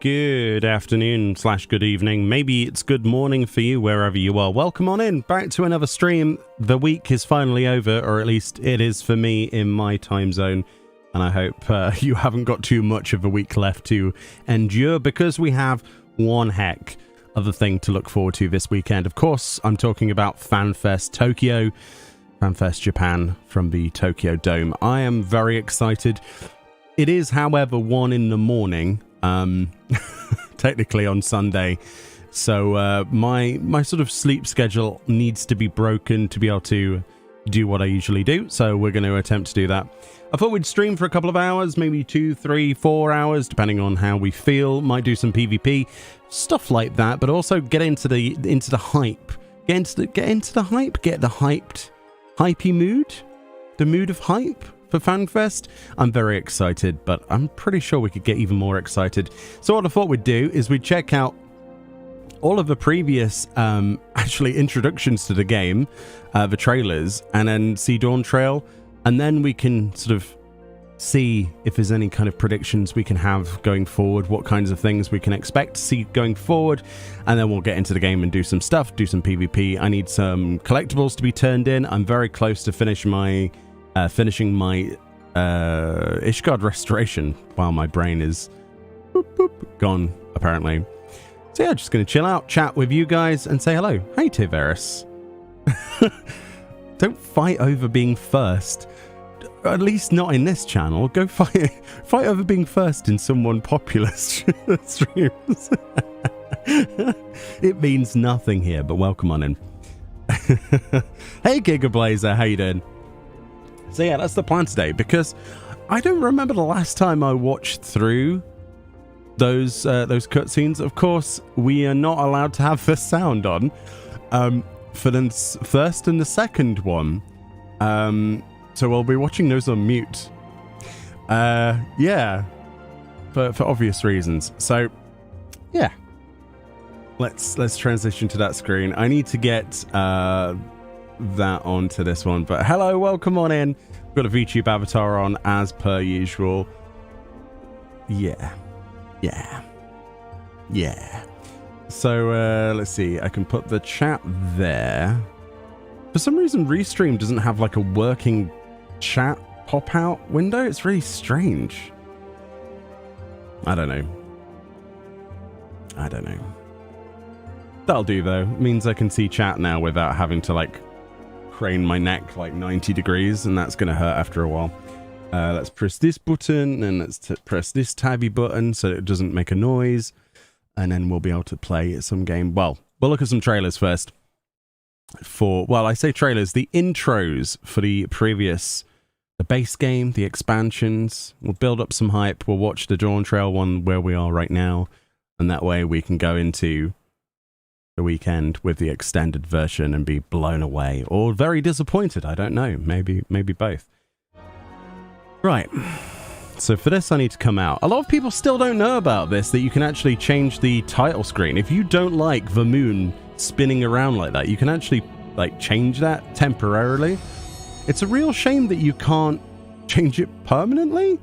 good afternoon / good evening. Maybe it's good morning for you wherever you are. Welcome on in, back to another stream. The week is finally over, or at least it is for me in my time zone. And I hope you haven't got too much of a week left to endure, because we have one heck of a thing to look forward to this weekend. Of course, I'm talking about Fanfest Tokyo, Fanfest Japan from the Tokyo Dome. I am very excited. It is, however, 1 in the morning, technically on Sunday. So my sort of sleep schedule needs to be broken to be able to do what I usually do. So we're going to attempt to do that. I thought we'd stream for a couple of hours, maybe 2, 3, 4 hours, depending on how we feel. Might do some PvP, stuff like that, but also get into the hype. Get into the hype. Get the hypey mood, the mood of hype. For FanFest, I'm very excited, but I'm pretty sure we could get even more excited. So what I thought we'd do is we'd check out all of the previous actually introductions to the game, the trailers, and then see Dawntrail, and then we can sort of see if there's any kind of predictions we can have going forward, what kinds of things we can expect to see going forward, and then we'll get into the game and do some stuff, do some PvP. I need some collectibles to be turned in. I'm very close to finishing my Ishgard restoration while my brain is gone, apparently. So yeah, just going to chill out, chat with you guys, and say hello. Hey, Tiveris. Don't fight over being first. At least not in this channel. Go fight over being first in someone popular streams. It means nothing here, but welcome on in. Hey, Gigablazer, how you doing? So yeah, that's the plan today, because I don't remember the last time I watched through those cutscenes. Of course, we are not allowed to have the sound on for the first and the second one. So we'll be watching those on mute. Yeah, for obvious reasons. So yeah, let's transition to that screen. I need to get that onto this one, but hello, welcome on in. We've got a VTube avatar on as per usual. Yeah. So let's see, I can put the chat there. For some reason Restream doesn't have like a working chat pop out window. It's really strange. I don't know. That'll do though. It means I can see chat now without having to like crane my neck like 90 degrees, and that's going to hurt after a while. Let's press this button, and let's press this tabby button so it doesn't make a noise, and then we'll be able to play some game. Well, we'll look at some trailers first. I say trailers, the intros for the base game, the expansions. We'll build up some hype. We'll watch the Dawntrail one where we are right now, and that way we can go into the weekend with the extended version and be blown away or very disappointed. I don't know. Maybe both. Right. So for this, I need to come out. A lot of people still don't know about this, that you can actually change the title screen. If you don't like the moon spinning around like that, you can actually like change that temporarily. It's a real shame that you can't change it permanently.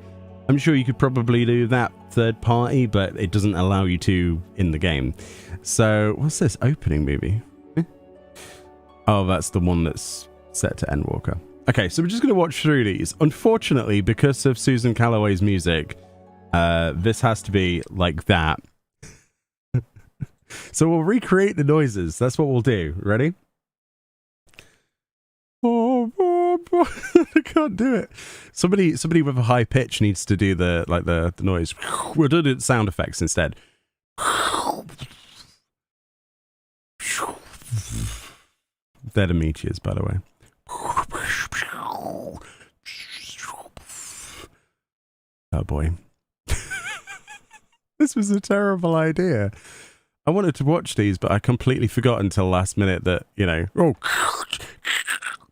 I'm sure you could probably do that third party, but it doesn't allow you to in the game. So what's this opening movie? Oh, that's the one that's set to Endwalker. Okay, so we're just going to watch through these. Unfortunately, because of Susan Calloway's music, this has to be like that. So we'll recreate the noises. That's what we'll do. Ready? I can't do it. Somebody with a high pitch needs to do the noise. We'll do the sound effects instead. They're the meteors, by the way. Oh boy. This was a terrible idea. I wanted to watch these, but I completely forgot until last minute that, you know,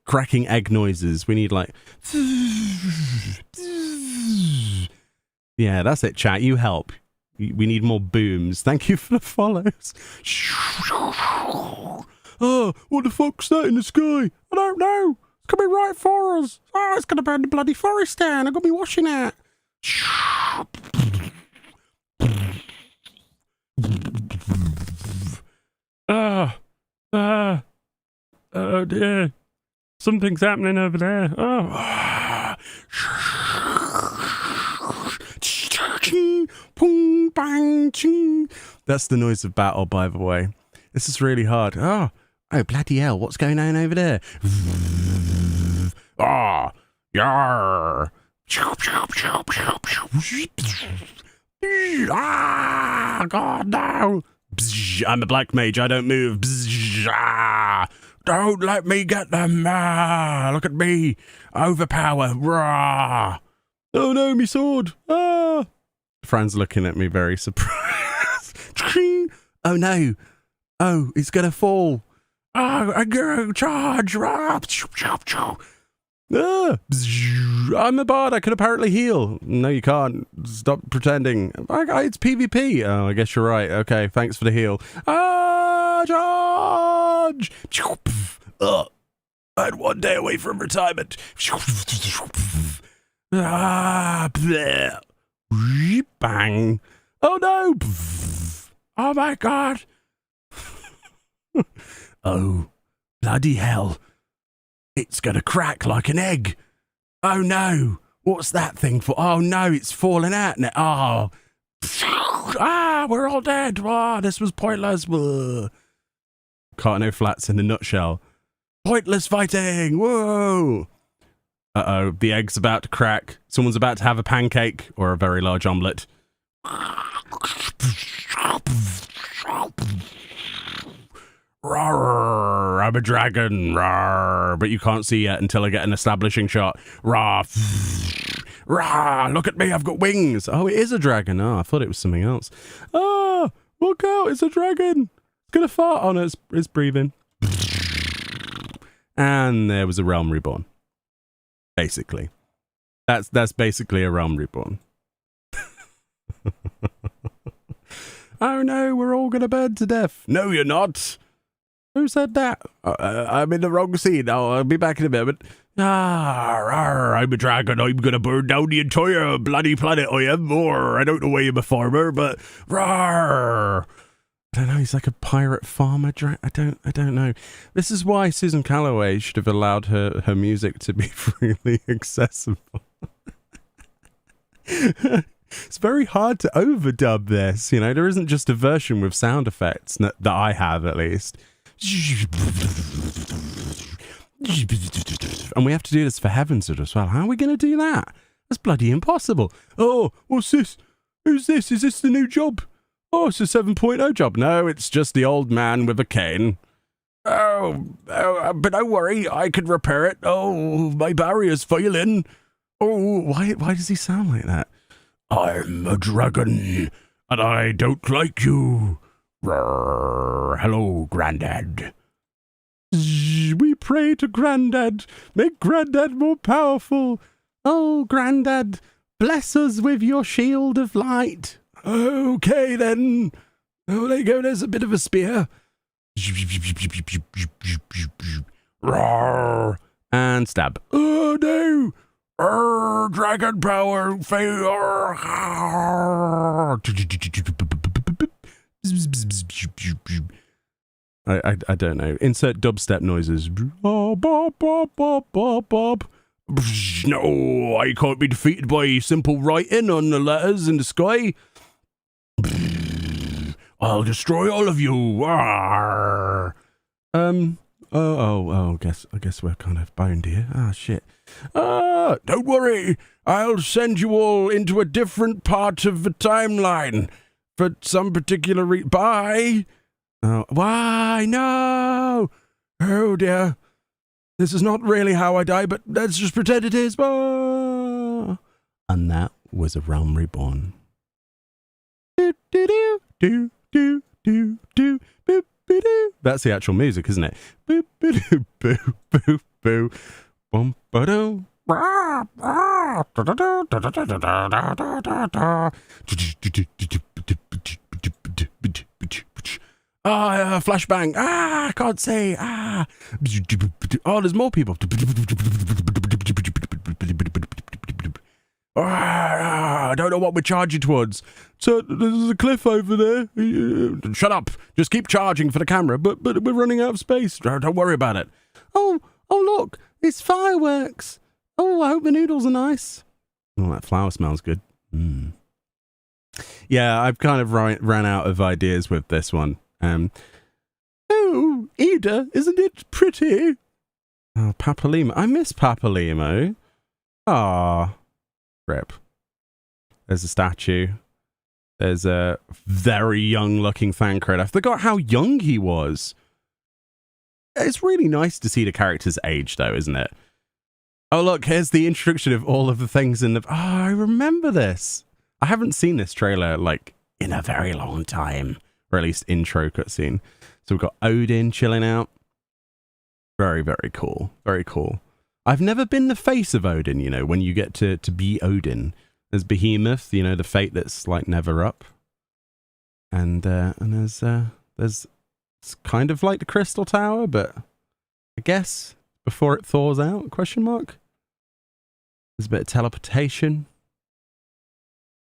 cracking egg noises. We need like... Yeah, that's it, chat. You help. We need more booms. Thank you for the follows. Oh, what the fuck's that in the sky? I don't know. It's going to be right for us. Oh, it's going to burn the bloody forest down. I'm going to be watching it. Ah, oh dear. Something's happening over there. Oh. Pung, bang, ching. That's the noise of battle, by the way. This is really hard. Oh, bloody hell. What's going on over there? Ah, yar. Ah, God, no. I'm a black mage. I don't move. Don't let me get them. Look at me. Overpower. Rah. Oh no, me sword. Ah. Fran's looking at me very surprised. Oh no. Oh, it's going to fall. Oh, I go charge. Ah. I'm a bard. I can apparently heal. No, you can't. Stop pretending. It's PvP. Oh, I guess you're right. Okay, thanks for the heal. Ah, charge! I'm 1 day away from retirement. Ah, bang. Oh no! Oh my God! Oh, bloody hell. It's gonna crack like an egg. Oh no. What's that thing for? Oh no, it's falling out now. Oh. Ah, we're all dead. Ah, this was pointless. Cartano Flats in a nutshell. Pointless fighting. Whoa. Uh-oh, the egg's about to crack. Someone's about to have a pancake or a very large omelette. Rawr, I'm a dragon, rawr, but you can't see yet until I get an establishing shot. Rawr, rawr, look at me, I've got wings. Oh, it is a dragon. Oh, I thought it was something else. Oh, look out, it's a dragon. It's gonna fart on it, it's breathing. And there was a realm reborn. Basically. That's basically a realm reborn. Oh no, we're all gonna burn to death. No, you're not. Who said that? I'm in the wrong scene. I'll be back in a moment. I'm a dragon. I'm going to burn down the entire bloody planet. I am more. I don't know why I'm a farmer, but rawr. I don't know. He's like a pirate farmer. I don't know. This is why Susan Calloway should have allowed her music to be freely accessible. It's very hard to overdub this. You know, there isn't just a version with sound effects that I have, at least. And we have to do this for Heavenswood as well. How are we going to do that? That's bloody impossible. Oh, what's this? Who's this? Is this the new job? Oh, it's a 7.0 job. No, it's just the old man with a cane. Oh, but don't worry, I can repair it. Oh, my barrier's failing. Oh, why does he sound like that? I'm a dragon, and I don't like you. Roar. Hello, Grandad. We pray to Grandad. Make Grandad more powerful. Oh, Grandad, bless us with your shield of light. Okay, then. Oh, there you go. There's a bit of a spear. Roar. And stab. Oh, no. Dragon power. Fail. I don't know. Insert dubstep noises. Oh, bob, bob, bob, bob, bob. No, I can't be defeated by simple writing on the letters in the sky. I'll destroy all of you. I guess we're kind of bound here. Ah, shit. Don't worry. I'll send you all into a different part of the timeline for some particular Bye. Oh, why? No. Oh, dear. This is not really how I die, but let's just pretend it is. And that was a realm reborn. Do, do, do, do, do, do, do, boop, boo, doo. That's the actual music, isn't it? Boop, boo, doo, boo, boo, boo. Bum, ba, do. Flashbang. I can't say. Oh, there's more people. I don't know what we're charging towards. So there's a cliff over there. Shut up. Just keep charging for the camera. But we're running out of space. Don't worry about it. Oh, look. It's fireworks. Oh, I hope the noodles are nice. Oh, that flower smells good. Yeah, I've kind of ran out of ideas with this one. Oh, Ida, isn't it pretty? Oh, Papalimo. I miss Papalimo. Ah, rip. There's a statue. There's a very young-looking Thancred. I forgot how young he was. It's really nice to see the character's age, though, isn't it? Oh, look, here's the introduction of all of the things in the... Oh, I remember this. I haven't seen this trailer, like, in a very long time. Or at least intro cutscene. So we've got Odin chilling out. Very, very cool. Very cool. I've never been the face of Odin, you know, when you get to be Odin. There's Behemoth, you know, the fate that's, like, never up. And there's it's kind of like the Crystal Tower, but I guess before it thaws out, question mark? There's a bit of teleportation.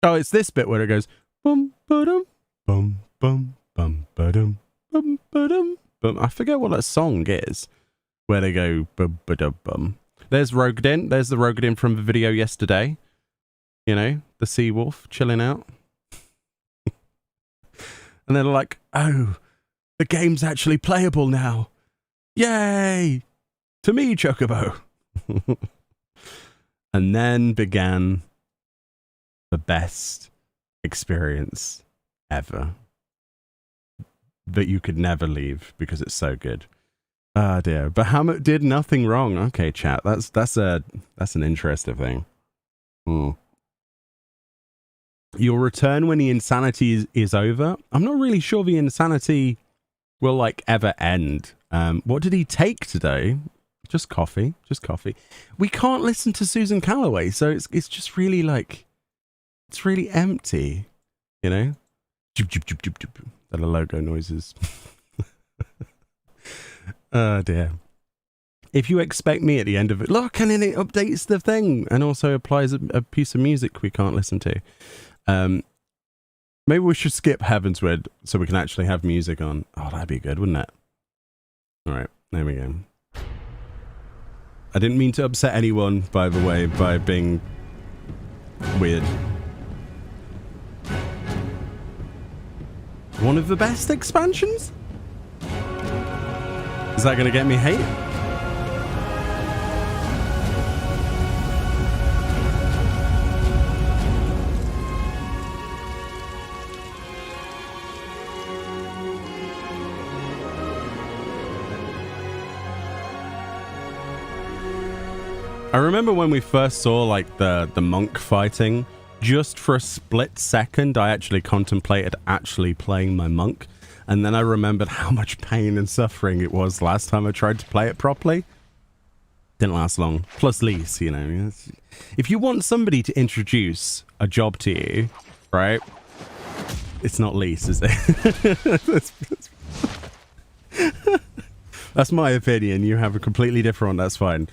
Oh, it's this bit where it goes bum ba-dum, bum bum bum ba-dum, bum ba-dum, bum. I forget what that song is. Where they go bum ba-dum bum. There's Rogadin. There's the Rogadin from the video yesterday. You know, the sea wolf chilling out. And they're like, oh, the game's actually playable now. Yay! To me, Chocobo. And then began the best experience ever. That you could never leave because it's so good. Ah, dear. Bahamut did nothing wrong. Okay, chat. That's an interesting thing. You'll return when the insanity is over. I'm not really sure the insanity will, like, ever end. What did he take today? Just coffee. Just coffee. We can't listen to Susan Calloway, so it's just really, like... It's really empty, you know? That are logo noises. Oh, dear. If you expect me at the end of it... Look, and then it updates the thing and also applies a piece of music we can't listen to. Maybe we should skip Heavensward so we can actually have music on. Oh, that'd be good, wouldn't it? Alright, there we go. I didn't mean to upset anyone, by the way, by being weird. One of the best expansions? Is that going to get me hate? I remember when we first saw, like, the monk fighting, just for a split second, I actually contemplated actually playing my monk. And then I remembered how much pain and suffering it was last time I tried to play it properly. Didn't last long. Plus Lise, you know. If you want somebody to introduce a job to you, right? It's not Lise, is it? That's my opinion. You have a completely different one. That's fine.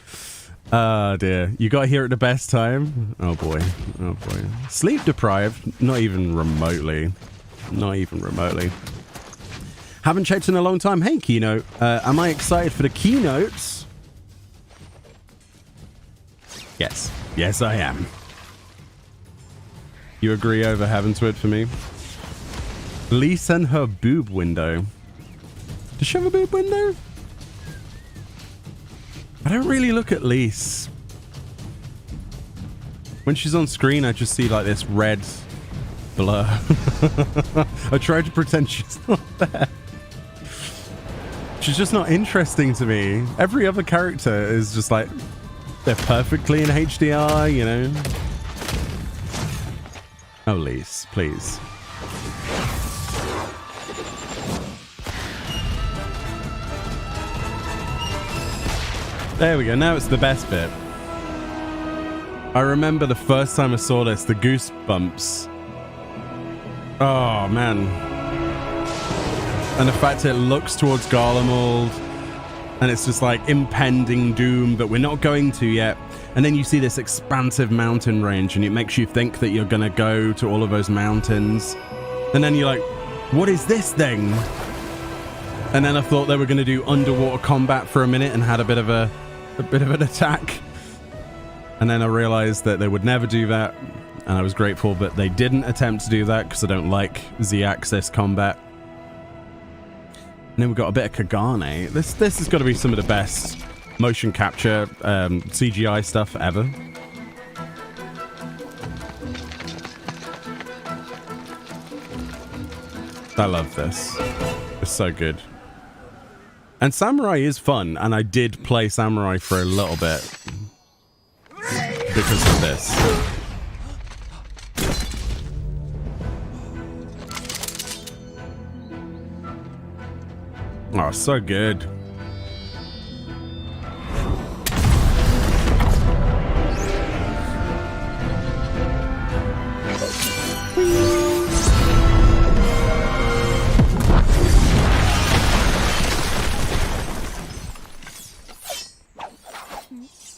Oh dear. You got here at the best time? Oh boy. Oh boy. Sleep deprived? Not even remotely. Not even remotely. Haven't checked in a long time. Hey, Keynote. Am I excited for the keynotes? Yes. Yes, I am. You agree over Heavensward for me? Lise and her boob window. Does she have a boob window? I don't really look at Lise. When she's on screen, I just see like this red blur. I try to pretend she's not there. She's just not interesting to me. Every other character is just like, they're perfectly in HDR, you know? Oh, Lise, please. There we go, now it's the best bit. I remember the first time I saw this, the goosebumps. Oh, man. And the fact it looks towards Garlemald, and it's just like impending doom that we're not going to yet. And then you see this expansive mountain range, and it makes you think that you're gonna go to all of those mountains. And then you're like, what is this thing? And then I thought they were gonna do underwater combat for a minute and had a bit of an attack. And then I realized that they would never do that. And I was grateful that they didn't attempt to do that, because I don't like Z-axis combat. And then we've got a bit of Kugane. This has got to be some of the best motion capture CGI stuff ever. I love this. It's so good. And Samurai is fun, and I did play Samurai for a little bit because of this. Oh, so good.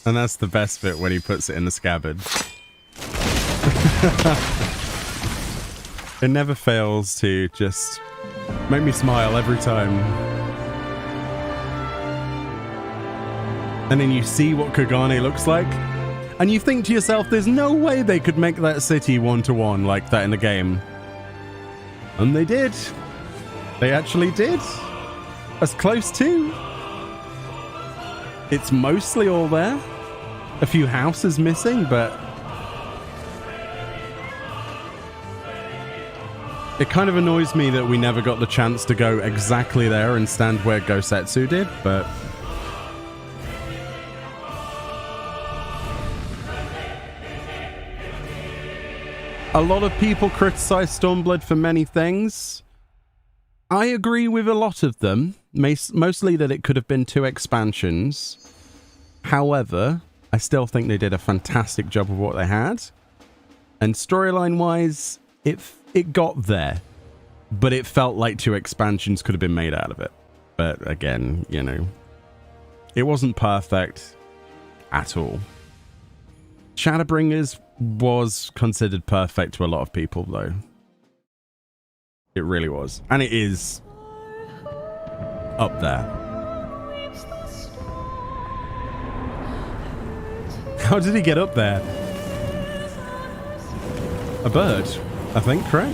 And that's the best bit, when he puts it in the scabbard. It never fails to just make me smile every time. And then you see what Kugane looks like, and you think to yourself, there's no way they could make that city one-to-one like that in the game. And they did. They actually did. As close to. It's mostly all there. A few houses missing, but it kind of annoys me that we never got the chance to go exactly there and stand where Gosetsu did, but a lot of people criticize Stormblood for many things. I agree with a lot of them, mostly that it could have been 2 expansions. However, I still think they did a fantastic job of what they had. And storyline-wise, it got there. But it felt like 2 expansions could have been made out of it. But again, you know, it wasn't perfect at all. Shadowbringers was considered perfect to a lot of people, though. It really was. And it is up there. How did he get up there? A bird, I think, right?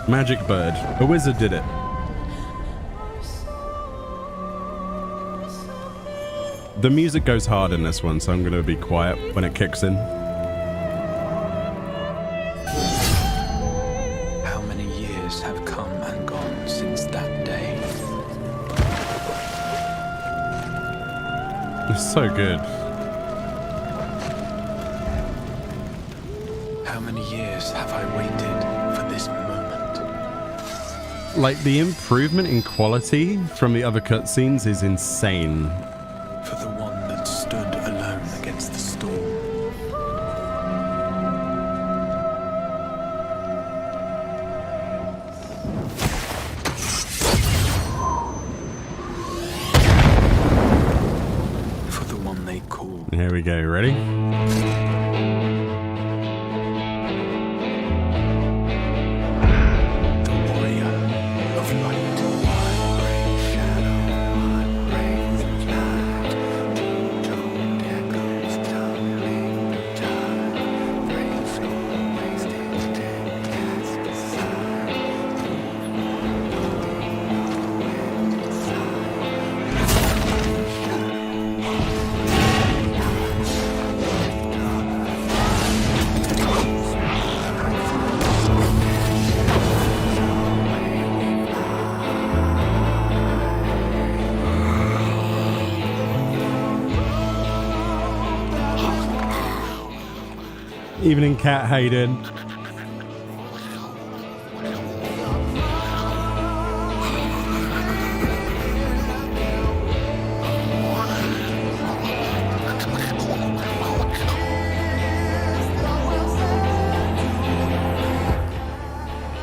Magic bird. A wizard did it. The music goes hard in this one, so I'm going to be quiet when it kicks in. How many years have come and gone since that day? It's so good. How many years have I waited for this moment? Like, the improvement in quality from the other cutscenes is insane. For the one that stood alone against the storm. For the one they call. Here we go, ready? Evening, Cat. How you doing?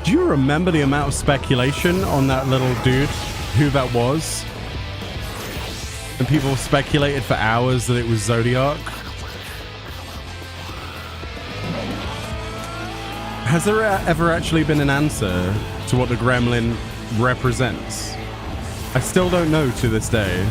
Do you remember the amount of speculation on that little dude, who that was? And people speculated for hours that it was Zodiac. Has there ever actually been an answer to what the gremlin represents? I still don't know to this day.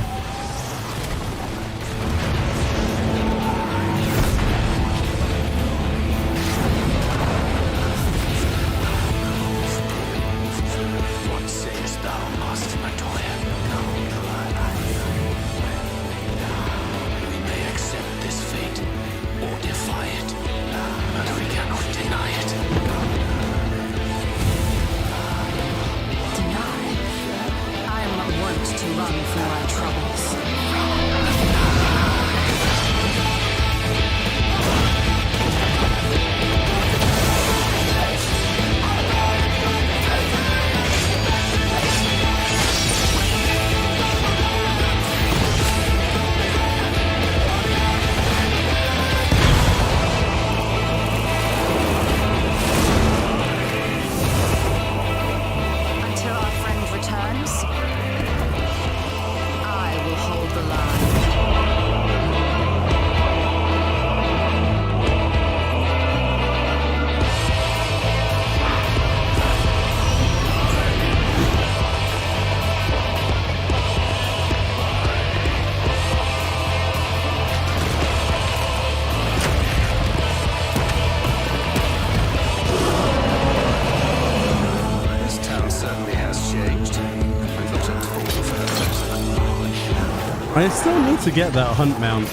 I still need to get that hunt mount.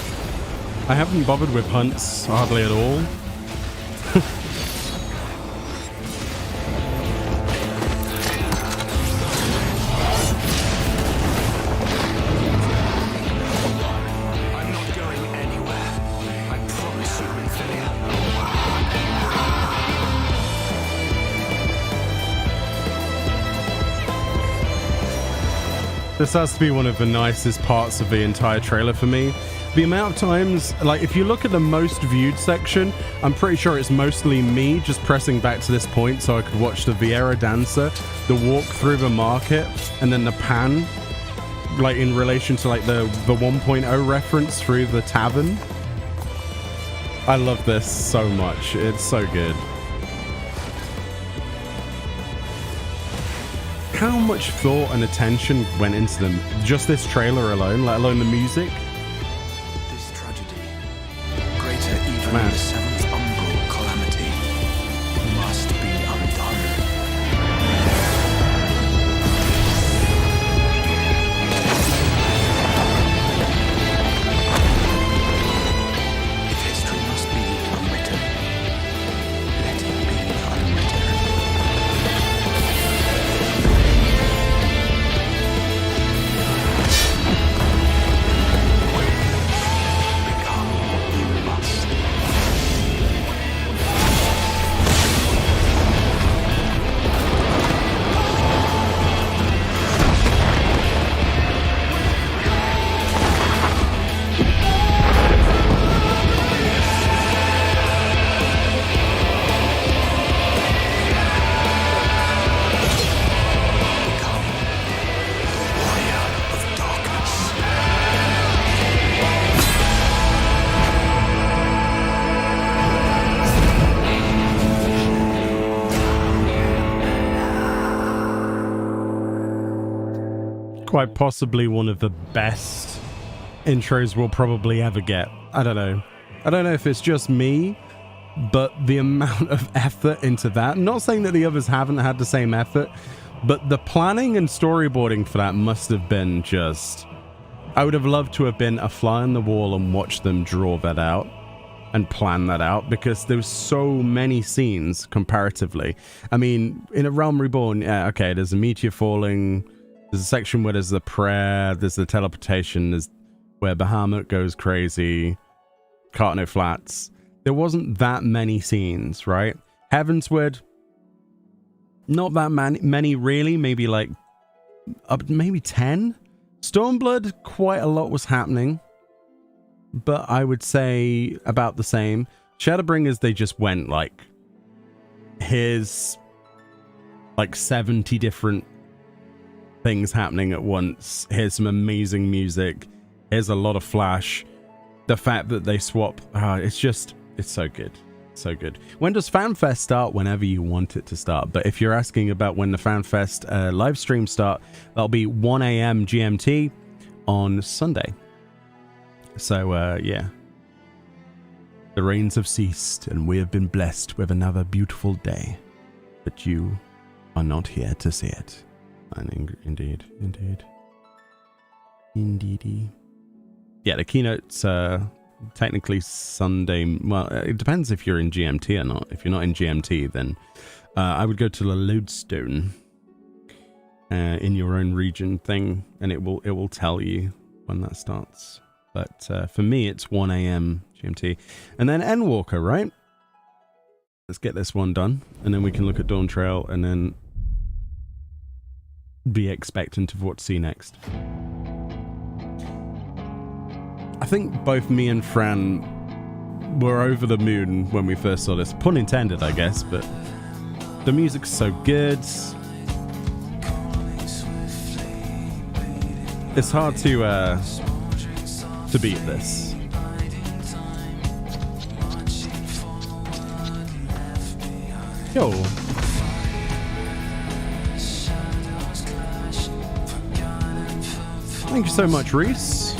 I haven't bothered with hunts hardly at all. I'm not going anywhere. I promise you, Infilia. This has to be one of the nicest parts of the entire trailer for me. The amount of times, like if you look at the most viewed section, I'm pretty sure it's mostly me just pressing back to this point so I could watch the Vieira Dancer, the walk through the market, and then the pan, like in relation to like the 1.0 reference through the tavern. I love this so much. It's so good. How much thought and attention went into them? Just this trailer alone, let alone the music. This tragedy, greater even than the seventh umbral calamity, must be undone. If history must be unwritten, let it be unwritten. Quite possibly one of the best intros we'll probably ever get. I don't know. I don't know if it's just me, but the amount of effort into that, I'm not saying that the others haven't had the same effort, but the planning and storyboarding for that must have been just... I would have loved to have been a fly on the wall and watch them draw that out and plan that out, because there's so many scenes comparatively. I mean, in A Realm Reborn, yeah, okay, there's a meteor falling, there's a section where there's the prayer, there's the teleportation, there's where Bahamut goes crazy, Cartno Flats. There wasn't that many scenes, right? Heavensward, not that many really, maybe like maybe 10. Stormblood, quite a lot was happening, but I would say about the same. Shadowbringers, they just went like, here's like 70 different things happening at once. Here's some amazing music. There's a lot of flash. The fact that they swap, it's so good. So good. When does Fanfest start? Whenever you want it to start. But if you're asking about when the Fanfest live stream start, that'll be 1 a.m. GMT on Sunday. So, yeah. The rains have ceased, and we have been blessed with another beautiful day. But you are not here to see it. And indeed. Yeah, the keynote's technically Sunday. Well, it depends if you're in GMT or not. If you're not in GMT, then I would go to the lodestone in your own region thing, and it will tell you when that starts. But for me, it's 1 a.m. GMT, and then Endwalker, right? Let's get this one done, and then we can look at Dawntrail, and then be expectant of what to see next. I think both me and Fran were over the moon when we first saw this. Pun intended, I guess, but the music's so good. It's hard to beat this. Yo. Thank you so much, Reese.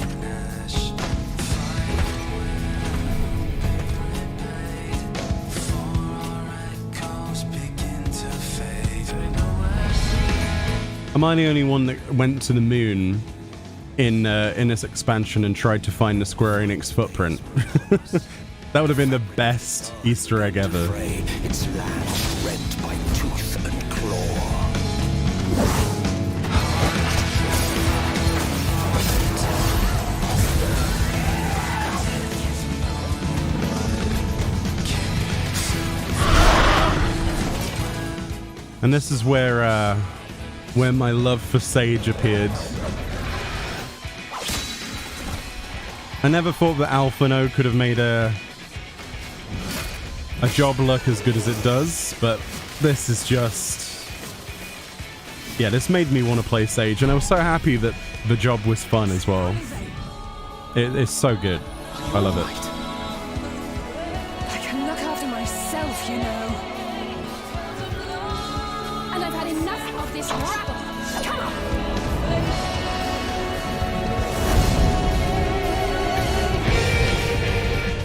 Am I the only one that went to the moon in this expansion and tried to find the Square Enix footprint? That would have been the best Easter egg ever. Its land rent by tooth and claw. And this is where my love for Sage appeared. I never thought that Alphino could have made a job look as good as it does, but this is just... Yeah, this made me want to play Sage, and I was so happy that the job was fun as well. It's so good. I love it. I can look after myself, you know. And I've had enough of this rabble. Come on!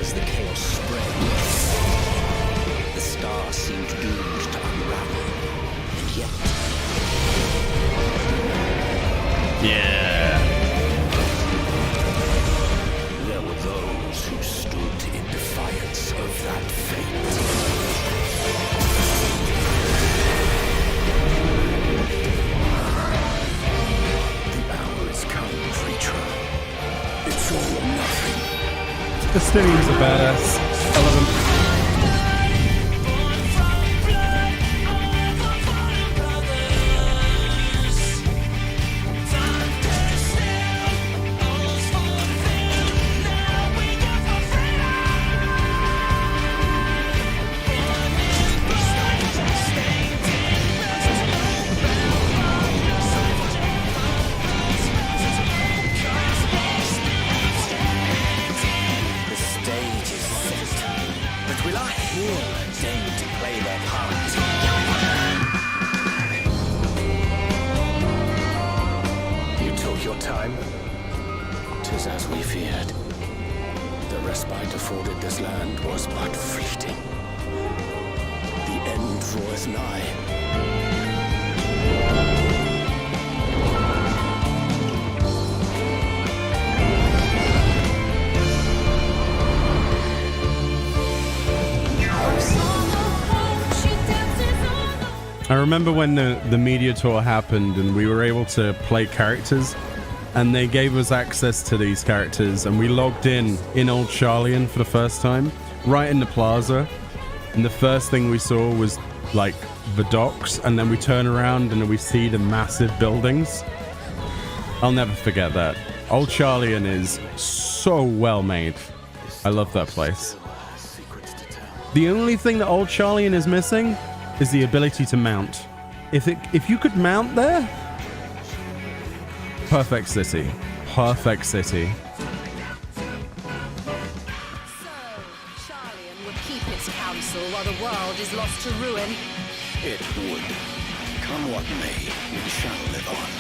As the chaos spread, the star seemed doomed to unravel. And yet... Yeah. there were those who stood in defiance of that fate. The hour has come, creature. It's all or nothing. The Stinians are badass. I love them. I remember when the media tour happened and we were able to play characters, and they gave us access to these characters, and we logged in Old Charlian for the first time, right in the plaza, and the first thing we saw was like the docks, and then we turn around and we see the massive buildings. I'll never forget that. Old Charlian is so well made. I love that place. The only thing that Old Charlian is missing is the ability to mount. If you could mount there, perfect city. Perfect city. this council while the world is lost to ruin. It would. Come what may, we shall live on.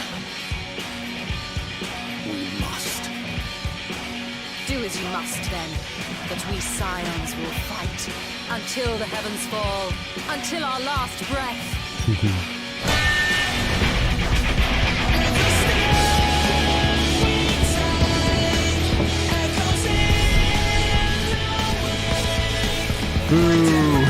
We must. Do as you must then, but we scions will fight until the heavens fall, until our last breath. Boo!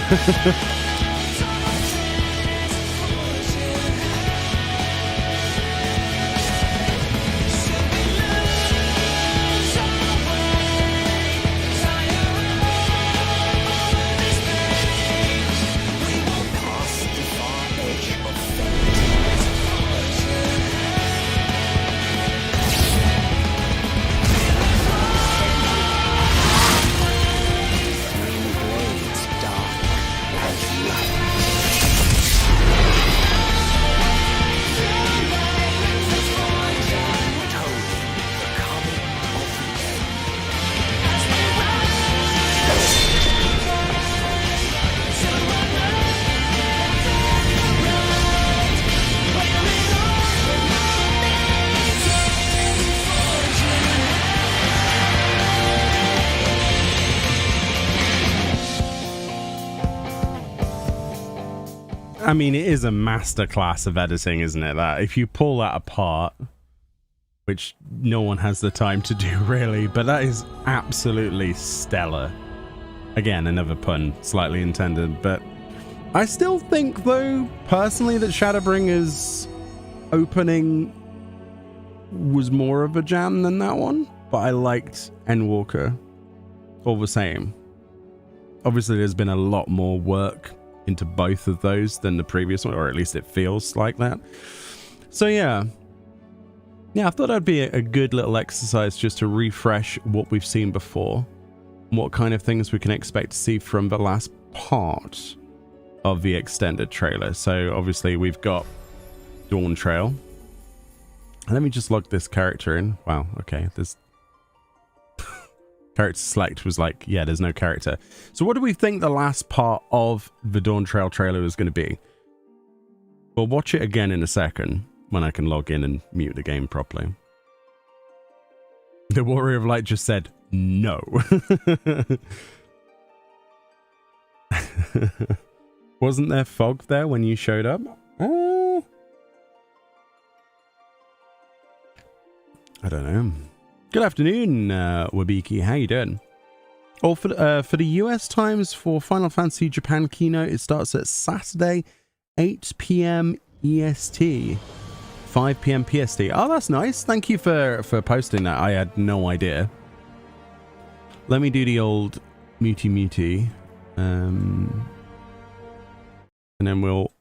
I mean, it is a masterclass of editing, isn't it? That if you pull that apart, which no one has the time to do really, but that is absolutely stellar. Again, another pun, slightly intended, but I still think, though, personally, that Shadowbringers opening was more of a jam than that one, but I liked Endwalker all the same. Obviously, there's been a lot more work into both of those than the previous one, or at least it feels like that. So yeah, I thought that'd be a good little exercise just to refresh what we've seen before, what kind of things we can expect to see from the last part of the extended trailer. So obviously we've got Dawntrail. Let me just log this character in. Wow, okay, there's character select was like, yeah, there's no character. So what do we think the last part of the Dawntrail trailer is going to be? We'll watch it again in a second when I can log in and mute the game properly. The Warrior of Light just said no. Wasn't there fog there when you showed up? Oh, I don't know. Good afternoon, Wabiki. How you doing? Oh, for the US times for Final Fantasy Japan keynote, it starts at Saturday, 8 p.m. EST, 5 p.m. PST. Oh, that's nice. Thank you for posting that. I had no idea. Let me do the old muty. And then we'll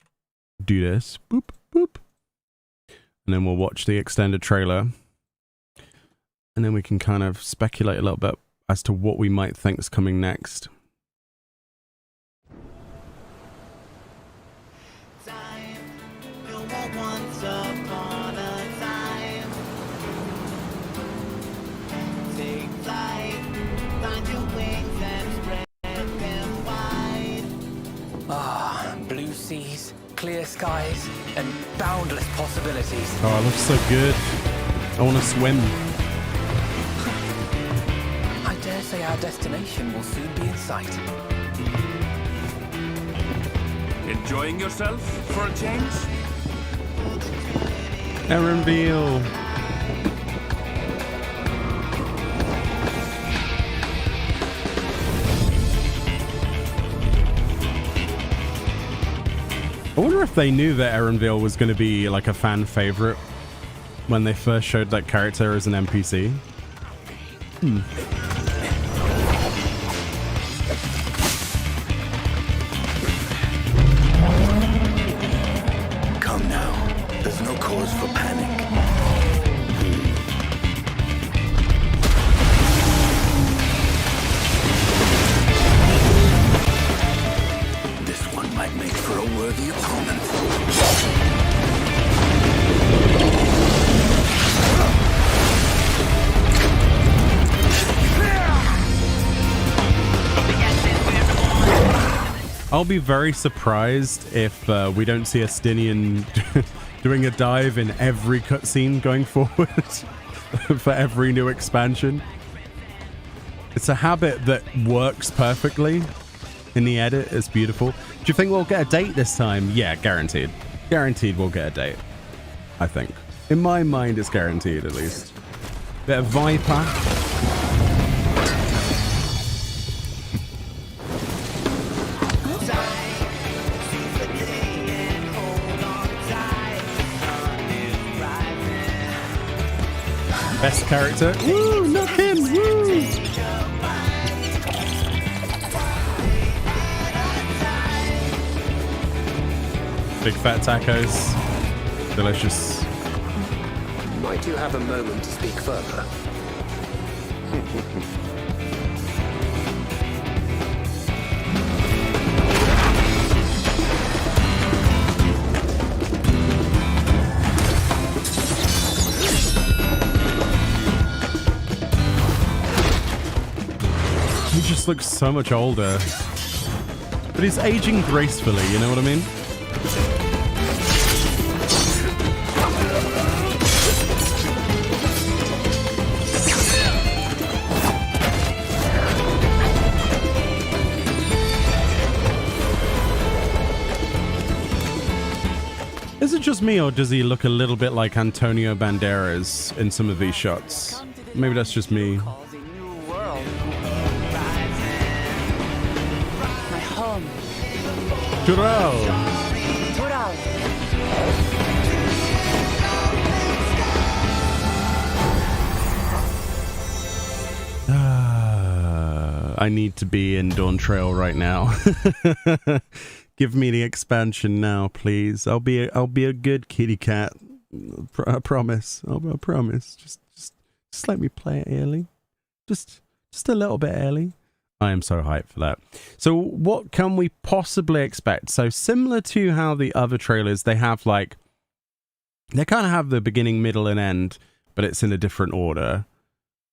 do this. Boop, boop. And then we'll watch the extended trailer. And then we can kind of speculate a little bit as to what we might think is coming next. Blue seas, clear skies, and boundless possibilities. Oh, it looks so good. I want to swim. I dare say our destination will soon be in sight. Enjoying yourself for a change? Aaron Beale. I wonder if they knew that Erenville was going to be like a fan favorite when they first showed that character as an NPC. Come now. There's no cause for panic. This one might make for a worthy opponent. I'll be very surprised if we don't see Estinian doing a dive in every cutscene going forward for every new expansion. It's a habit that works perfectly in the edit. It's beautiful. Do you think we'll get a date this time? Yeah, guaranteed. Guaranteed we'll get a date. I think. In my mind, it's guaranteed at least. Bit of Viper. Best character. Woo, not him. Woo. Big fat tacos. Delicious. Might you have a moment to speak further? He just looks so much older. But he's aging gracefully, you know what I mean? Is it just me, or does he look a little bit like Antonio Banderas in some of these shots? Maybe that's just me. My home. Churro! I need to be in Dawntrail right now. Give me the expansion now, please. I'll be a good kitty cat. I promise. I promise. Just let me play it early. Just a little bit early. I am so hyped for that. So what can we possibly expect? So similar to how the other trailers, they have like, they kind of have the beginning, middle, and end, but it's in a different order.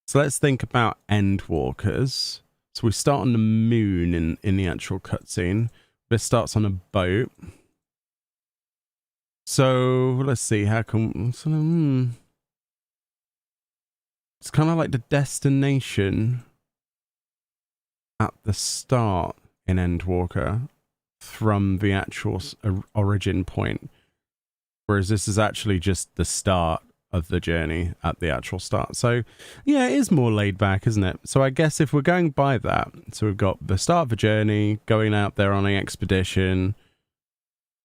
So let's think about Endwalkers. So we start on the moon in the actual cutscene. This starts on a boat. So let's see, how can... It's kind of like the destination at the start in Endwalker from the actual origin point. Whereas this is actually just the start of the journey at the actual start. So yeah, it is more laid back, isn't it? So I guess if we're going by that, so we've got the start of the journey, going out there on an expedition,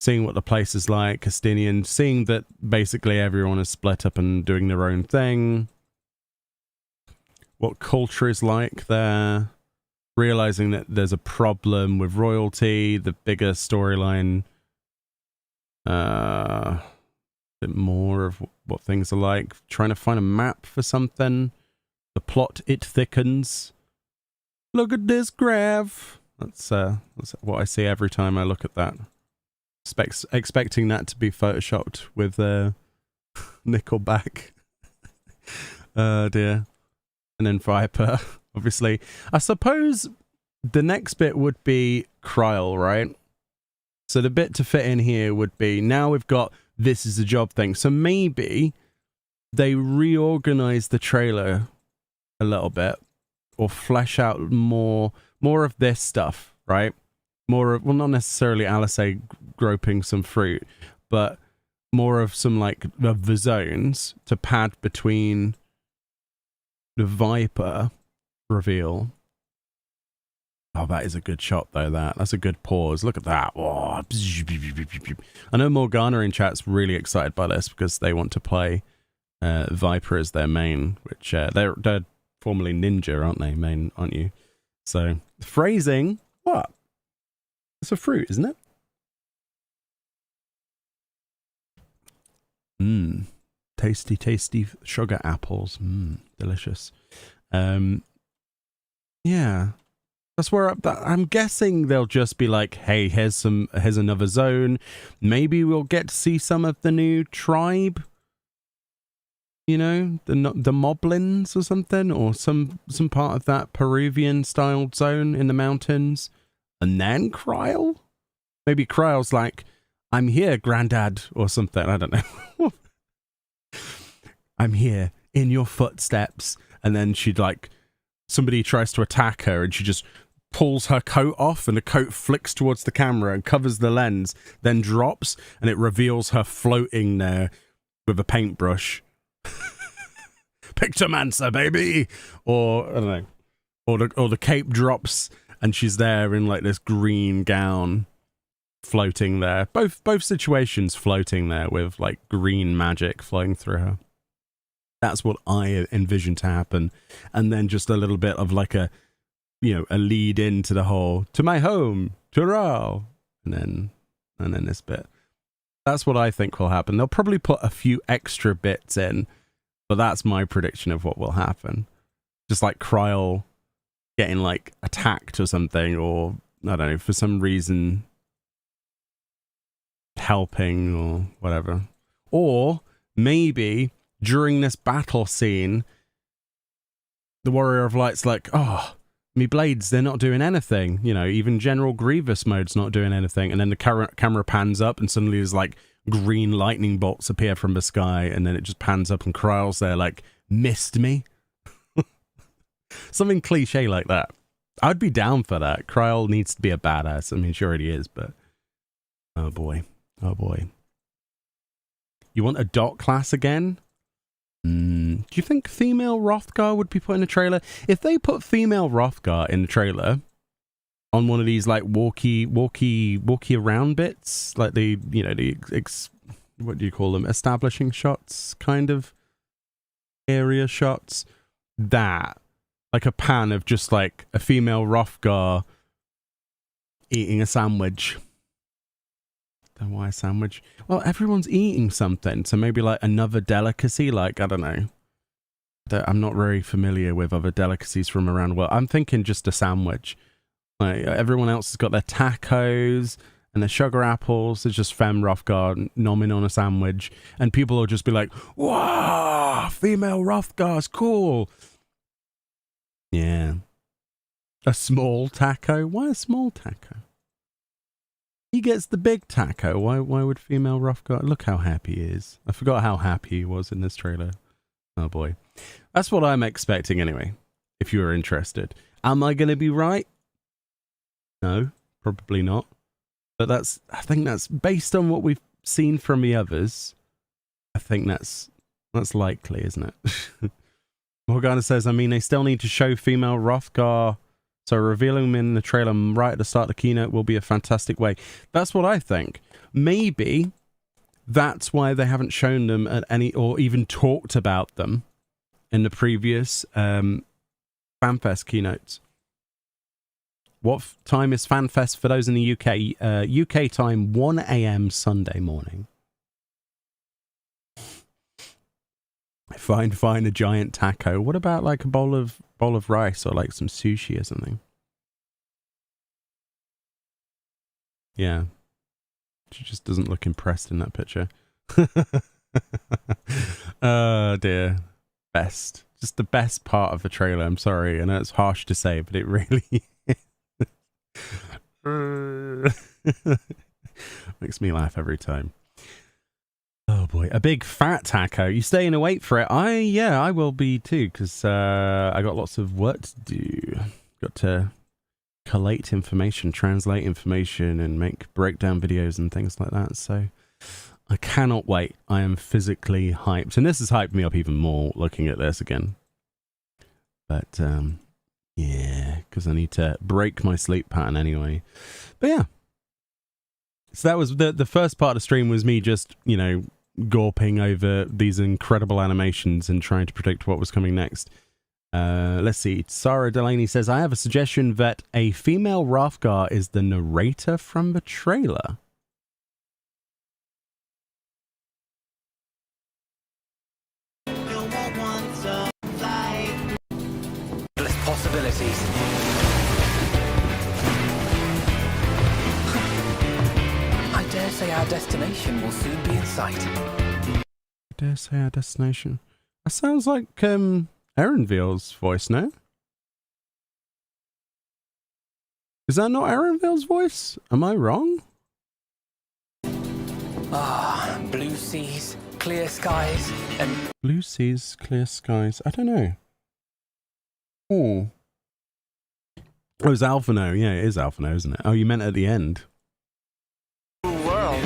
seeing what the place is like, Castinian, seeing that basically everyone is split up and doing their own thing, what culture is like there, realizing that there's a problem with royalty, the bigger storyline, bit more of what things are like, trying to find a map for something, the plot, it thickens. Look at this graph. That's what I see every time I look at that. Expecting that to be photoshopped with Nickelback. Dear. And then Viper, obviously. I suppose the next bit would be Kryl, right? So the bit to fit in here would be, now we've got this is the job thing. So maybe they reorganize the trailer a little bit, or flesh out more of this stuff, right? More of, well, not necessarily Alice groping some fruit, but more of some like of the zones to pad between the Viper reveal. Oh, that is a good shot though. That's a good pause. Look at that. Oh. I know Morgana in chat's really excited by this because they want to play Viper as their main, which they're formerly Ninja, aren't they? Main, aren't you? So phrasing. What? It's a fruit, isn't it? Mmm. Tasty, tasty sugar apples. Mmm. Delicious. Yeah. That's where I'm guessing they'll just be like, hey, here's another zone. Maybe we'll get to see some of the new tribe. You know, the Moblins or something, or some part of that Peruvian styled zone in the mountains. And then Kryl? Maybe Kryle's like, I'm here, Grandad, or something. I don't know. I'm here in your footsteps. And then she'd like, somebody tries to attack her and she just pulls her coat off and the coat flicks towards the camera and covers the lens, then drops and it reveals her floating there with a paintbrush. Pictomancer, baby! Or, I don't know. Or the cape drops and she's there in like this green gown floating there. Both situations floating there with like green magic flowing through her. That's what I envision to happen. And then just a little bit of like a, you know, a lead into the whole, to my home, Tural. And then this bit. That's what I think will happen. They'll probably put a few extra bits in, but that's my prediction of what will happen. Just like Kryle getting like attacked or something, or I don't know, for some reason helping or whatever. Or maybe during this battle scene, the Warrior of Light's like, oh, me blades, they're not doing anything. You know, even General Grievous mode's not doing anything. And then the camera pans up and suddenly there's like green lightning bolts appear from the sky. And then it just pans up and Kryle's there like, missed me? Something cliche like that. I'd be down for that. Kryle needs to be a badass. I mean, she already is, but oh boy. Oh boy. You want a dot class again? Do you think female Hrothgar would be put in a trailer? If they put female Hrothgar in the trailer on one of these like walkie around bits, like the, you know, the what do you call them? Establishing shots, kind of area shots. That, like a pan of just like a female Hrothgar eating a sandwich. Don't know why a sandwich. Well, everyone's eating something, so maybe like another delicacy, like, I don't know. I'm not very familiar with other delicacies from around the world. I'm thinking just a sandwich. Like, everyone else has got their tacos and their sugar apples. There's just Femme Hrothgar nomming on a sandwich, and people will just be like, wow, female Hrothgar's cool. Yeah. A small taco? Why a small taco? He gets the big taco. Why would female Hrothgar? Look how happy he is. I forgot how happy he was in this trailer. Oh boy. That's what I'm expecting anyway, if you are interested. Am I going to be right? No, probably not. But I think that's based on what we've seen from the others. I think that's likely, isn't it? Morgana says, I mean, they still need to show female Hrothgar, so revealing them in the trailer right at the start of the keynote will be a fantastic way. That's what I think. Maybe that's why they haven't shown them at any, or even talked about them in the previous Fanfest keynotes. What time is Fanfest for those in the UK? UK time, 1 a.m. Sunday morning. Find a giant taco. What about like a bowl of rice or like some sushi or something? Yeah. She just doesn't look impressed in that picture. Oh dear. Best. Just the best part of the trailer. I'm sorry. I know it's harsh to say, but it really makes me laugh every time. Oh boy, a big fat taco. You staying awake for it? I will be too, because I got lots of work to do. Got to collate information, translate information, and make breakdown videos and things like that. So I cannot wait. I am physically hyped, and this has hyped me up even more looking at this again. But yeah, because I need to break my sleep pattern anyway. But yeah. So that was the first part of the stream was me just, you know, gawping over these incredible animations and trying to predict what was coming next. Let's see. Sarah Delaney says, I have a suggestion that a female Hrothgar is the narrator from the trailer. Possibilities. I dare say our destination will soon be in sight. I dare say our destination. That sounds like Erenville's voice, no? Is that not Erenville's voice? Am I wrong? Ah, blue seas, clear skies, and Blue seas, clear skies. I don't know. Oh. Oh, it's Alphino. Yeah, it is Alphino, isn't it? Oh, you meant at the end. world.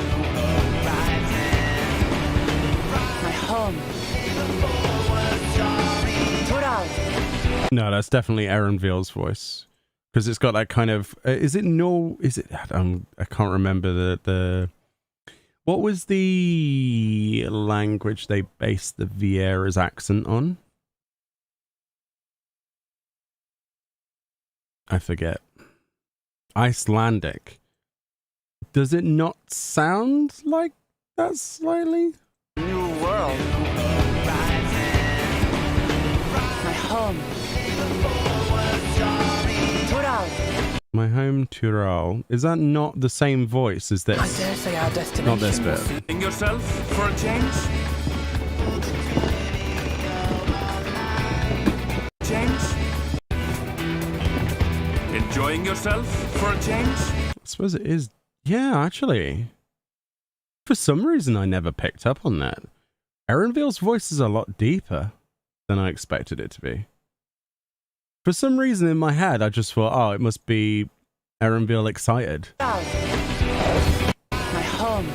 My home. No, that's definitely Erenville's voice. Because it's got that kind of... is it no... Is it... I can't remember the... What was the language they based the Vieira's accent on? I forget. Icelandic. Does it not sound like that slightly? New world. My home. My home, Tural. Is that not the same voice as this? I dare say our destination. Not this bit. Feeling yourself for a change? Change? Enjoying yourself for a change? I suppose it is. Yeah, actually. For some reason, I never picked up on that. Erenville's voice is a lot deeper than I expected it to be. For some reason in my head, I just thought, oh, it must be Erenville excited. My home.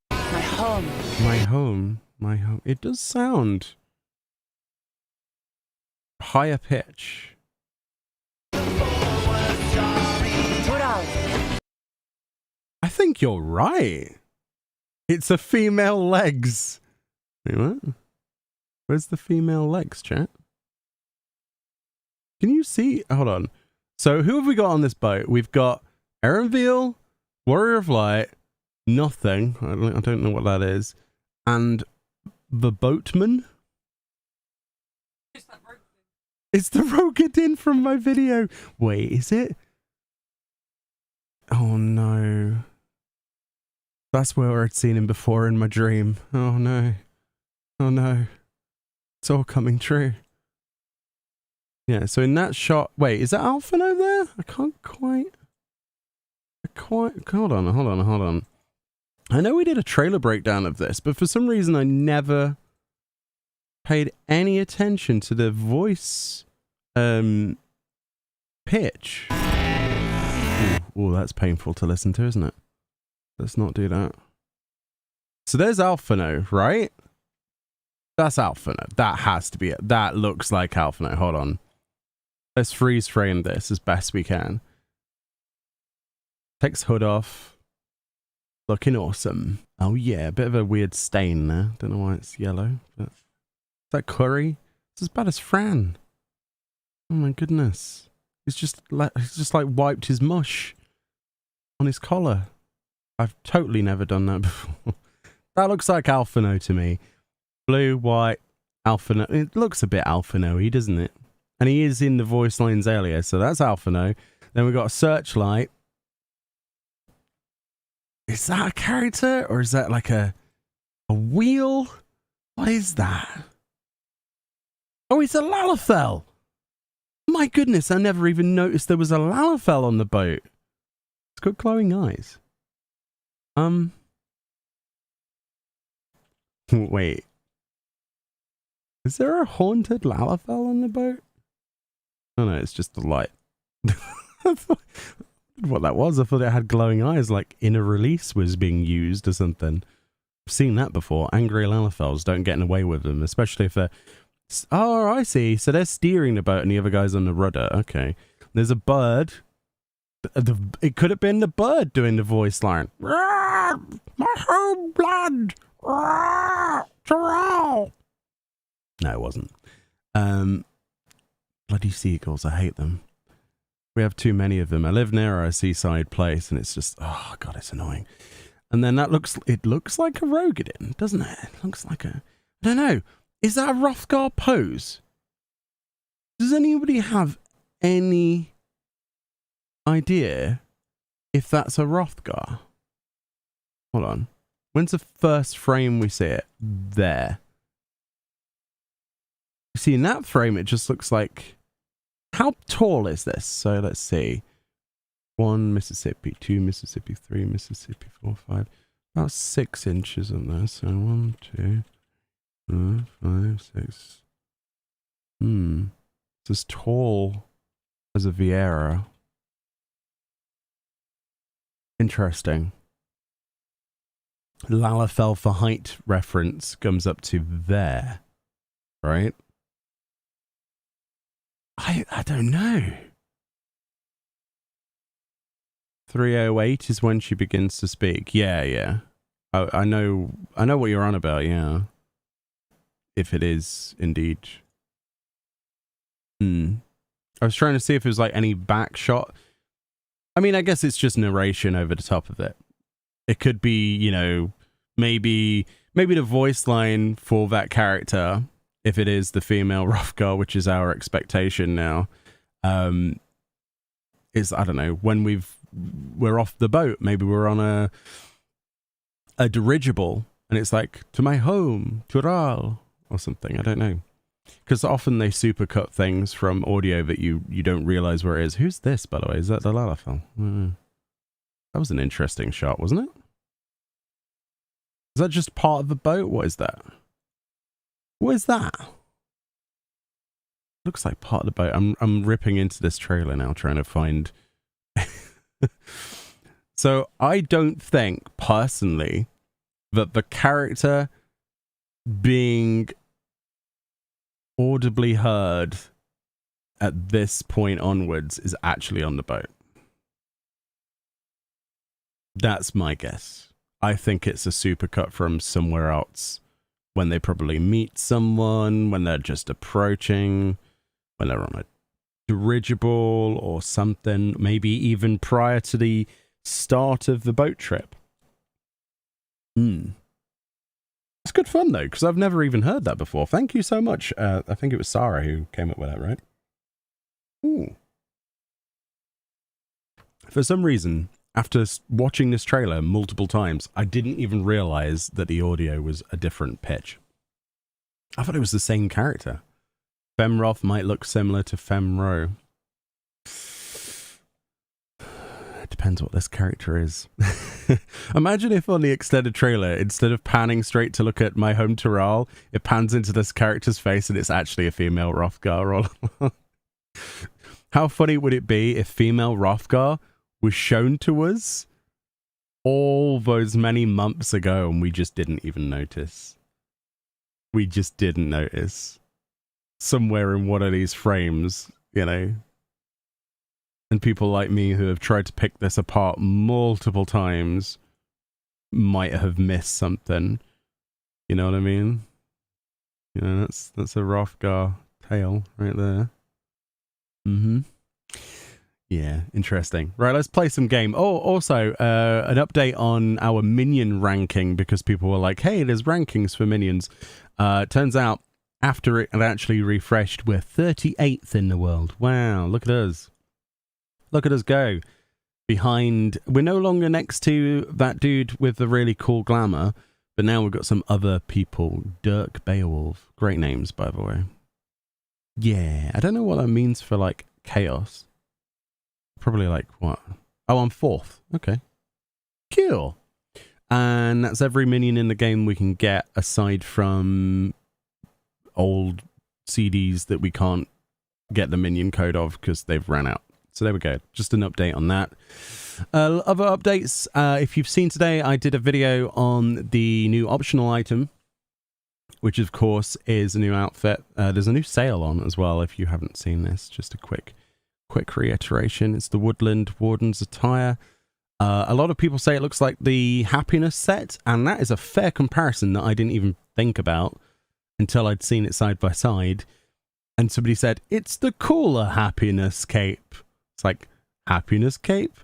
My home. My home. My home. It does sound higher pitch. I think you're right. It's a female legs. Wait, what? Where's the female legs, chat? Can you see? Hold on. So who have we got on this boat? We've got Erenville, Warrior of Light, Nothing. I don't know what that is. And the boatman. It's the Rogadin from my video. Wait, is it? Oh no. That's where I'd seen him before in my dream. Oh no. Oh no. It's all coming true. Yeah, so in that shot... Wait, is that Alphino there? I can't quite... Hold on. I know we did a trailer breakdown of this, but for some reason I never paid any attention to the voice pitch. Ooh, that's painful to listen to, isn't it? Let's not do that. So there's Alphino, right? That's Alphino. That has to be it. That looks like Alphino. Hold on. Let's freeze frame this as best we can. Takes hood off. Looking awesome. Oh yeah, a bit of a weird stain there. Don't know why it's yellow. But is that Curry? It's as bad as Fran. Oh my goodness. He's just like wiped his mush on his collar. I've totally never done that before. That looks like Alphino to me. Blue, white, Alphino. It looks a bit Alphino-y, doesn't it? And he is in the voice lines earlier, so that's Alphino. Then we've got a Searchlight. Is that a character? Or is that like a wheel? What is that? Oh, it's a Lalafell! My goodness, I never even noticed there was a Lalafell on the boat. It's got glowing eyes. Wait. Is there a haunted Lalafell on the boat? Oh no, it's just the light. I thought, what that was, I thought it had glowing eyes, like in a release was being used or something. I've seen that before. Angry Lalafells don't get away with them, especially if they're... Oh, I see. So they're steering the boat and the other guy's on the rudder. Okay. There's a bird. It could have been the bird doing the voice line. My homeland! No, it wasn't. Bloody seagulls, I hate them. We have too many of them. I live near a seaside place and it's just, oh god, it's annoying. And then it looks like a Rogadin, doesn't it? It looks like a, I don't know. Is that a Hrothgar pose? Does anybody have any idea if that's a Hrothgar? Hold on. When's the first frame we see it? There. You see, in that frame, it just looks like... How tall is this? So let's see. 1 Mississippi, 2 Mississippi, 3 Mississippi, 4, 5. About 6 inches on there. So 1, 2, 4, 5, 6. It's as tall as a Vieira. Interesting. Lalafell for height reference comes up to there, right? I don't know. 308 is when she begins to speak. Yeah. I know what you're on about, yeah. If it is indeed. I was trying to see if it was like any back shot. I mean, I guess it's just narration over the top of it. It could be, you know, maybe the voice line for that character, if it is the female Hrothgar, which is our expectation now, is, I don't know, when we're off the boat, maybe we're on a dirigible, and it's like, to my home, Tural, or something, I don't know. Because often they supercut things from audio that you don't realize where it is. Who's this, by the way? Is that the Lalafell? That was an interesting shot, wasn't it? Is that just part of the boat? What is that? What is that? Looks like part of the boat. I'm ripping into this trailer now, trying to find. So I don't think personally that the character being audibly heard at this point onwards is actually on the boat. That's my guess. I think it's a supercut from somewhere else when they probably meet someone, when they're just approaching, when they're on a dirigible or something, maybe even prior to the start of the boat trip. It's good fun though, because I've never even heard that before. Thank you so much. I think it was Sarah who came up with that, right? Ooh. For some reason, after watching this trailer multiple times, I didn't even realize that the audio was a different pitch. I thought it was the same character. Femroth might look similar to Femro. It depends what this character is. Imagine if on the extended trailer, instead of panning straight to look at my home Tural, it pans into this character's face and it's actually a female Hrothgar all along. How funny would it be if female Hrothgar was shown to us all those many months ago and we just didn't even notice? We just didn't notice. Somewhere in one of these frames, you know. And people like me who have tried to pick this apart multiple times might have missed something. You know what I mean? You know, that's a Hrothgar tale right there. Yeah, interesting. Right, let's play some game. Oh, also, an update on our minion ranking, because people were like, hey, there's rankings for minions. Turns out, after it had actually refreshed, we're 38th in the world. Wow, look at us. Look at us go. Behind, we're no longer next to that dude with the really cool glamour, but now we've got some other people. Dirk Beowulf. Great names, by the way. Yeah, I don't know what that means for, like, chaos. Probably like, what? Oh, I'm 4th. Okay. Cool. And that's every minion in the game we can get, aside from old CDs that we can't get the minion code of because they've ran out. So there we go. Just an update on that. Other updates. If you've seen today, I did a video on the new optional item, which of course is a new outfit. There's a new sale on as well. If you haven't seen this, just a quick reiteration. It's the Woodland Warden's attire. A lot of people say it looks like the Happiness set, and that is a fair comparison that I didn't even think about until I'd seen it side by side. And somebody said, it's the cooler Happiness cape. It's like, Happiness cape?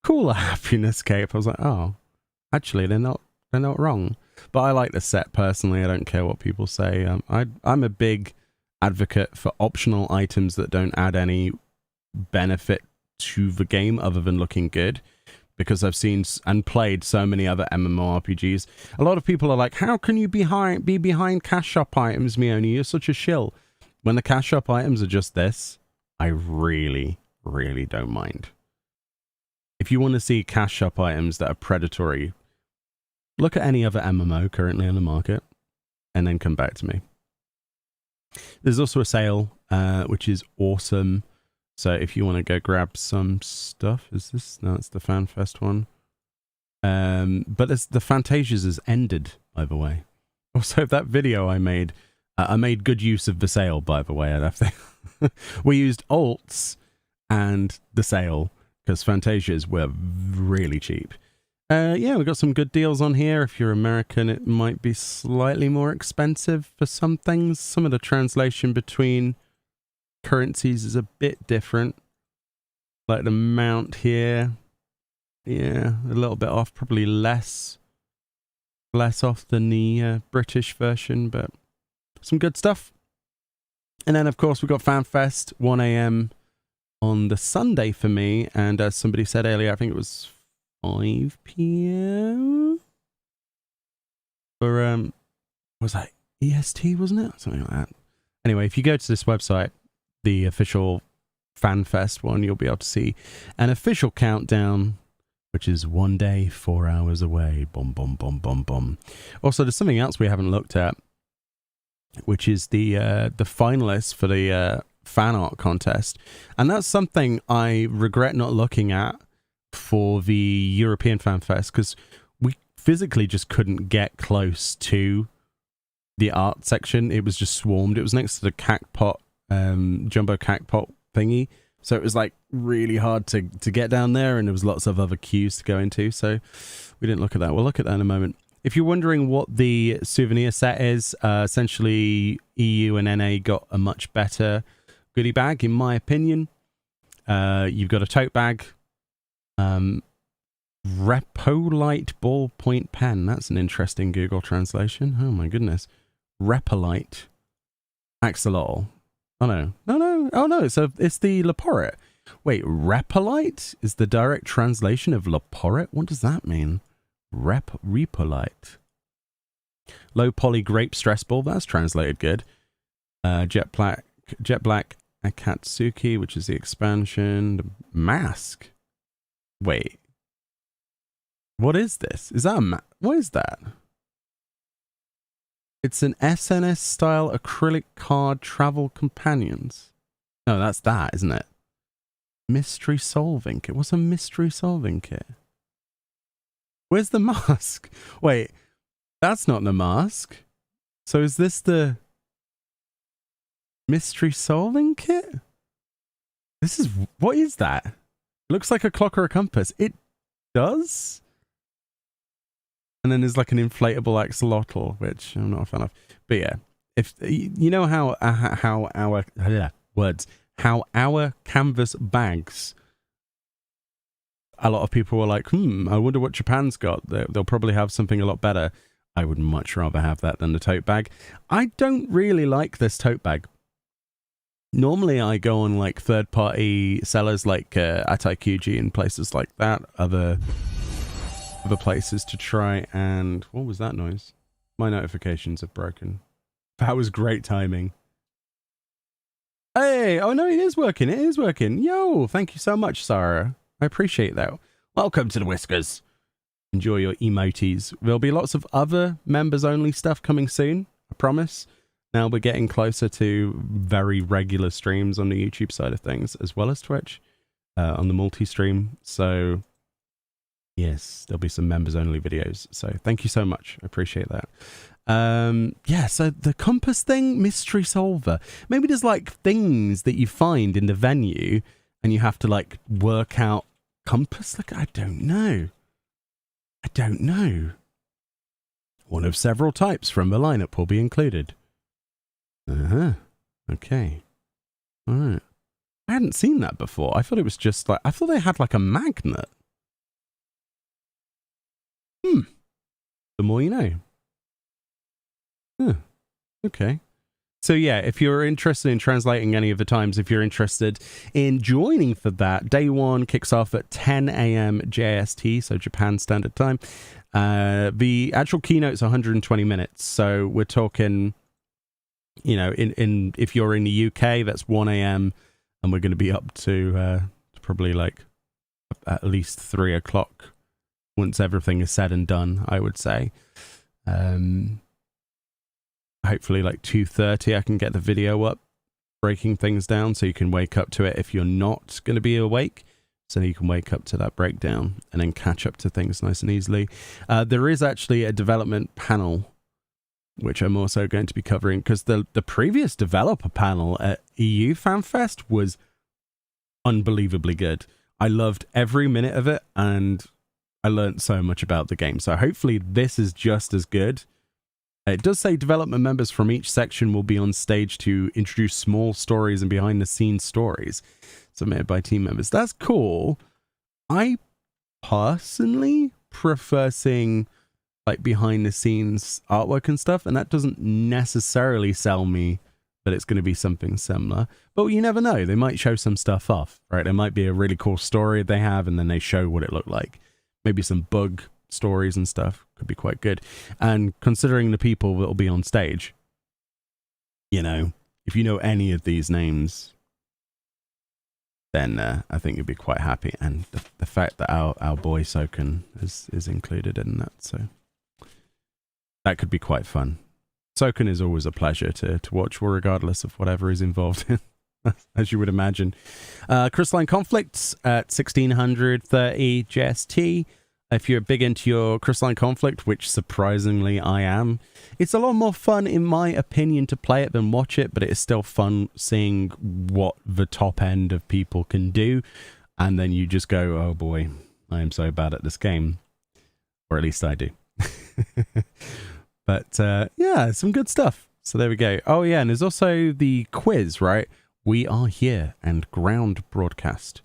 Cooler Happiness cape. I was like, oh, actually, they're not wrong. But I like the set personally. I don't care what people say. I'm a big advocate for optional items that don't add any benefit to the game other than looking good, because I've seen and played so many other MMORPGs. A lot of people are like, how can you be behind cash shop items, Mioni? You're such a shill. When the cash shop items are just this, I really don't mind. If you want to see cash shop items that are predatory, look at any other MMO currently on the market, and then come back to me. There's also a sale, which is awesome. So if you want to go grab some stuff, is this? No, it's the Fanfest one. But the Fantasias has ended, by the way. Also, that video I made good use of the sale, by the way. I think we used alts and the sale because Fantasias were really cheap. Yeah, we've got some good deals on here. If you're American, it might be slightly more expensive for some things. Some of the translation between currencies is a bit different. Like the mount here. Yeah, a little bit off. Probably less off than the British version, but some good stuff. And then, of course, we've got FanFest, 1 a.m. on the Sunday for me. And as somebody said earlier, I think it was 5 p.m. for was that EST, wasn't it? Something like that. Anyway, if you go to this website, the official FanFest one, you'll be able to see an official countdown, which is 1 day, 4 hours away. Boom, boom, boom, boom, boom. Also, there's something else we haven't looked at, which is the finalists for the fan art contest, and that's something I regret not looking at for the European Fan Fest, because we physically just couldn't get close to the art section. It was just swarmed. It was next to the Cacpot, jumbo Cacpot thingy, so it was like really hard to get down there, and there was lots of other queues to go into, so we didn't look at that. We'll look at that in a moment. If you're wondering what the souvenir set is, essentially EU and NA got a much better goodie bag, in my opinion. You've got a tote bag, Repolite ballpoint pen. That's an interesting Google translation. Oh my goodness. Repolite axolotl. Oh no. Oh no, it's the Leporit. Wait, Repolite is the direct translation of Leporit? What does that mean? Repolite. Low poly grape stress ball. That's translated good. Jet Black Akatsuki, which is the expansion. The mask. Wait. What is this? Is that a what is that? It's an SNS style acrylic card travel companions. No, that's that, isn't it? Mystery solving kit. What's a mystery solving kit? Where's the mask? Wait, that's not the mask. So is this the mystery solving kit? This is, what is that? It looks like a clock or a compass. It does? And then there's like an inflatable axolotl, which I'm not a fan of. But yeah, if you know how our canvas bags, a lot of people were like, I wonder what Japan's got. They'll probably have something a lot better. I would much rather have that than the tote bag. I don't really like this tote bag. Normally I go on like third-party sellers like Ataikuji and places like that, other places to try and... What was that noise? My notifications have broken. That was great timing. Hey! Oh no, it is working. It is working. Yo! Thank you so much, Sarah. I appreciate that. Welcome to the Whiskers. Enjoy your emotes. There'll be lots of other members-only stuff coming soon. I promise. Now we're getting closer to very regular streams on the YouTube side of things, as well as Twitch, on the multi-stream. So, yes, there'll be some members-only videos. So, thank you so much. I appreciate that. Yeah, so the compass thing, mystery solver. Maybe there's like things that you find in the venue, and you have to like work out compass. Like, I don't know. One of several types from the lineup will be included. Okay. Alright. I hadn't seen that before. I thought it was just like... I thought they had like a magnet. The more you know. Okay. So yeah, if you're interested in translating any of the times, if you're interested in joining for that, day one kicks off at 10 a.m. JST, so Japan Standard Time. The actual keynote's 120 minutes, so we're talking... You know, in if you're in the UK, that's 1 a.m. and we're going to be up to probably like at least 3 o'clock once everything is said and done, I would say. Hopefully like 2:30 I can get the video up, breaking things down, so you can wake up to it if you're not going to be awake. So you can wake up to that breakdown and then catch up to things nice and easily. There is actually a development panel, which I'm also going to be covering, because the previous developer panel at EU Fanfest was unbelievably good. I loved every minute of it, and I learned so much about the game. So hopefully this is just as good. It does say development members from each section will be on stage to introduce small stories and behind-the-scenes stories submitted by team members. That's cool. I personally prefer seeing like behind-the-scenes artwork and stuff, and that doesn't necessarily sell me that it's going to be something similar. But you never know. They might show some stuff off, right? There might be a really cool story they have, and then they show what it looked like. Maybe some bug stories and stuff could be quite good. And considering the people that will be on stage, you know, if you know any of these names, then I think you'd be quite happy. And the fact that our boy Soken is included in that, so that could be quite fun. Soken is always a pleasure to watch, regardless of whatever he's involved in, as you would imagine. Crystalline Conflicts at 1630 GST. If you're big into your Crystalline Conflict, which surprisingly I am, it's a lot more fun, in my opinion, to play it than watch it, but it is still fun seeing what the top end of people can do. And then you just go, oh boy, I am so bad at this game. Or at least I do. But yeah, some good stuff. So there we go. Oh yeah, and there's also the quiz, right? We Are Here and Ground broadcast.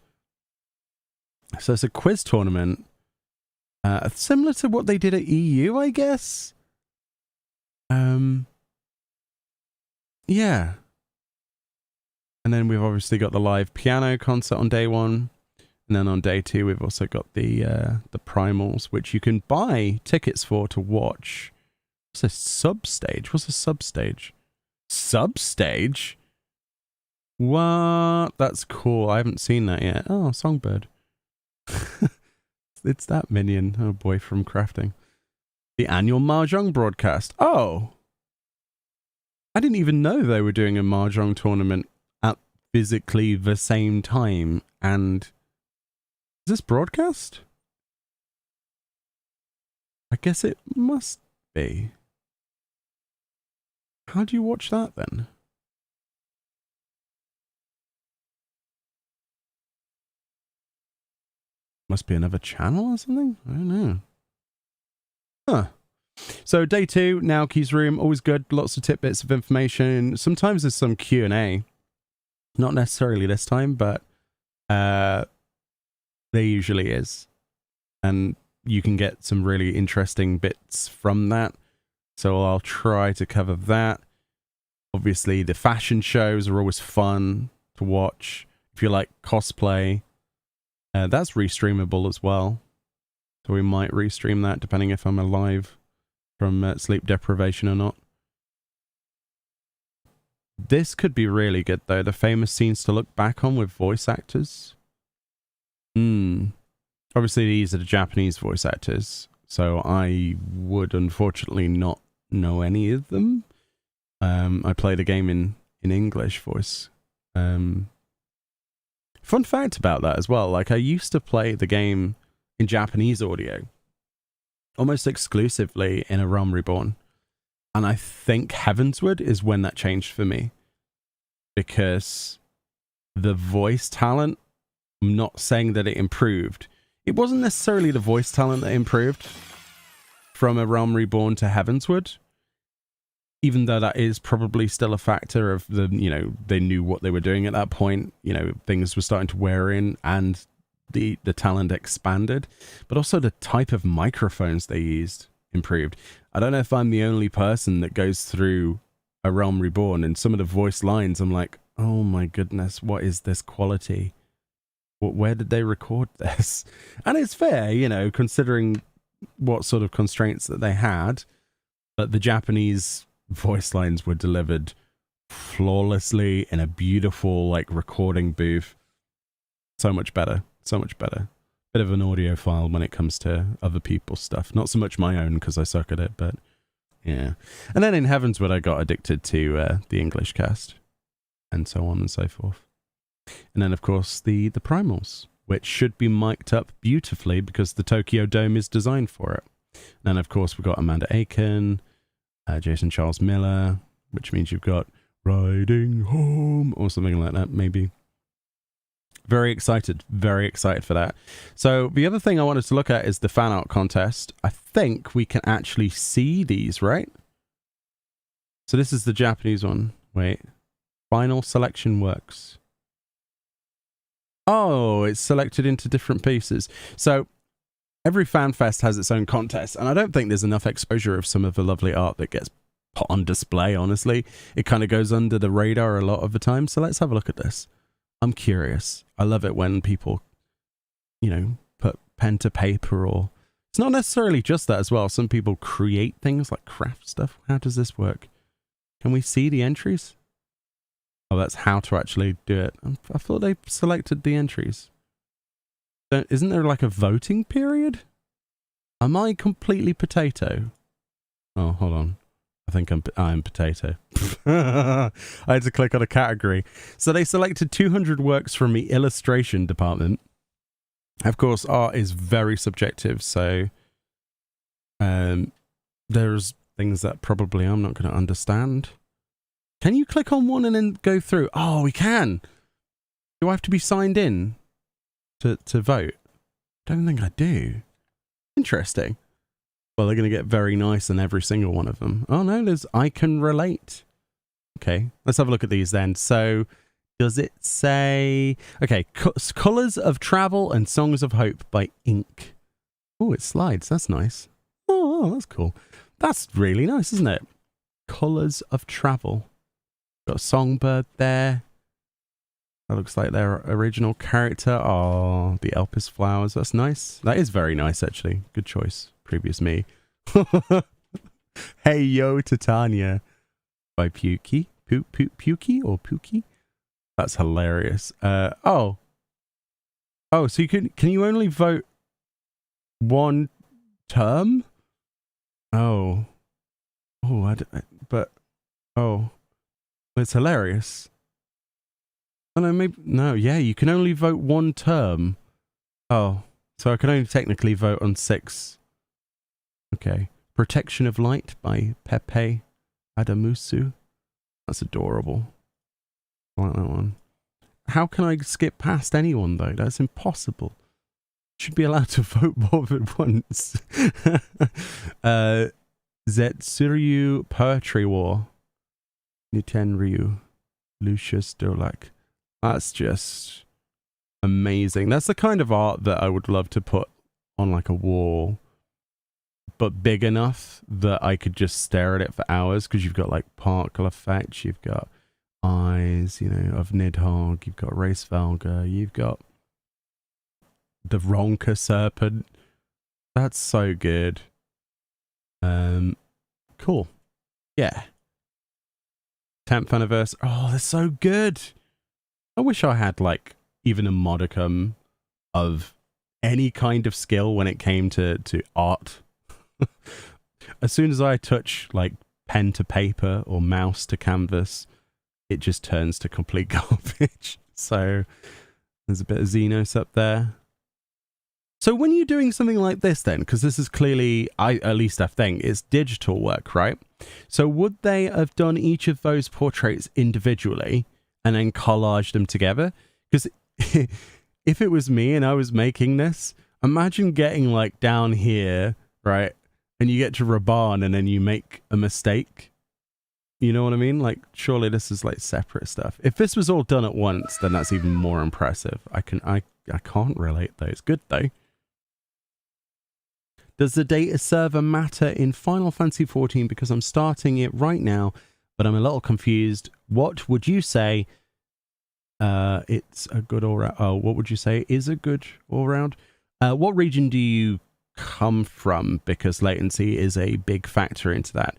So it's a quiz tournament. Similar to what they did at EU, I guess. Yeah. And then we've obviously got the live piano concert on day 1. And then on day 2, we've also got the primals, which you can buy tickets for to watch. What's a substage? What's a substage? Substage? What? That's cool. I haven't seen that yet. Oh, Songbird. It's that minion, oh boy, from crafting. The annual Mahjong broadcast. Oh! I didn't even know they were doing a Mahjong tournament at physically the same time. And is this broadcast? I guess it must be. How do you watch that then? Must be another channel or something? I don't know. Huh. So day 2, now Key's Room, always good. Lots of tidbits of information. Sometimes there's some Q&A. Not necessarily this time, but there usually is. And you can get some really interesting bits from that. So I'll try to cover that. Obviously, the fashion shows are always fun to watch. If you like cosplay, that's restreamable as well. So we might restream that depending if I'm alive from sleep deprivation or not. This could be really good though. The famous scenes to look back on with voice actors. Obviously these are the Japanese voice actors, so I would unfortunately not know any of them. I play the game in English voice. Fun fact about that as well, like I used to play the game in Japanese audio almost exclusively in A Realm Reborn, and I think Heavensward is when that changed for me, because the voice talent, I'm not saying that it improved, it wasn't necessarily the voice talent that improved from A Realm Reborn to Heavensward, even though that is probably still a factor of the, you know, they knew what they were doing at that point, you know, things were starting to wear in and the talent expanded, but also the type of microphones they used improved. I don't know if I'm the only person that goes through A Realm Reborn and some of the voice lines, I'm like, oh my goodness, what is this quality? Where did they record this? And it's fair, you know, considering what sort of constraints that they had, but the Japanese voice lines were delivered flawlessly in a beautiful, like, recording booth. So much better. So much better. bit of an audiophile when it comes to other people's stuff. Not so much my own because I suck at it, but yeah. And then in Heavenswood, I got addicted to the English cast and so on and so forth. And then, of course, the primals, which should be mic'd up beautifully because the Tokyo Dome is designed for it. And then, of course, we've got Amanda Aiken, Jason Charles Miller, which means you've got Riding Home or something like that, maybe. Very excited for that. So the other thing I wanted to look at is the fan art contest. I think we can actually see these, right? So this is the Japanese one. Wait. Final selection works. Oh, it's selected into different pieces. So every FanFest has its own contest, and I don't think there's enough exposure of some of the lovely art that gets put on display, honestly. It kind of goes under the radar a lot of the time. So let's have a look at this. I'm curious. I love it when people, you know, put pen to paper, or it's not necessarily just that as well. Some people create things like craft stuff. How does this work? Can we see the entries? Oh, that's how to actually do it. I thought they selected the entries. Isn't there like a voting period? Am I completely potato? Oh, hold on. I think I'm potato. I had to click on a category. So they selected 200 works from the illustration department. Of course, art is very subjective, so there's things that probably I'm not going to understand. Can you click on one and then go through? Oh, we can. Do I have to be signed in to vote? Don't think I do. Interesting. Well, they're going to get very nice in every single one of them. Oh no, there's I can relate. Okay, let's have a look at these then. So, does it say... Okay, Colours of Travel and Songs of Hope by Ink. Oh, it slides. That's nice. Oh, that's cool. That's really nice, isn't it? Colours of Travel. Got a songbird there. That looks like their original character. Oh, the Elpis flowers. That's nice. That is very nice, actually. Good choice. Previous me. Hey Yo Titania by Pukey. Pukey or Pukey? That's hilarious. Oh, so you can you only vote one term? Oh, it's hilarious. Oh no, maybe no. Yeah, you can only vote one term. Oh, so I can only technically vote on 6. Okay. Protection of Light by Pepe Adamusu. That's adorable. I like that one. How can I skip past anyone, though? That's impossible. Should be allowed to vote more than once. Zetsuryu Poetry War. Nitenryu. Lucius Dolak. That's just amazing. That's the kind of art that I would love to put on like a wall, but big enough that I could just stare at it for hours, because you've got like particle effects, you've got eyes, you know, of Nidhogg, you've got Race Valga, you've got the Ronka Serpent. That's so good. Cool. Yeah. 10th anniversary. Oh, they're so good. I wish I had like even a modicum of any kind of skill when it came to art. As soon as I touch like pen to paper or mouse to canvas, it just turns to complete garbage. So there's a bit of Xenos up there. So when you're doing something like this then, because this is clearly, at least I think, it's digital work, right? So would they have done each of those portraits individually and then collaged them together? Because if it was me and I was making this, imagine getting like down here, right? And you get to Raban and then you make a mistake. You know what I mean? Like, surely this is like separate stuff. If this was all done at once, then that's even more impressive. I can't relate though. It's good though. Does the data server matter in Final Fantasy XIV? Because I'm starting it right now, but I'm a little confused. What would you say? It's a good all-round. Oh, what would you say is a good all-round? What region do you come from? Because latency is a big factor into that.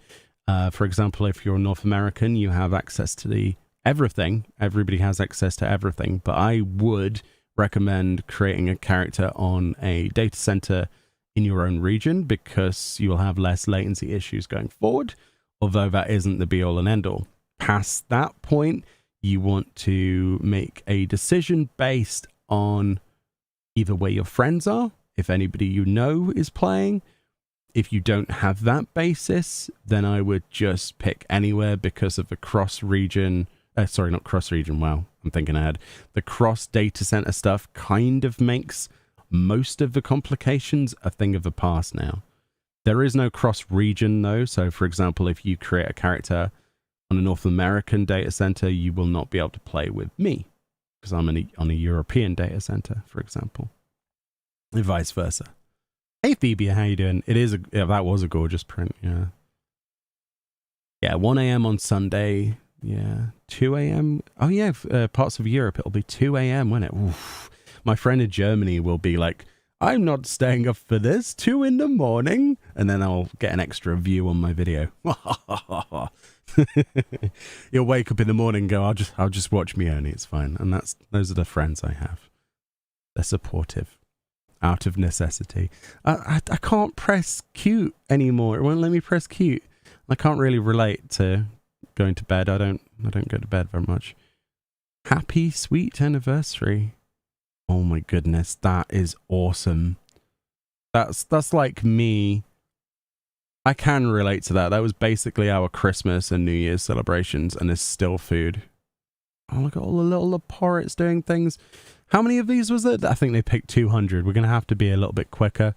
For example, if you're North American, you have access to everything. Everybody has access to everything. But I would recommend creating a character on a data center in your own region because you will have less latency issues going forward, although that isn't the be all and end all. Past that point, you want to make a decision based on either where your friends are, if anybody you know is playing. If you don't have that basis, then I would just pick anywhere because of the cross-region... sorry, not cross-region, wow, I'm thinking ahead. The cross-data center stuff kind of makes most of the complications a thing of the past now. There is no cross-region, though, so for example, if you create a character on a North American data center, you will not be able to play with me, because I'm on a European data center, for example. And vice versa. Hey Phoebe, how you doing? That was a gorgeous print, yeah. Yeah, 1 a.m. on Sunday, yeah. 2 a.m. Oh yeah, parts of Europe, it'll be 2 a.m., won't it? Oof. My friend in Germany will be like, I'm not staying up for this, 2 in the morning. And then I'll get an extra view on my video. You'll wake up in the morning and go, I'll just watch me only, it's fine. And those are the friends I have. They're supportive. Out of necessity. I can't press cute anymore. It won't let me press cute. I can't really relate to going to bed. I don't go to bed very much. Happy sweet anniversary. Oh my goodness, that is awesome. That's like me. I can relate to that. That was basically our Christmas and New Year's celebrations, and there's still food. Oh, look at all the little porrets doing things. How many of these was it? I think they picked 200. We're going to have to be a little bit quicker.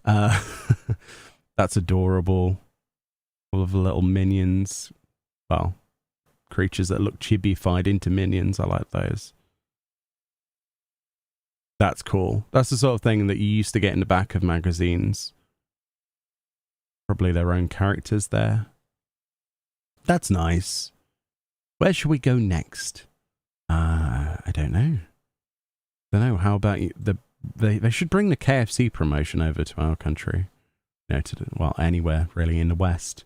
That's adorable. All of the little minions. Well, creatures that look chibi-fied into minions. I like those. That's cool. That's the sort of thing that you used to get in the back of magazines. Probably their own characters there. That's nice. Where should we go next? I don't know. How about you? They should bring the KFC promotion over to our country. You know, anywhere really in the West,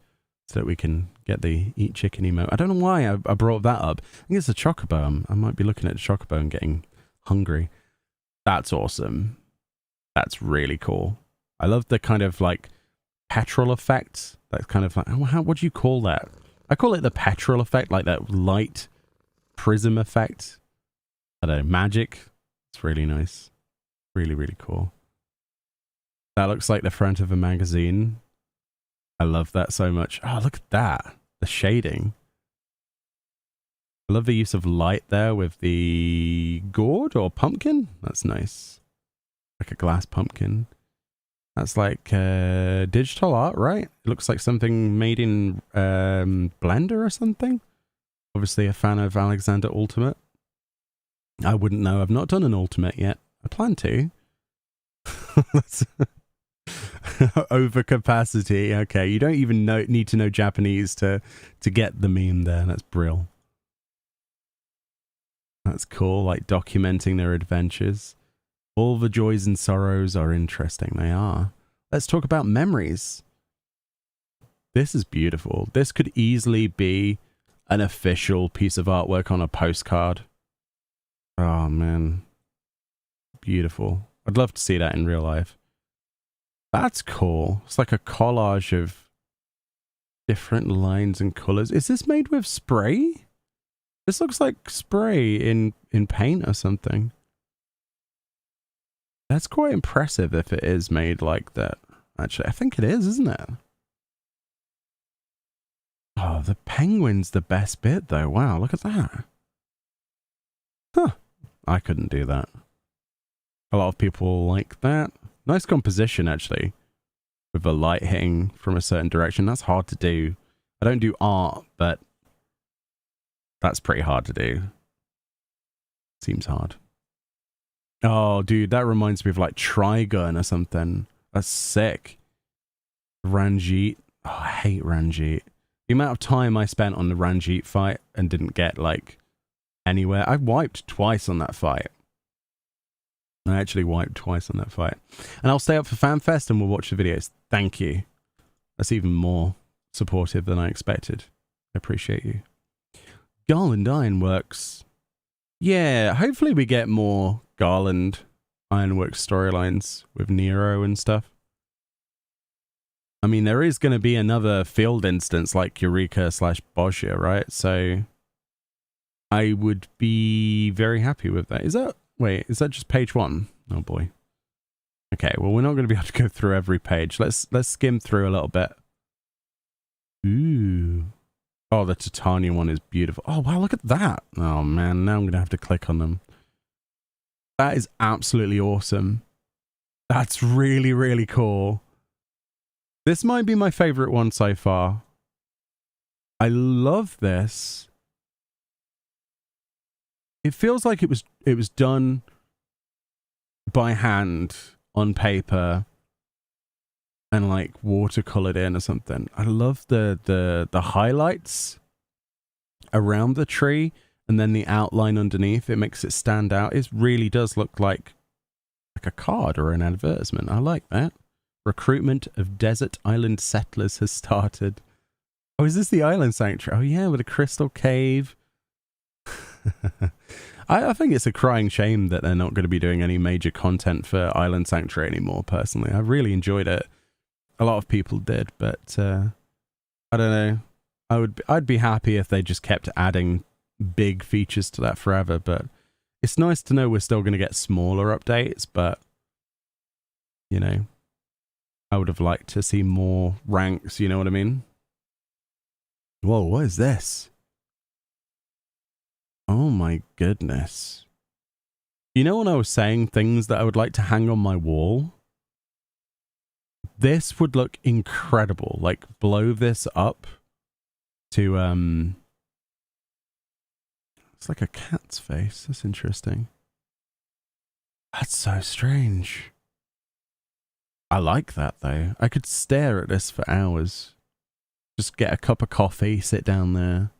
so that we can get the eat chicken emote. I don't know why I brought that up. I think it's a chocobo. I might be looking at the chocobo and getting hungry. That's awesome. That's really cool. I love the kind of like petrol effect. That's kind of like, what do you call that? I call it the petrol effect, like that light prism effect. I don't know, magic. It's really nice. Really, really cool. That looks like the front of a magazine. I love that so much. Oh, look at that. The shading. I love the use of light there with the gourd or pumpkin. That's nice. Like a glass pumpkin. That's like digital art, right? It looks like something made in Blender or something. Obviously a fan of Alexander Ultimate. I wouldn't know. I've not done an Ultimate yet. I plan to. Overcapacity. Okay, you don't even need to know Japanese to get the meme there. That's brilliant. That's cool, like documenting their adventures. All the joys and sorrows are interesting. They are. Let's talk about memories. This is beautiful. This could easily be an official piece of artwork on a postcard. Oh, man. Beautiful. I'd love to see that in real life. That's cool. It's like a collage of different lines and colors. Is this made with spray? This looks like spray in paint or something. That's quite impressive if it is made like that. Actually, I think it is, isn't it? Oh, the penguin's the best bit though. Wow, look at that. Huh. I couldn't do that. A lot of people like that. Nice composition, actually. With the light hitting from a certain direction. That's hard to do. I don't do art, but that's pretty hard to do. Seems hard. Oh, dude, that reminds me of like Trigun or something. That's sick. Ranjit. Oh, I hate Ranjit. The amount of time I spent on the Ranjit fight and didn't get like anywhere. I wiped twice on that fight. I actually wiped twice on that fight. And I'll stay up for Fanfest and we'll watch the videos. Thank you. That's even more supportive than I expected. I appreciate you. Garland Ironworks. Yeah, hopefully we get more Garland Ironworks storylines with Nero and stuff. I mean, there is going to be another field instance like Eureka / Boscia, right? So I would be very happy with that. Is that just page 1? Oh boy. Okay, well, we're not going to be able to go through every page. Let's skim through a little bit. Ooh. Oh, the Titania one is beautiful. Oh, wow, look at that. Oh, man, now I'm going to have to click on them. That is absolutely awesome. That's really, really cool. This might be my favorite one so far. I love this. It feels like it was done by hand on paper and like watercolored in or something. I love the highlights around the tree and then the outline underneath. It makes it stand out. It really does look like a card or an advertisement. I like that. Recruitment of desert island settlers has started. Oh, is this the island sanctuary? Oh yeah, with a crystal cave. I think it's a crying shame that they're not going to be doing any major content for Island Sanctuary anymore, personally. I really enjoyed it. A lot of people did, but I don't know. I'd be happy if they just kept adding big features to that forever, but it's nice to know we're still going to get smaller updates, but you know, I would have liked to see more ranks, you know what I mean? Whoa, what is this? Oh my goodness. You know when I was saying things that I would like to hang on my wall? This would look incredible. Like, blow this up to, it's like a cat's face. That's interesting. That's so strange. I like that, though. I could stare at this for hours. Just get a cup of coffee, sit down there.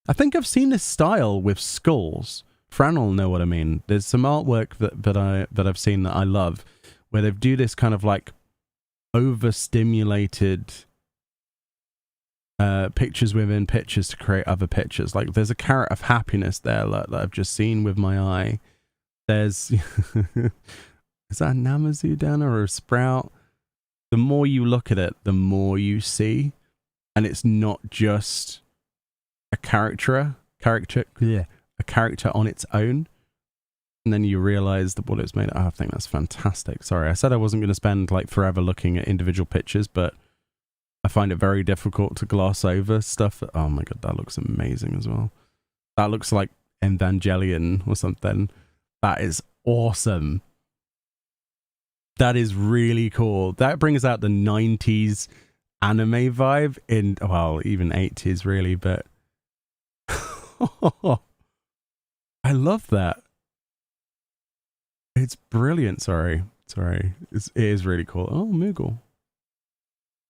I think I've seen this style with skulls. Fran will know what I mean. There's some artwork that I've seen that I love, where they do this kind of like overstimulated pictures within pictures to create other pictures. Like there's a carrot of happiness there that I've just seen with my eye. There's is that a Namazu down or a sprout? The more you look at it, the more you see, and it's not just a character on its own, and then you realize that what it's made. Oh, I think that's fantastic. Sorry, I said I wasn't going to spend like forever looking at individual pictures, but I find it very difficult to gloss over stuff. Oh my god, that looks amazing as well. That looks like Evangelion or something. That is awesome. That is really cool. That brings out the 90s anime vibe in, well, even 80s really, but I love that. It's brilliant. Sorry. It is really cool. Oh, Moogle.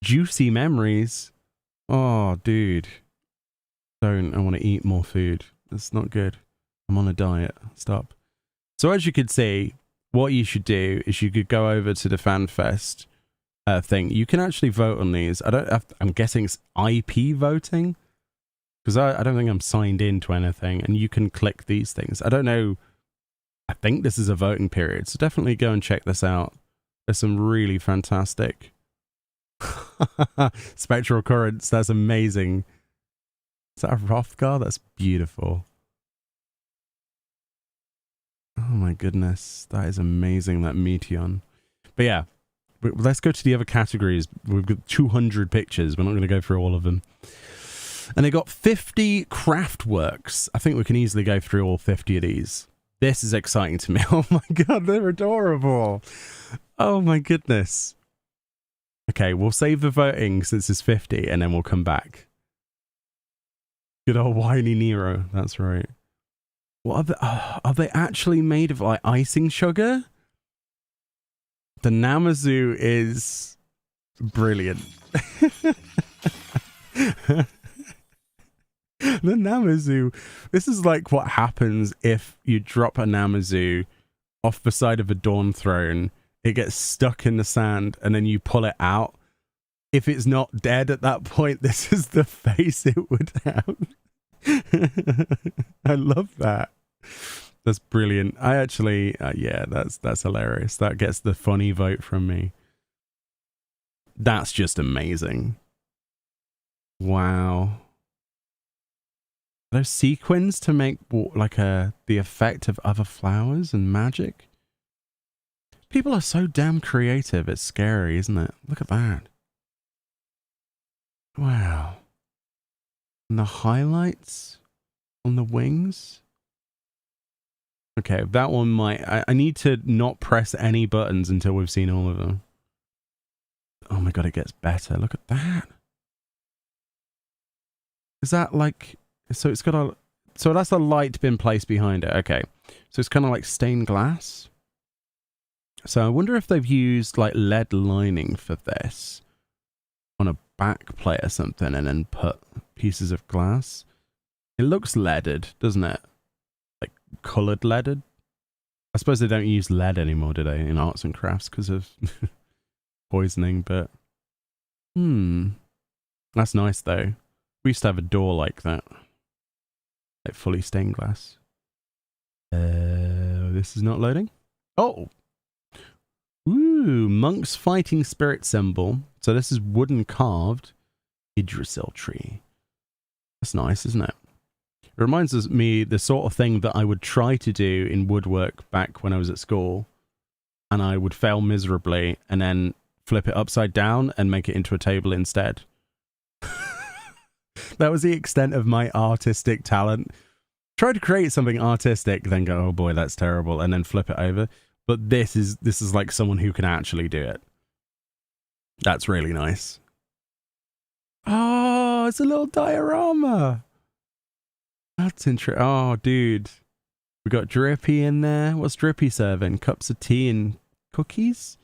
Juicy memories. Oh, dude. I want to eat more food. That's not good. I'm on a diet. Stop. So as you could see, what you should do is you could go over to the Fanfest thing. You can actually vote on these. I'm guessing it's IP voting. Because I don't think I'm signed into anything, and you can click these things. I don't know. I think this is a voting period, so definitely go and check this out. There's some really fantastic spectral currents. That's amazing. Is that a Rothgar? That's beautiful. Oh my goodness. That is amazing, that Meteon. But yeah, let's go to the other categories. We've got 200 pictures. We're not going to go through all of them. And they got 50 craft works. I think we can easily go through all 50 of these. This is exciting to me. Oh my god, they're adorable. Oh my goodness. Okay, we'll save the voting since it's 50 and then we'll come back. Good old whiny Nero. That's right. What are they actually made of like icing sugar? The Namazu is brilliant. The Namazu, this is like what happens if you drop a Namazu off the side of a Dawn Throne. It gets stuck in the sand and then you pull it out. If it's not dead at that point, this is the face it would have. I love that. That's brilliant. I actually, yeah, that's hilarious. That gets the funny vote from me. That's just amazing. Wow. Those sequins to make like the effect of other flowers and magic. People are so damn creative. It's scary, isn't it? Look at that. Wow. And the highlights on the wings. Okay, that one might... I need to not press any buttons until we've seen all of them. Oh my god, it gets better. Look at that. Is that like... So it's got a... So that's a light been placed behind it. Okay. So it's kind of like stained glass. So I wonder if they've used like lead lining for this on a back plate or something and then put pieces of glass. It looks leaded, doesn't it? Like coloured leaded. I suppose they don't use lead anymore, do they, in arts and crafts because of poisoning, but that's nice though. We used to have a door like that. Like fully stained glass. This is not loading. Oh! Ooh, monk's fighting spirit symbol. So this is wooden carved Yggdrasil tree. That's nice, isn't it? It reminds me the sort of thing that I would try to do in woodwork back when I was at school. And I would fail miserably and then flip it upside down and make it into a table instead. That was the extent of my artistic talent. Try to create something artistic, then go, oh boy, that's terrible, and then flip it over. But this is like someone who can actually do it. That's really nice. Oh, it's a little diorama. That's interesting. Oh, dude. We got Drippy in there. What's Drippy serving? Cups of tea and cookies?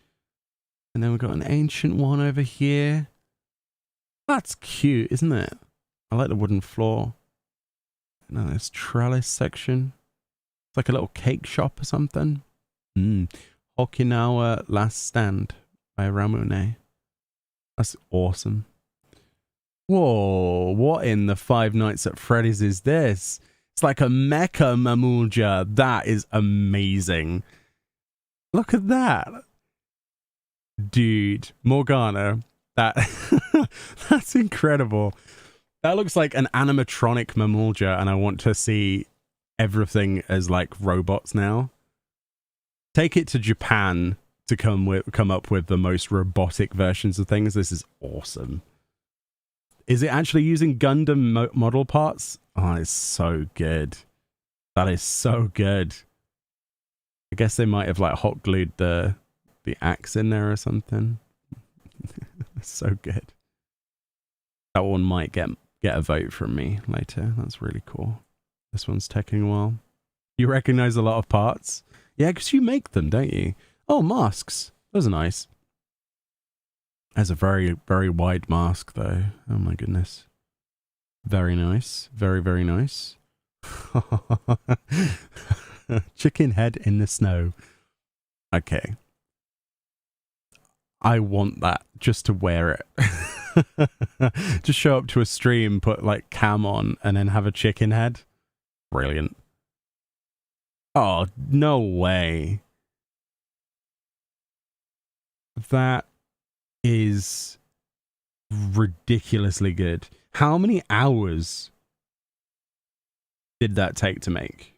And then we've got an ancient one over here. That's cute, isn't it? I like the wooden floor. And then this trellis section. It's like a little cake shop or something. Okinawa Last Stand by Ramune. That's awesome. Whoa, what in the Five Nights at Freddy's is this? It's like a mecha Mamulja. That is amazing. Look at that. Dude, Morgana. That's incredible. That looks like an animatronic Mamulja, and I want to see everything as like robots now. Take it to Japan to come up with the most robotic versions of things. This is awesome. Is it actually using Gundam model parts? Oh, it's so good. That is so good. I guess they might have like hot glued the axe in there or something. So good. That one might get a vote from me later. That's really cool. This one's taking a while. You recognize a lot of parts? Yeah, because you make them, don't you? Oh, masks. Those are nice. Has a very, very wide mask, though. Oh, my goodness. Very nice. Very, very nice. Chicken head in the snow. Okay. I want that just to wear it. Just show up to a stream, put like cam on, and then have a chicken head. Brilliant. Oh, no way. That is ridiculously good. How many hours did that take to make?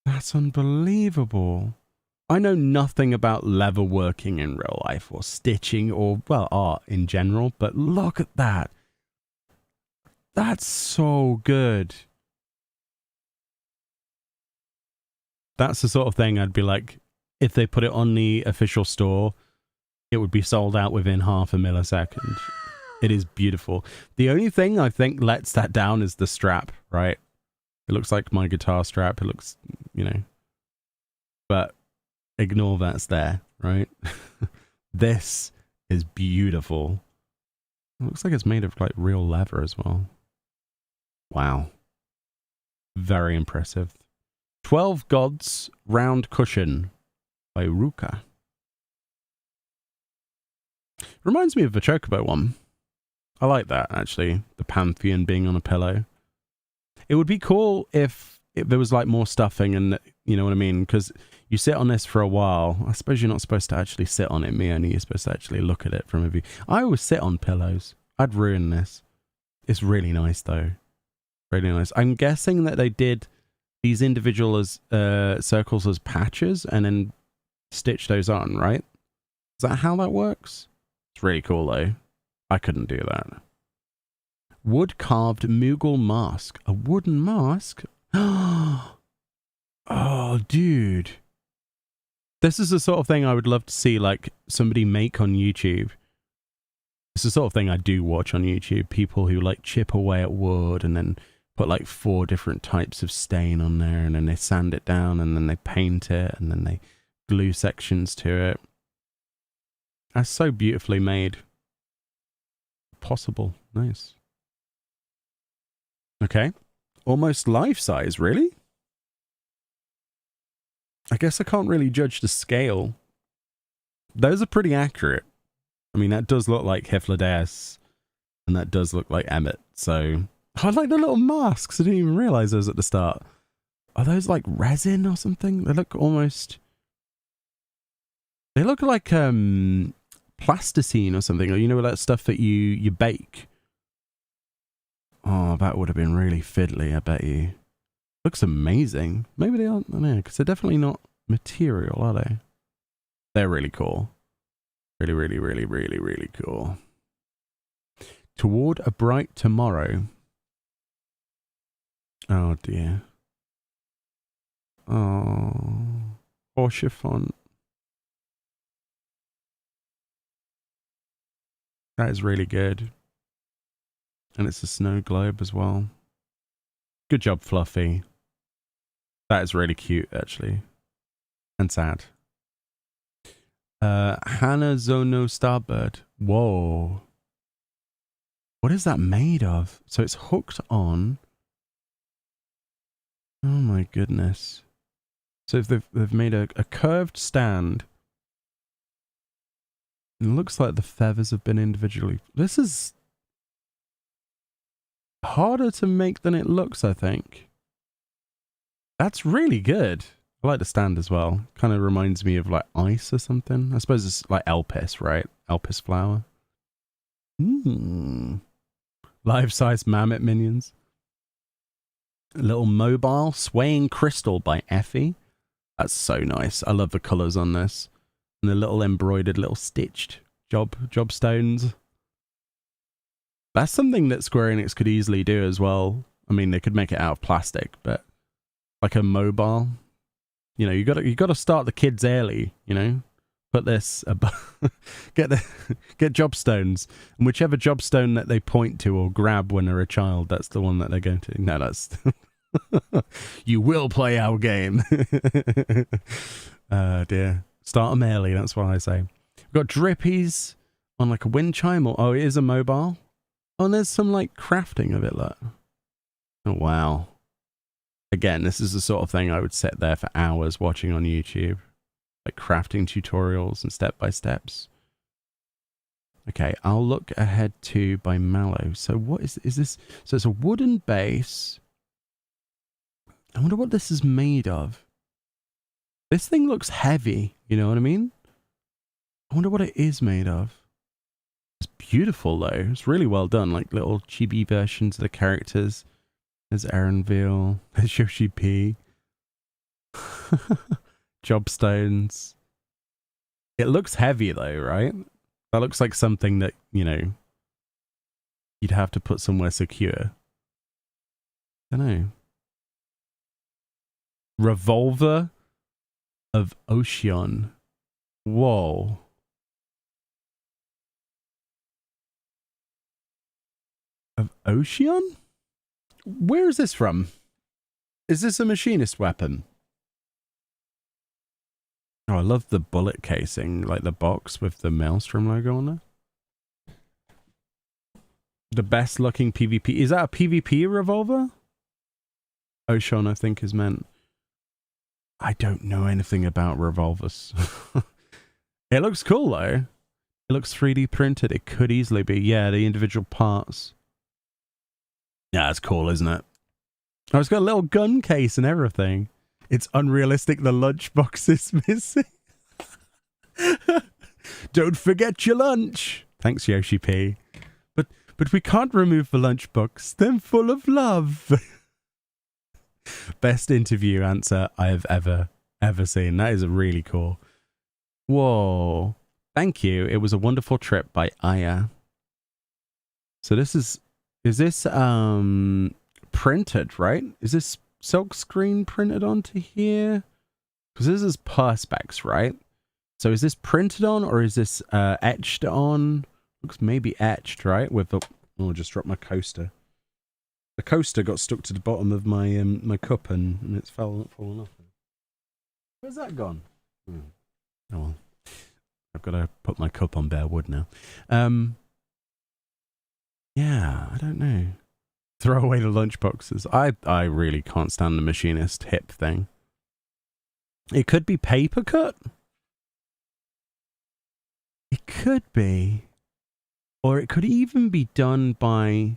That's unbelievable. I know nothing about leather working in real life or stitching or, well, art in general, but look at that. That's so good. That's the sort of thing I'd be like, if they put it on the official store, it would be sold out within half a millisecond. It is beautiful. The only thing I think lets that down is the strap, right? It looks like my guitar strap. It looks, you know, but ignore that's there, right? This is beautiful. It looks like it's made of like real leather as well. Wow. Very impressive. 12 Gods Round Cushion by Ruka. Reminds me of the Chocobo one. I like that, actually. The Pantheon being on a pillow. It would be cool if there was like more stuffing, and you know what I mean? Because you sit on this for a while. I suppose you're not supposed to actually sit on it, me only. You're supposed to actually look at it from a view. I always sit on pillows. I'd ruin this. It's really nice though. Really nice. I'm guessing that they did these individual as circles as patches and then stitch those on, right? Is that how that works? It's really cool though. I couldn't do that. Wood carved Moogle mask. A wooden mask? Oh, dude. This is the sort of thing I would love to see like somebody make on YouTube. It's the sort of thing I do watch on YouTube. People who like chip away at wood and then put like 4 different types of stain on there, and then they sand it down, and then they paint it, and then they glue sections to it. That's so beautifully made. Possible. Nice. Okay. Almost life size, really? I guess I can't really judge the scale. Those are pretty accurate. I mean, that does look like Hyflodeus, and that does look like Emmett, so... I like the little masks. I didn't even realize those at the start. Are those like resin or something? They look almost... They look like plasticine or something. Or you know that stuff that you bake? Oh, that would have been really fiddly, I bet you. Looks amazing. Maybe they aren't, I don't know, because they're definitely not material, are they? They're really cool. Really, really, really, really, really cool. Toward a bright tomorrow. Oh dear. Oh. Porsche font. That is really good. And it's a snow globe as well. Good job, Fluffy. That is really cute, actually. And sad. Hanazono Starbird. Whoa. What is that made of? So it's hooked on. Oh my goodness. So if they've made a curved stand. It looks like the feathers have been individually... This is harder to make than it looks, I think. That's really good. I like the stand as well. Kind of reminds me of like ice or something. I suppose it's like Elpis, right? Elpis flower. Life-size mammoth minions. A little mobile swaying crystal by Effie. That's so nice. I love the colours on this. And the little embroidered, little stitched job stones. That's something that Square Enix could easily do as well. I mean, they could make it out of plastic, but like a mobile. You know, you got to start the kids early. You know, put this get job stones, and whichever job stone that they point to or grab when they're a child, that's the one that they're going to. No, that's you will play our game. Dear, start them early. That's what I say. We've got drippies on like a wind chime, or it is a mobile. Oh, and there's some like crafting of it. Look. Oh wow. Again, this is the sort of thing I would sit there for hours watching on YouTube. Like crafting tutorials and step-by-steps. Okay, I'll look ahead to by Mallow. So what is this? So it's a wooden base. I wonder what this is made of. This thing looks heavy, you know what I mean? I wonder what it is made of. It's beautiful though. It's really well done. Like little chibi versions of the characters. There's Erenville. There's Yoshi P. Jobstones. It looks heavy though, right? That looks like something that, you know, you'd have to put somewhere secure. I don't know. Revolver of Ocean. Whoa. Of Ocean? Where is this from? Is this a machinist weapon? Oh, I love the bullet casing, like the box with the Maelstrom logo on there. The best looking PvP. Is that a PvP revolver? Ocean, I think, is meant. I don't know anything about revolvers. It looks cool though. It looks 3D printed. It could easily be. Yeah, the individual parts. Yeah, it's cool, isn't it? Oh, it's got a little gun case and everything. It's unrealistic the lunchbox is missing. Don't forget your lunch. Thanks, Yoshi P. But we can't remove the lunchbox. They're full of love. Best interview answer I have ever seen. That is really cool. Whoa. Thank you. It was a wonderful trip by Aya. So this is this printed, right? Is this silk screen printed onto here? Because this is perspex, right? So is this printed on or is this etched on? Looks maybe etched, right? With the oh, I just dropped my coaster. The coaster got stuck to the bottom of my my cup and it's fallen off. Where's that gone? Oh well, I've got to put my cup on bare wood now. Yeah, I don't know. Throw away the lunchboxes. I really can't stand the machinist hip thing. It could be paper cut. It could be. Or it could even be done by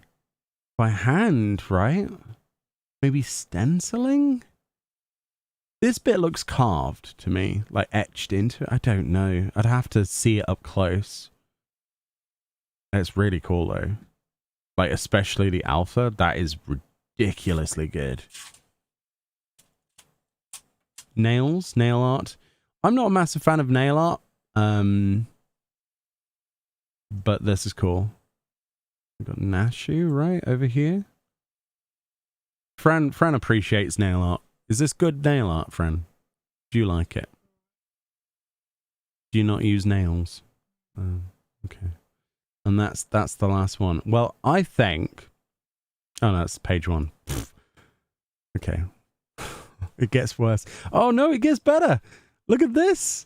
hand, right? Maybe stenciling? This bit looks carved to me, like etched into it. I don't know. I'd have to see it up close. It's really cool though. Like especially the alpha, that is ridiculously good. Nail art. I'm not a massive fan of nail art. But this is cool. We've got Nashu right over here. Fran appreciates nail art. Is this good nail art, Fran? Do you like it? Do you not use nails? Okay. And that's the last one. Well, I think... Oh, no, that's page 1. Okay. It gets worse. Oh, no, it gets better. Look at this.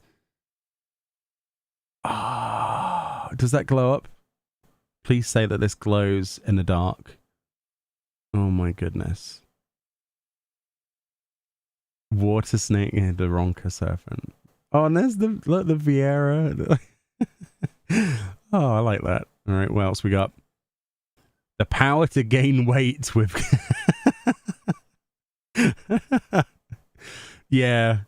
Ah, does that glow up? Please say that this glows in the dark. Oh my goodness. Water snake, yeah, the Ronka serpent. Oh, and there's the Vieira. Oh, I like that. All right, what else we got? The power to gain weight with... Yeah,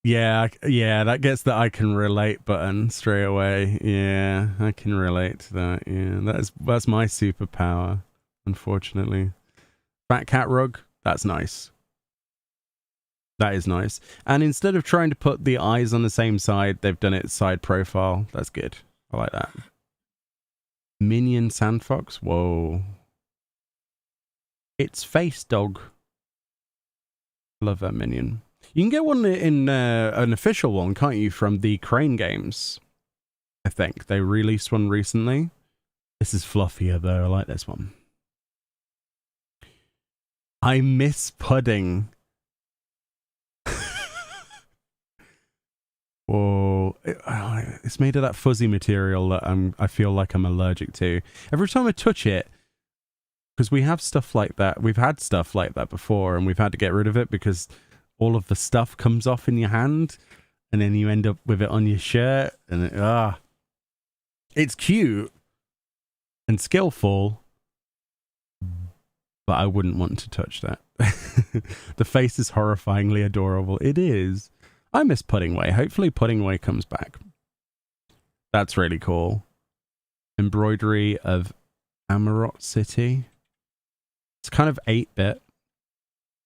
that gets the I can relate button straight away. Yeah, I can relate to that. Yeah, that's my superpower, unfortunately. Fat cat rug, that's nice. That is nice. And instead of trying to put the eyes on the same side, they've done it side profile. That's good. I like that. Minion Sandfox, whoa. It's Face Dog. Love that minion. You can get one in an official one, can't you, from the Crane games? I think they released one recently. This is fluffier though. I like this one. I miss pudding. Whoa! It's made of that fuzzy material that I feel like I'm allergic to. Every time I touch it, because we have stuff like that. We've had stuff like that before, and we've had to get rid of it because all of the stuff comes off in your hand and then you end up with it on your shirt and it's cute and skillful, but I wouldn't want to touch that. The face is horrifyingly adorable. It is. I miss Pudding Way. Hopefully Pudding Way comes back. That's really cool. Embroidery of Amarot City. It's kind of 8-bit.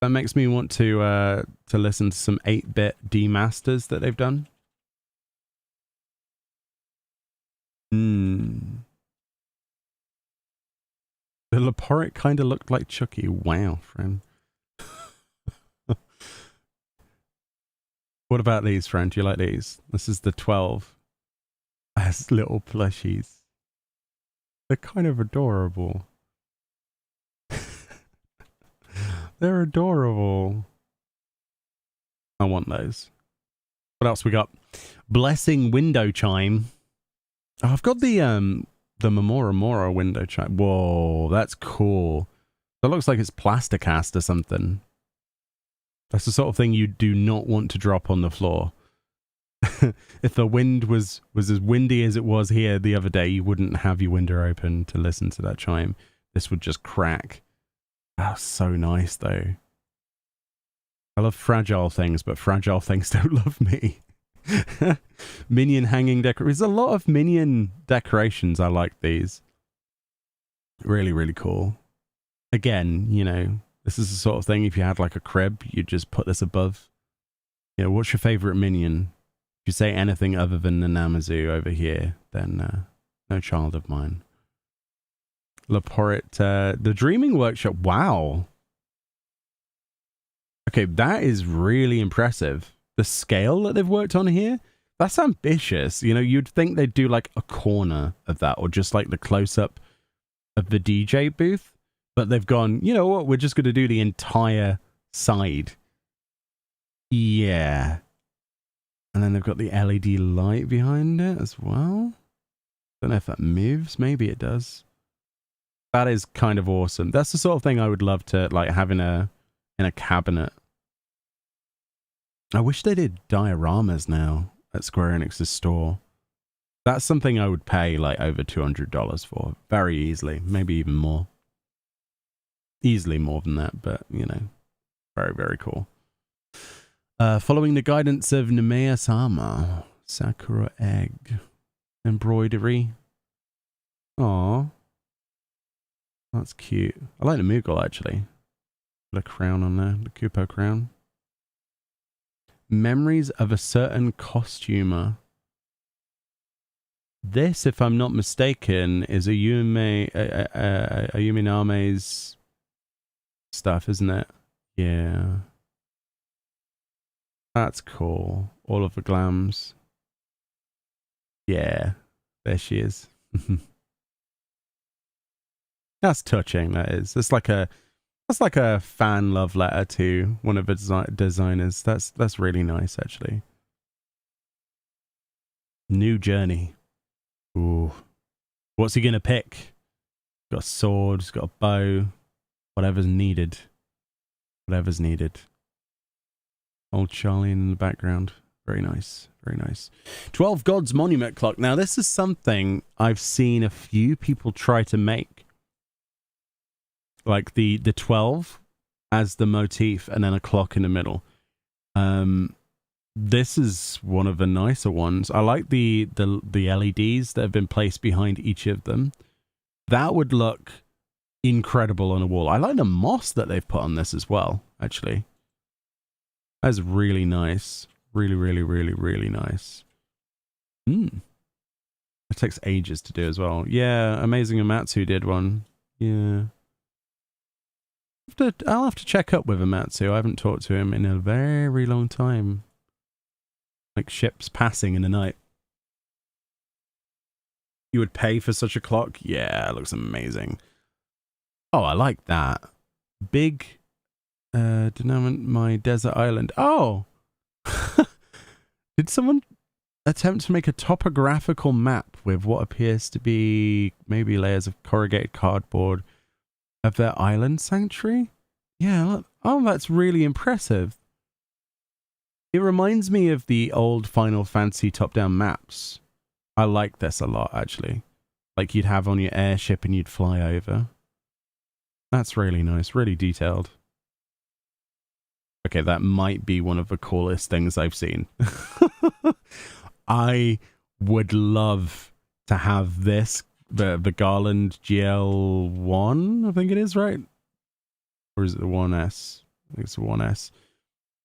That makes me want to listen to some 8-bit demasters that they've done. The Leporic kind of looked like Chucky. Wow, friend. What about these, friend? Do you like these? This is the 12. As little plushies. They're kind of adorable. They're adorable. I want those. What else we got? Blessing window chime. Oh, I've got the Memora Mora window chime. Whoa, that's cool. That looks like it's plasticast or something. That's the sort of thing you do not want to drop on the floor. If the wind was as windy as it was here the other day, you wouldn't have your window open to listen to that chime. This would just crack. That's so nice, though. I love fragile things, but fragile things don't love me. Minion hanging decorations. There's a lot of minion decorations. I like these. Really, really cool. Again, you know, this is the sort of thing, if you had like a crib, you'd just put this above. You know, what's your favorite minion? If you say anything other than the Namazu over here, then no child of mine. Laporit, the Dreaming Workshop. Wow. Okay, that is really impressive. The scale that they've worked on here, that's ambitious. You know, you'd think they'd do like a corner of that, or just like the close-up of the DJ booth. But they've gone, you know what, we're just going to do the entire side. Yeah. And then they've got the LED light behind it as well. Don't know if that moves. Maybe it does. That is kind of awesome. That's the sort of thing I would love to like have in a cabinet. I wish they did dioramas now at Square Enix's store. That's something I would pay like over $200 for very easily, maybe even more. Easily more than that, but you know, very, very cool. Following the guidance of Nemea-sama, Sakura egg embroidery. Aww. That's cute. I like the Moogle actually. The crown on there, the Kupo crown. Memories of a certain costumer. This, if I'm not mistaken, is a Yuminame's stuff, isn't it? Yeah. That's cool. All of the glams. Yeah. There she is. That's touching, that is. That's like a fan love letter to one of the designers. That's really nice, actually. New journey. Ooh. What's he gonna pick? Got a sword, he's got a bow. Whatever's needed. Whatever's needed. Old Charlie in the background. Very nice. Very nice. 12 Gods Monument Clock. Now, this is something I've seen a few people try to make. Like the 12 as the motif and then a clock in the middle. This is one of the nicer ones. I like the LEDs that have been placed behind each of them. That would look incredible on a wall. I like the moss that they've put on this as well, actually. That's really nice. Really, really, really, really nice. It takes ages to do as well. Yeah, Amazing Amatsu did one. Yeah. I'll have to check up with Amatsu. I haven't talked to him in a very long time. Like ships passing in the night. You would pay for such a clock? Yeah, it looks amazing. Oh, I like that. Big denouement my desert island. Oh! Did someone attempt to make a topographical map with what appears to be maybe layers of corrugated cardboard of their island sanctuary? Yeah, look. Oh, that's really impressive. It reminds me of the old Final Fantasy top-down maps. I like this a lot, actually. Like you'd have on your airship and you'd fly over. That's really nice, really detailed. Okay, that might be one of the coolest things I've seen. I would love to have this, the Garland GL1, I think it is, right? Or is it the 1S? I think it's the 1S.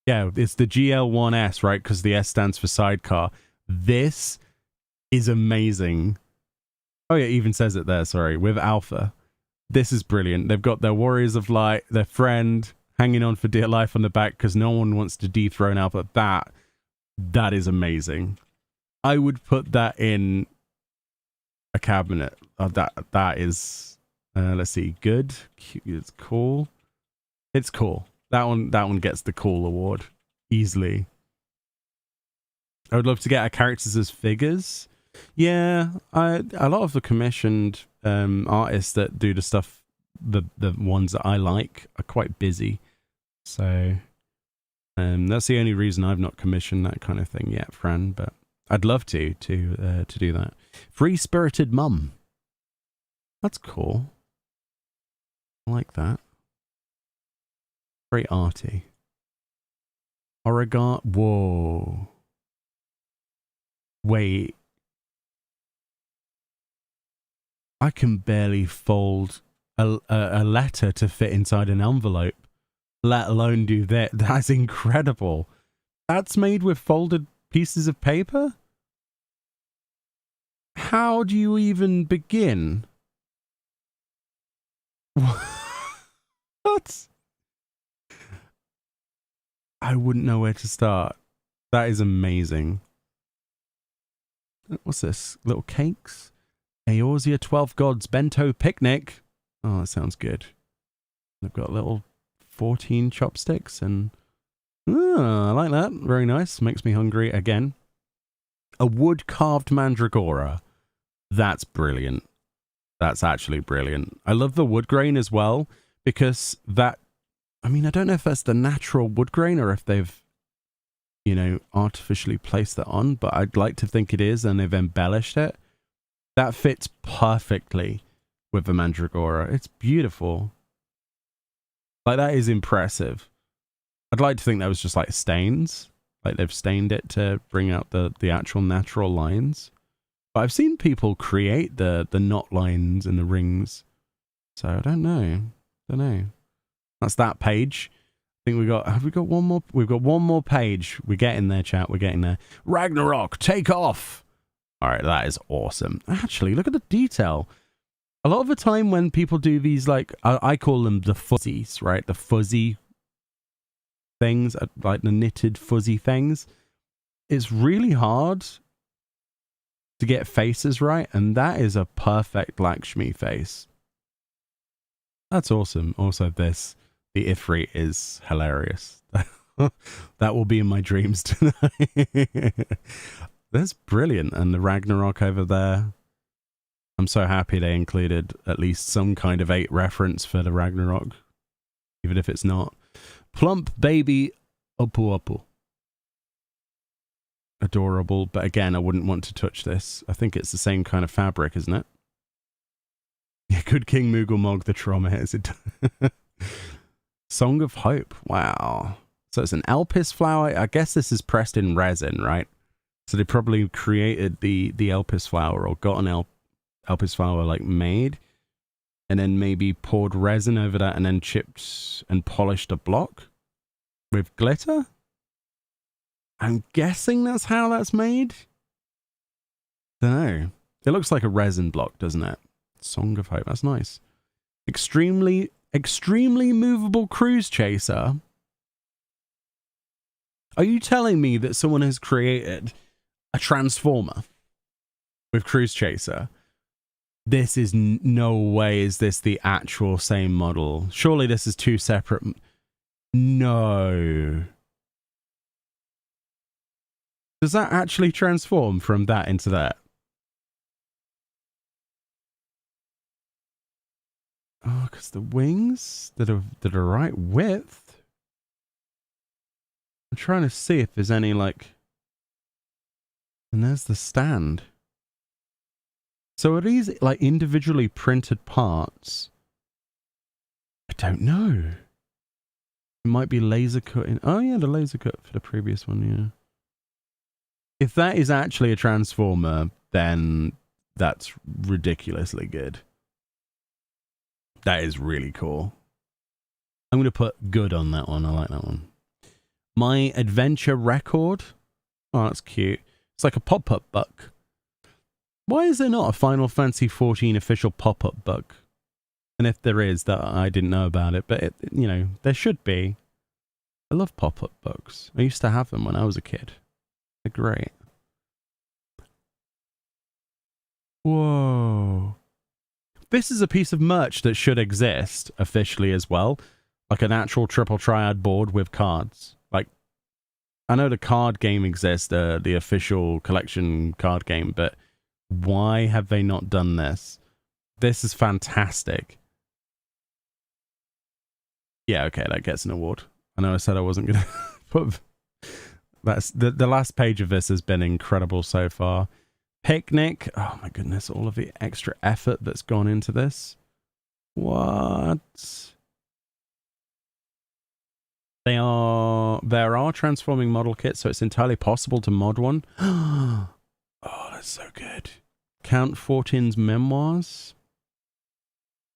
Yeah, it's the GL1S, right? Because the S stands for sidecar. This is amazing. Oh yeah, it even says it there, sorry, with Alpha. This is brilliant. They've got their Warriors of Light, their friend hanging on for dear life on the back because no one wants to dethrone Alpha. That is amazing. I would put that in a cabinet. That is, let's see, good. It's cool. It's cool. That one gets the cool award easily. I would love to get our characters as figures. Yeah, a lot of the commissioned artists that do the stuff, the ones that I like, are quite busy. So that's the only reason I've not commissioned that kind of thing yet, Fran. But I'd love to do that. Free Spirited Mum. That's cool. I like that. Very arty. Oregon. Whoa. Wait. I can barely fold a letter to fit inside an envelope, let alone do that. That's incredible. That's made with folded pieces of paper? How do you even begin? What? I wouldn't know where to start. That is amazing. What's this? Little cakes? Eorzea 12 Gods Bento Picnic. Oh, that sounds good. They've got little 14 chopsticks and... I like that. Very nice. Makes me hungry again. A wood-carved mandragora. That's brilliant. That's actually brilliant. I love the wood grain as well, because that... I mean, I don't know if that's the natural wood grain or if they've, you know, artificially placed that on, but I'd like to think it is, and they've embellished it. That fits perfectly with the mandragora. It's beautiful. Like, that is impressive. I'd like to think that was just like stains. Like they've stained it to bring out the actual natural lines. But I've seen people create the knot lines and the rings. So I don't know. That's that page. I think have we got one more? We've got one more page. We're getting there, chat. We're getting there. Ragnarok, take off. All right, that is awesome. Actually, look at the detail. A lot of the time when people do these, like, I call them the fuzzies, right? The fuzzy things, like the knitted fuzzy things. It's really hard to get faces right, and that is a perfect Lakshmi face. That's awesome. Also, the Ifrit is hilarious. That will be in my dreams tonight. That's brilliant. And the Ragnarok over there. I'm so happy they included at least some kind of 8 reference for the Ragnarok, even if it's not. Plump baby Upu Upu. Adorable, but again, I wouldn't want to touch this. I think it's the same kind of fabric, isn't it? Yeah, good King Moogle Mog, the trauma hits it. Song of Hope. Wow. So it's an Elpis flower. I guess this is pressed in resin, right? So they probably created the Elpis flower, or got an Elpis flower like made, and then maybe poured resin over that and then chipped and polished a block with glitter. I'm guessing that's how that's made. Don't know. It looks like a resin block, doesn't it? Song of Hope. That's nice. Extremely movable cruise chaser. Are you telling me that someone has created a transformer with cruise chaser? This is no way is this the actual same model. Surely this is 2 separate. No. Does that actually transform from that into that? Oh, because the wings that are right width. I'm trying to see if there's any like. And there's the stand. So are these like individually printed parts? I don't know. It might be laser cut in. Oh yeah, the laser cut for the previous one, yeah. If that is actually a transformer, then that's ridiculously good. That is really cool. I'm going to put good on that one. I like that one. My Adventure Record. Oh, that's cute. It's like a pop-up book. Why is there not a Final Fantasy XIV official pop-up book? And if there is, that I didn't know about it, but you know, there should be. I love pop-up books. I used to have them when I was a kid. They're great. Whoa. This is a piece of merch that should exist officially as well. Like an actual triple triad board with cards. Like, I know the card game exists, the official collection card game, but why have they not done this? This is fantastic. Yeah, okay, that gets an award. I know I said I wasn't going to put... That's the last page of this has been incredible so far. Picnic. Oh my goodness, all of the extra effort that's gone into this. What? There are transforming model kits, so it's entirely possible to mod one. Oh, that's so good. Count 14's memoirs.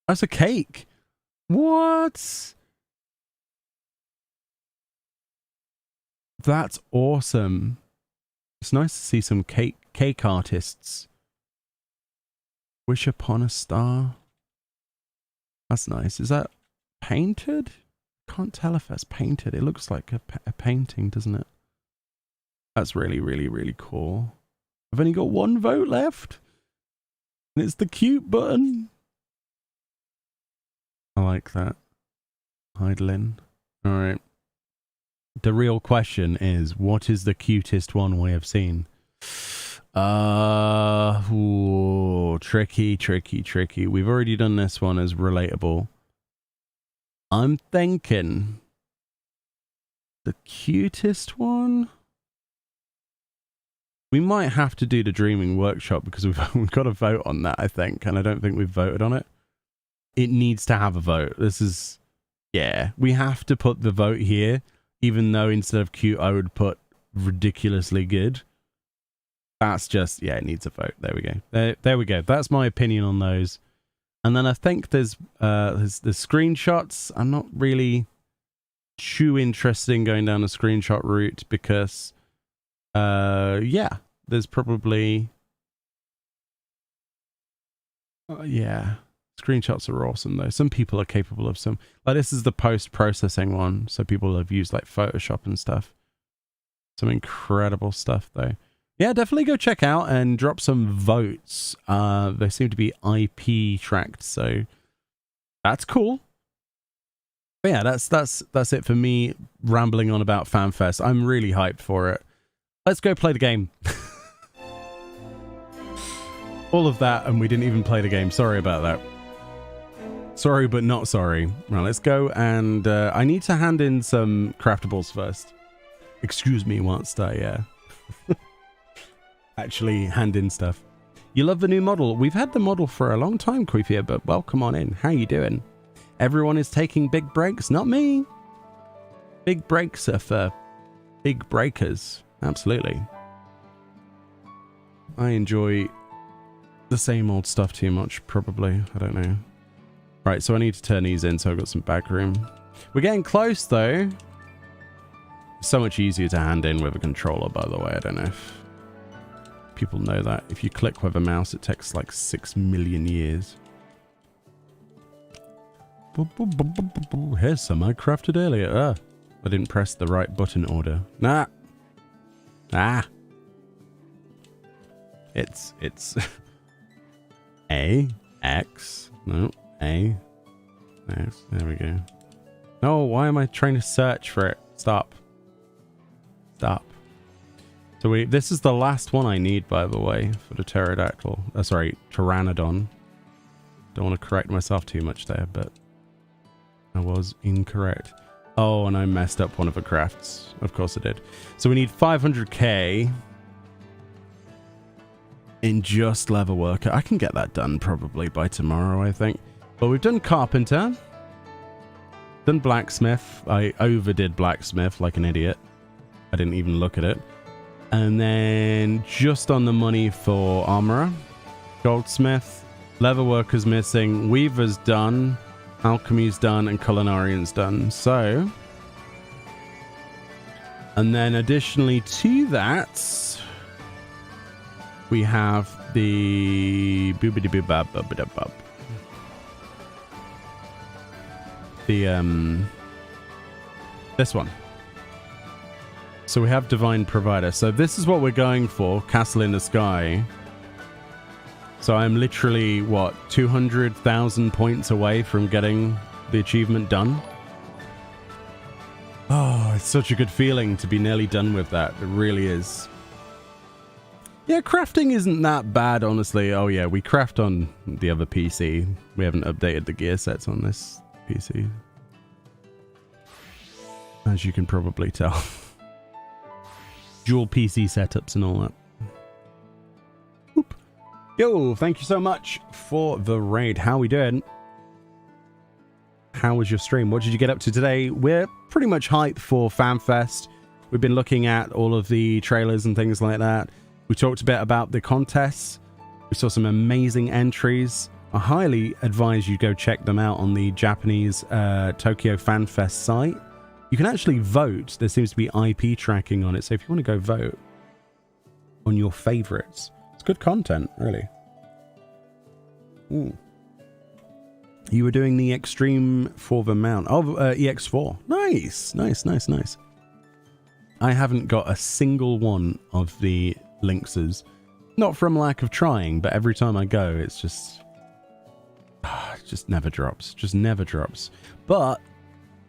That's a cake. What? That's awesome. It's nice to see some cake artists. Wish upon a star. That's nice. Is that painted? Can't tell if that's painted. It looks like a painting, doesn't it? That's really, really, really cool. I've only got one vote left. And it's the cute button. I like that. Heidelin. All right. The real question is, what is the cutest one we have seen? Ooh, tricky, tricky, tricky. We've already done this one as relatable. I'm thinking the cutest one. We might have to do the Dreaming Workshop because we've got to vote on that, I think, and I don't think we've voted on it. It needs to have a vote. This is, yeah, we have to put the vote here, even though instead of cute, I would put ridiculously good. That's just, yeah, it needs a vote. There we go. There we go. That's my opinion on those. And then I think there's screenshots. I'm not really too interested in going down a screenshot route because, yeah, there's probably, yeah, screenshots are awesome though. Some people are capable of some, like this is the post-processing one. So people have used like Photoshop and stuff. Some incredible stuff though. Yeah, definitely go check out and drop some votes. They seem to be IP tracked, so that's cool. But yeah, that's it for me rambling on about FanFest. I'm really hyped for it. Let's go play the game. All of that, and we didn't even play the game. Sorry about that. Sorry, but not sorry. Right, let's go, and I need to hand in some craftables first. Excuse me whilst I actually hand in stuff. You love the new model? We've had the model for a long time, Queefia, but welcome on in. How you doing? Everyone is taking big breaks. Not me. Big breaks are for big breakers. Absolutely. I enjoy the same old stuff too much, probably. I don't know. Right, so I need to turn these in so I've got some back room. We're getting close, though. So much easier to hand in with a controller, by the way. I don't know if people know that. If you click with a mouse, it takes like 6 million years. Here's some I crafted earlier. I didn't press the right button order. Nah. It's A, X, no, A, X, there we go. No, why am I trying to search for it? Stop. So this is the last one I need, by the way, for the pterodactyl. Sorry, pteranodon. Don't want to correct myself too much there, but I was incorrect. Oh, and I messed up one of the crafts. Of course I did. So we need 500k in just leather worker. I can get that done probably by tomorrow, I think. But we've done carpenter. Done blacksmith. I overdid blacksmith like an idiot. I didn't even look at it. And then just on the money for armorer. Goldsmith. Leatherworker's missing. Weaver's done. Alchemy's done. And culinarian's done. So. And then additionally to that, we have the this one. So we have Divine Provider. So this is what we're going for. Castle in the Sky. So I'm literally, what, 200,000 points away from getting the achievement done. Oh, it's such a good feeling to be nearly done with that. It really is. Yeah, crafting isn't that bad, honestly. Oh yeah, we craft on the other PC. We haven't updated the gear sets on this PC. As you can probably tell. Dual PC setups and all that. Oop. Yo, thank you so much for the raid. How we doing? how was your stream? What did you get up to today? We're pretty much hyped for Fanfest. We've been looking at all of the trailers and things like that. We talked a bit about the contests. We saw some amazing entries. I highly advise you go check them out on the Japanese Tokyo Fanfest site. You can actually vote. There seems to be IP tracking on it. So if you want to go vote on your favorites, it's good content, really. Ooh. You were doing the Extreme for the Mount. Oh, EX4. Nice, nice, nice, nice. I haven't got a single one of the Lynxes. Not from lack of trying, but every time I go, it's just... it just never drops. Just never drops. But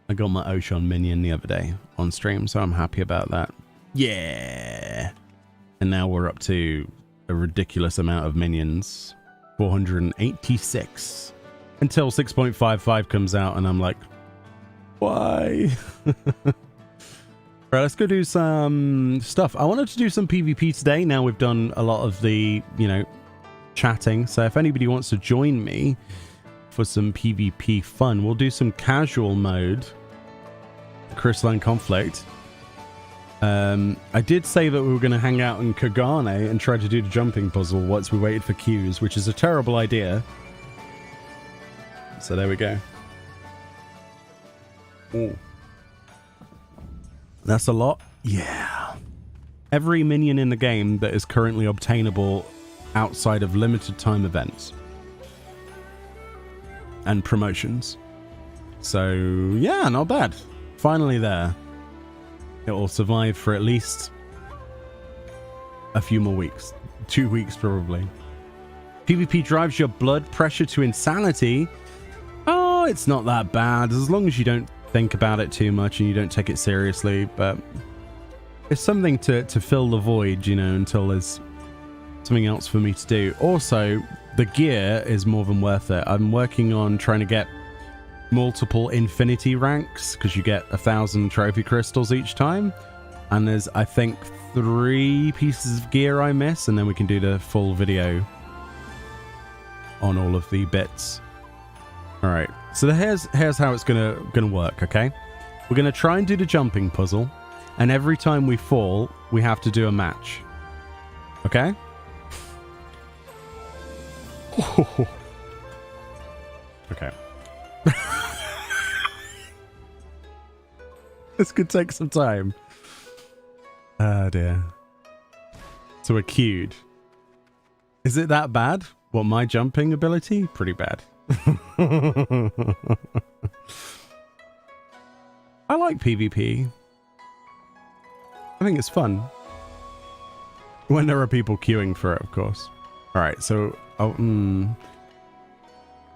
I got my Ocean minion the other day on stream, so I'm happy about that. Yeah! And now we're up to a ridiculous amount of minions. 486. Until 6.55 comes out, and I'm like, why? Right, let's go do some stuff. I wanted to do some PvP today. Now we've done a lot of the, chatting. So if anybody wants to join me for some PvP fun, we'll do some casual mode. Crystalline Conflict. I did say that we were going to hang out in Kugane and try to do the jumping puzzle once we waited for queues, which is a terrible idea. So there we go. Ooh. That's a lot. Yeah. Every minion in the game that is currently obtainable outside of limited time events and promotions. So yeah, not bad. Finally there. It will survive for at least a few more weeks. 2 weeks probably. PvP drives your blood pressure to insanity. Oh, it's not that bad as long as you don't think about it too much and you don't take it seriously, but it's something to fill the void, until there's something else for me to do. Also, the gear is more than worth it. I'm working on trying to get multiple infinity ranks because you get 1,000 trophy crystals each time, and there's I think 3 pieces of gear I miss, and then we can do the full video on all of the bits. All right, so here's how it's gonna work. Okay, we're gonna try and do the jumping puzzle, and every time we fall, we have to do a match. Okay. Okay. This could take some time. Oh dear. So we're queued. Is it that bad? What, my jumping ability? Pretty bad. I like PvP. I think it's fun. When there are people queuing for it, of course. Alright, so...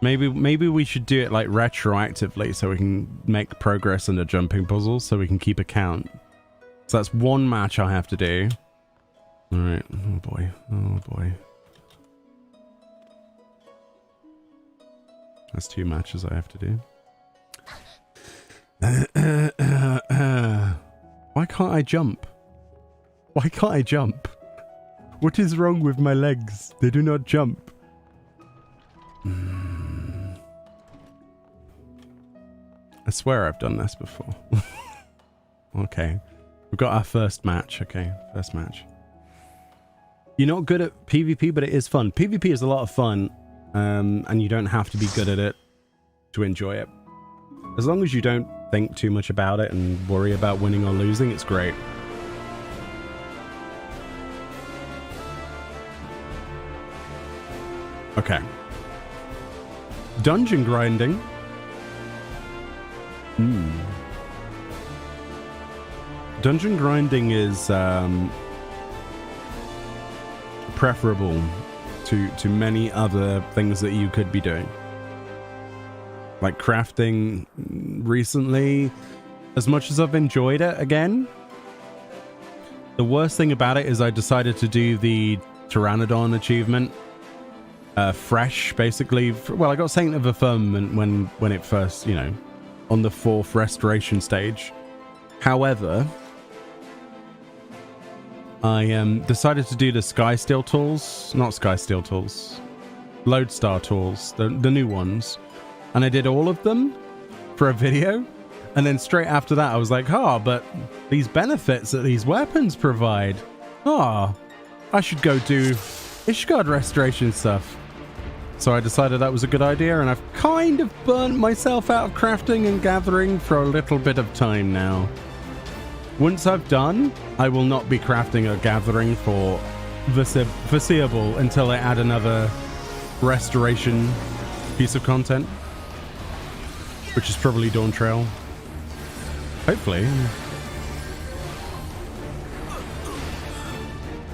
Maybe we should do it like retroactively so we can make progress in the jumping puzzles so we can keep a count. So that's 1 match I have to do. Alright, oh boy, oh boy. That's 2 matches I have to do. Why can't I jump? Why can't I jump? What is wrong with my legs? They do not jump. I swear I've done this before. Okay. We've got our first match. Okay, first match. You're not good at PvP, but it is fun. PvP is a lot of fun, and you don't have to be good at it to enjoy it. As long as you don't think too much about it and worry about winning or losing, it's great. Okay. Dungeon grinding. Dungeon grinding is preferable to many other things that you could be doing. Like crafting recently, as much as I've enjoyed it again, the worst thing about it is I decided to do the Pteranodon achievement fresh, basically. Well, I got Saint of the Firmament when it first, on the 4th restoration stage. However, I decided to do the Skysteel tools, not Skysteel tools, Lodestar tools, the new ones, and I did all of them, for a video. And then straight after that, I was like, oh, but these benefits that these weapons provide. Oh, I should go do Ishgard restoration stuff. So I decided that was a good idea, and I've kind of burnt myself out of crafting and gathering for a little bit of time now. Once I've done, I will not be crafting or gathering for the foreseeable until I add another restoration piece of content, which is probably Dawntrail. Hopefully.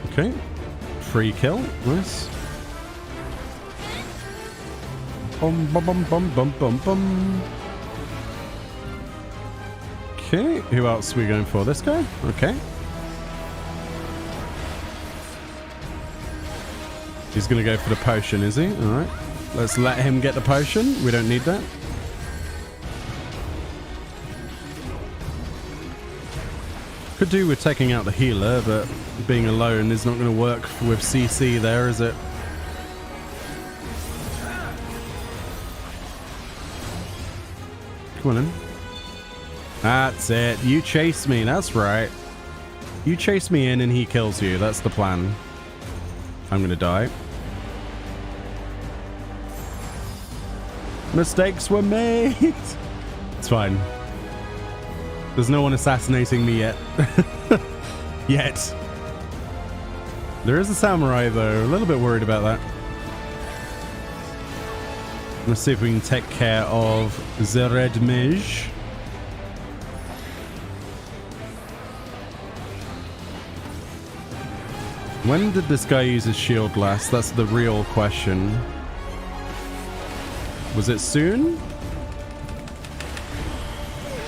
Okay. Free kill. Nice. Bum bum bum bum bum bum bum. Okay, who else are we going for? This guy? Okay. He's gonna go for the potion, is he? Alright. Let's let him get the potion. We don't need that. Could do with taking out the healer, but being alone is not gonna work with CC there, is it? Come on in. That's it. You chase me. That's right. You chase me in and he kills you. That's the plan. I'm gonna die. Mistakes were made. It's fine. There's no one assassinating me yet. Yet. There is a samurai though. A little bit worried about that. Let's see if we can take care of the red mage. When did this guy use his shield last? That's the real question. Was it soon?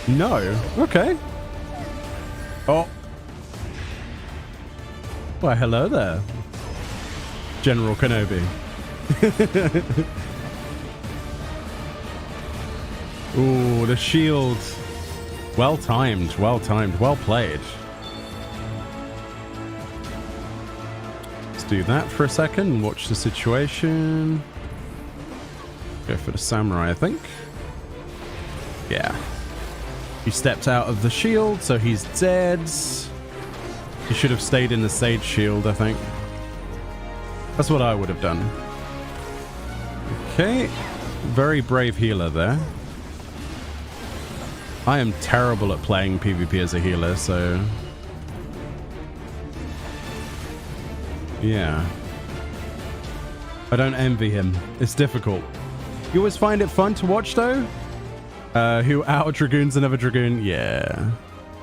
No. Okay. Oh. Why, hello there, General Kenobi. Ooh, the shield. Well timed, well timed, well played. Let's do that for a second and watch the situation. Go for the samurai, I think. Yeah. He stepped out of the shield, so he's dead. He should have stayed in the sage shield, I think. That's what I would have done. Okay. Very brave healer there. I am terrible at playing PvP as a healer, so... yeah. I don't envy him. It's difficult. You always find it fun to watch, though? Who out Dragoon's another Dragoon? Yeah.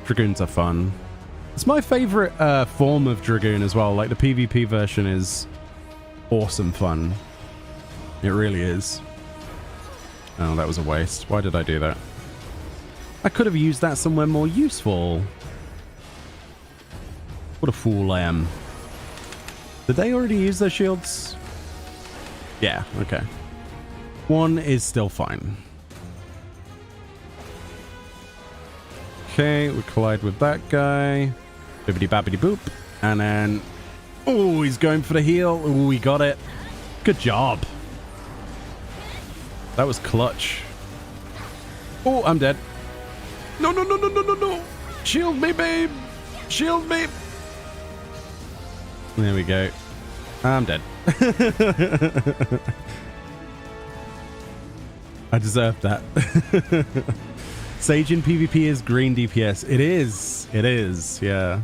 Dragoons are fun. It's my favorite form of Dragoon as well. Like, the PvP version is awesome fun. It really is. Oh, that was a waste. Why did I do that? I could have used that somewhere more useful. What a fool I am. Did they already use their shields? Yeah, okay. One is still fine. Okay, we collide with that guy. Bibbidi babbidi boop. And then... oh, he's going for the heal. Oh, we got it. Good job. That was clutch. Oh, I'm dead. No, no, no, no, no, no, no. Shield me, babe. Shield me. There we go. I'm dead. I deserved that. Sage in PvP is green DPS. It is. It is. Yeah.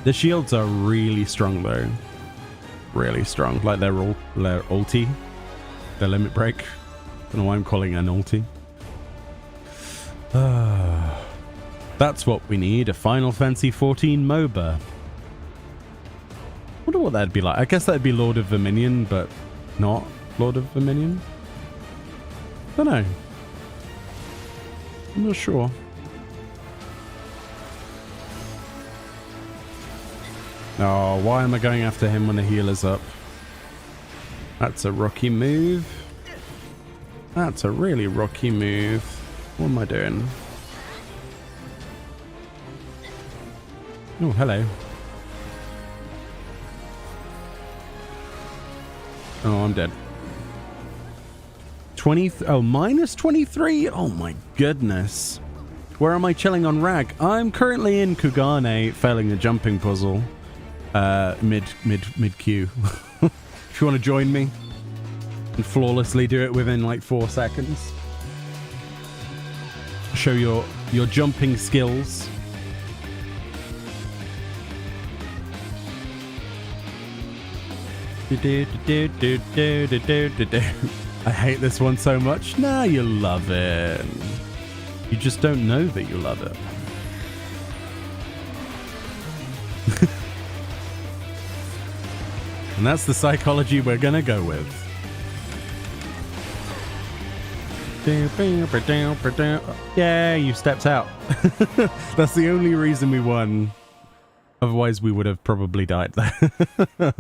The shields are really strong, though. Really strong. Like their ulti. Their limit break. Don't know why I'm calling it an ulti. That's what we need. A Final Fantasy XIV MOBA. Wonder what that'd be like. I guess that'd be Lord of Verminion, but not Lord of Verminion. Don't know. I'm not sure. Oh, why am I going after him when the healer's up? That's a rookie move. That's a really rookie move. What am I doing? Oh, hello. Oh, I'm dead. minus 23. Oh my goodness. Where am I chilling on rag? I'm currently in Kugane, failing a jumping puzzle. Mid queue. If you want to join me and flawlessly do it within like 4 seconds. Show your jumping skills. I hate this one so much. Nah, you love it. You just don't know that you love it. And that's the psychology we're gonna go with. Yeah, you stepped out. That's the only reason we won. Otherwise, we would have probably died there.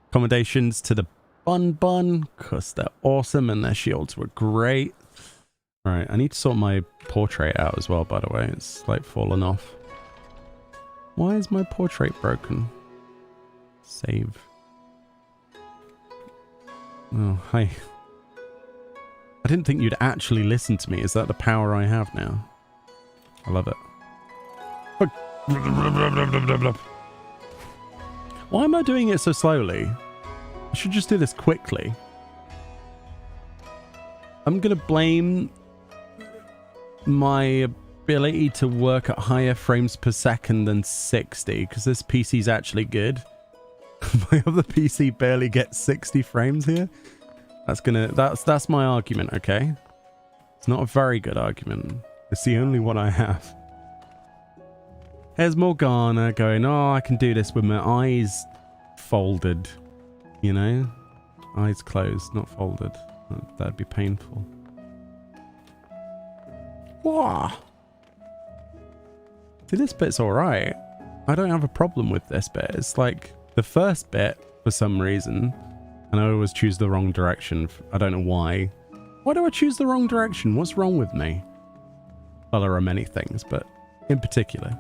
Accommodations to the Bun, because they're awesome and their shields were great. Right, I need to sort my portrait out as well, by the way. It's like fallen off. Why is my portrait broken? Save. Oh, hi. I didn't think you'd actually listen to me. Is that the power I have now? I love it. Why am I doing it so slowly? I should just do this quickly. I'm gonna blame my ability to work at higher frames per second than 60, because this PC's actually good. My other PC barely gets 60 frames here. That's my argument, okay? It's not a very good argument. It's the only one I have. Here's Morgana going, oh, I can do this with my eyes folded. You know? Eyes closed, not folded. That'd be painful. Whoa! See, this bit's alright. I don't have a problem with this bit. It's like the first bit, for some reason, and I always choose the wrong direction. I don't know why. Why do I choose the wrong direction? What's wrong with me? Well, there are many things, but in particular.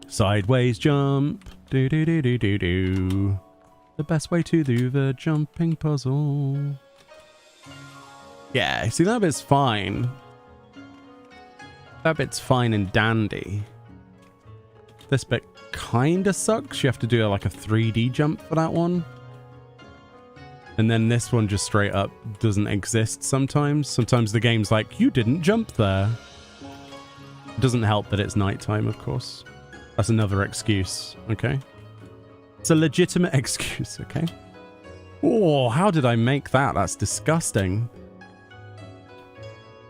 Sideways jump. Do do do do do do. The best way to do the jumping puzzle. Yeah, see, that bit's fine. That bit's fine and dandy. This bit kinda sucks. You have to do like a 3D jump for that one. And then this one just straight up doesn't exist sometimes. Sometimes the game's like, you didn't jump there. It doesn't help that it's nighttime, of course. That's another excuse, okay? It's a legitimate excuse, okay? Oh, how did I make that? That's disgusting.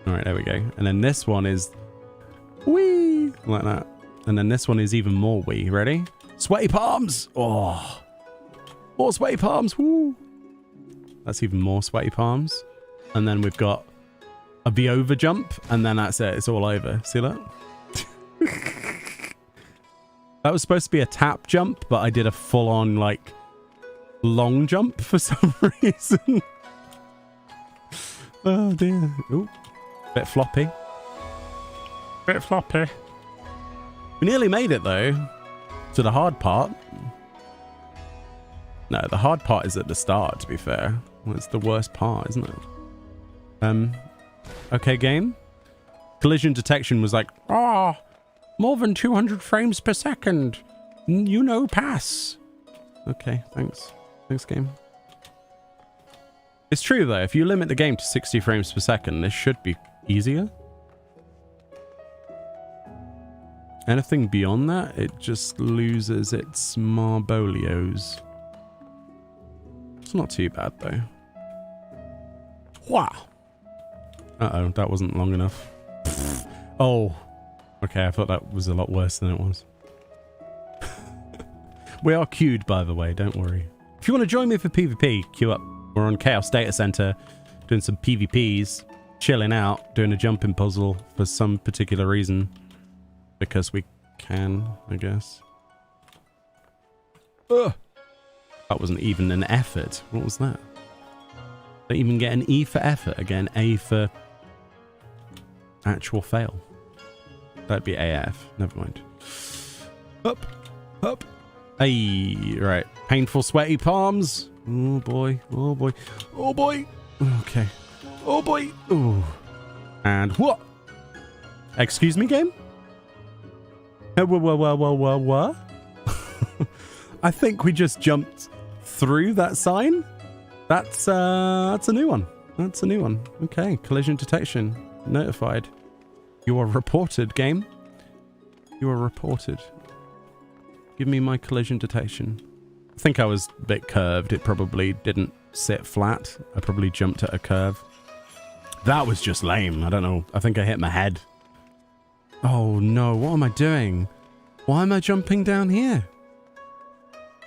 All right, there we go. And then this one is wee, like that. And then this one is even more wee. Ready? Sweaty palms. Oh, more sweaty palms. Woo. That's even more sweaty palms. And then we've got a V-over jump, and then that's it. It's all over. See that? That was supposed to be a tap jump, but I did a full-on, like, long jump for some reason. Oh, dear. Ooh. Bit floppy. Bit floppy. We nearly made it, though, to the hard part. No, the hard part is at the start, to be fair. Well, it's the worst part, isn't it? Okay, game. Collision detection was like, ah, more than 200 frames per second. You know, pass. Okay, thanks. Thanks, game. It's true, though. If you limit the game to 60 frames per second, this should be easier. Anything beyond that, it just loses its Marbolios. It's not too bad, though. Wow. Uh-oh, that wasn't long enough. Oh. Okay, I thought that was a lot worse than it was. We are queued, by the way, don't worry. If you want to join me for PvP, queue up. We're on Chaos Data Center, doing some PvPs, chilling out, doing a jumping puzzle for some particular reason. Because we can, I guess. Ugh. That wasn't even an effort. What was that? Don't even get an E for effort. Again, A for actual fail. That'd be AF. Never mind. Up. Up. Hey, right. Painful, sweaty palms. Oh boy. Oh boy. Oh boy. Okay. Oh boy. Ooh. And what? Excuse me, game? What? I think we just jumped through that sign. That's a new one. That's a new one. Okay, collision detection. Notified. You are reported, game. You are reported. Give me my collision detection. I think I was a bit curved. It probably didn't sit flat. I probably jumped at a curve. That was just lame. I don't know. I think I hit my head. Oh no, what am I doing? Why am I jumping down here?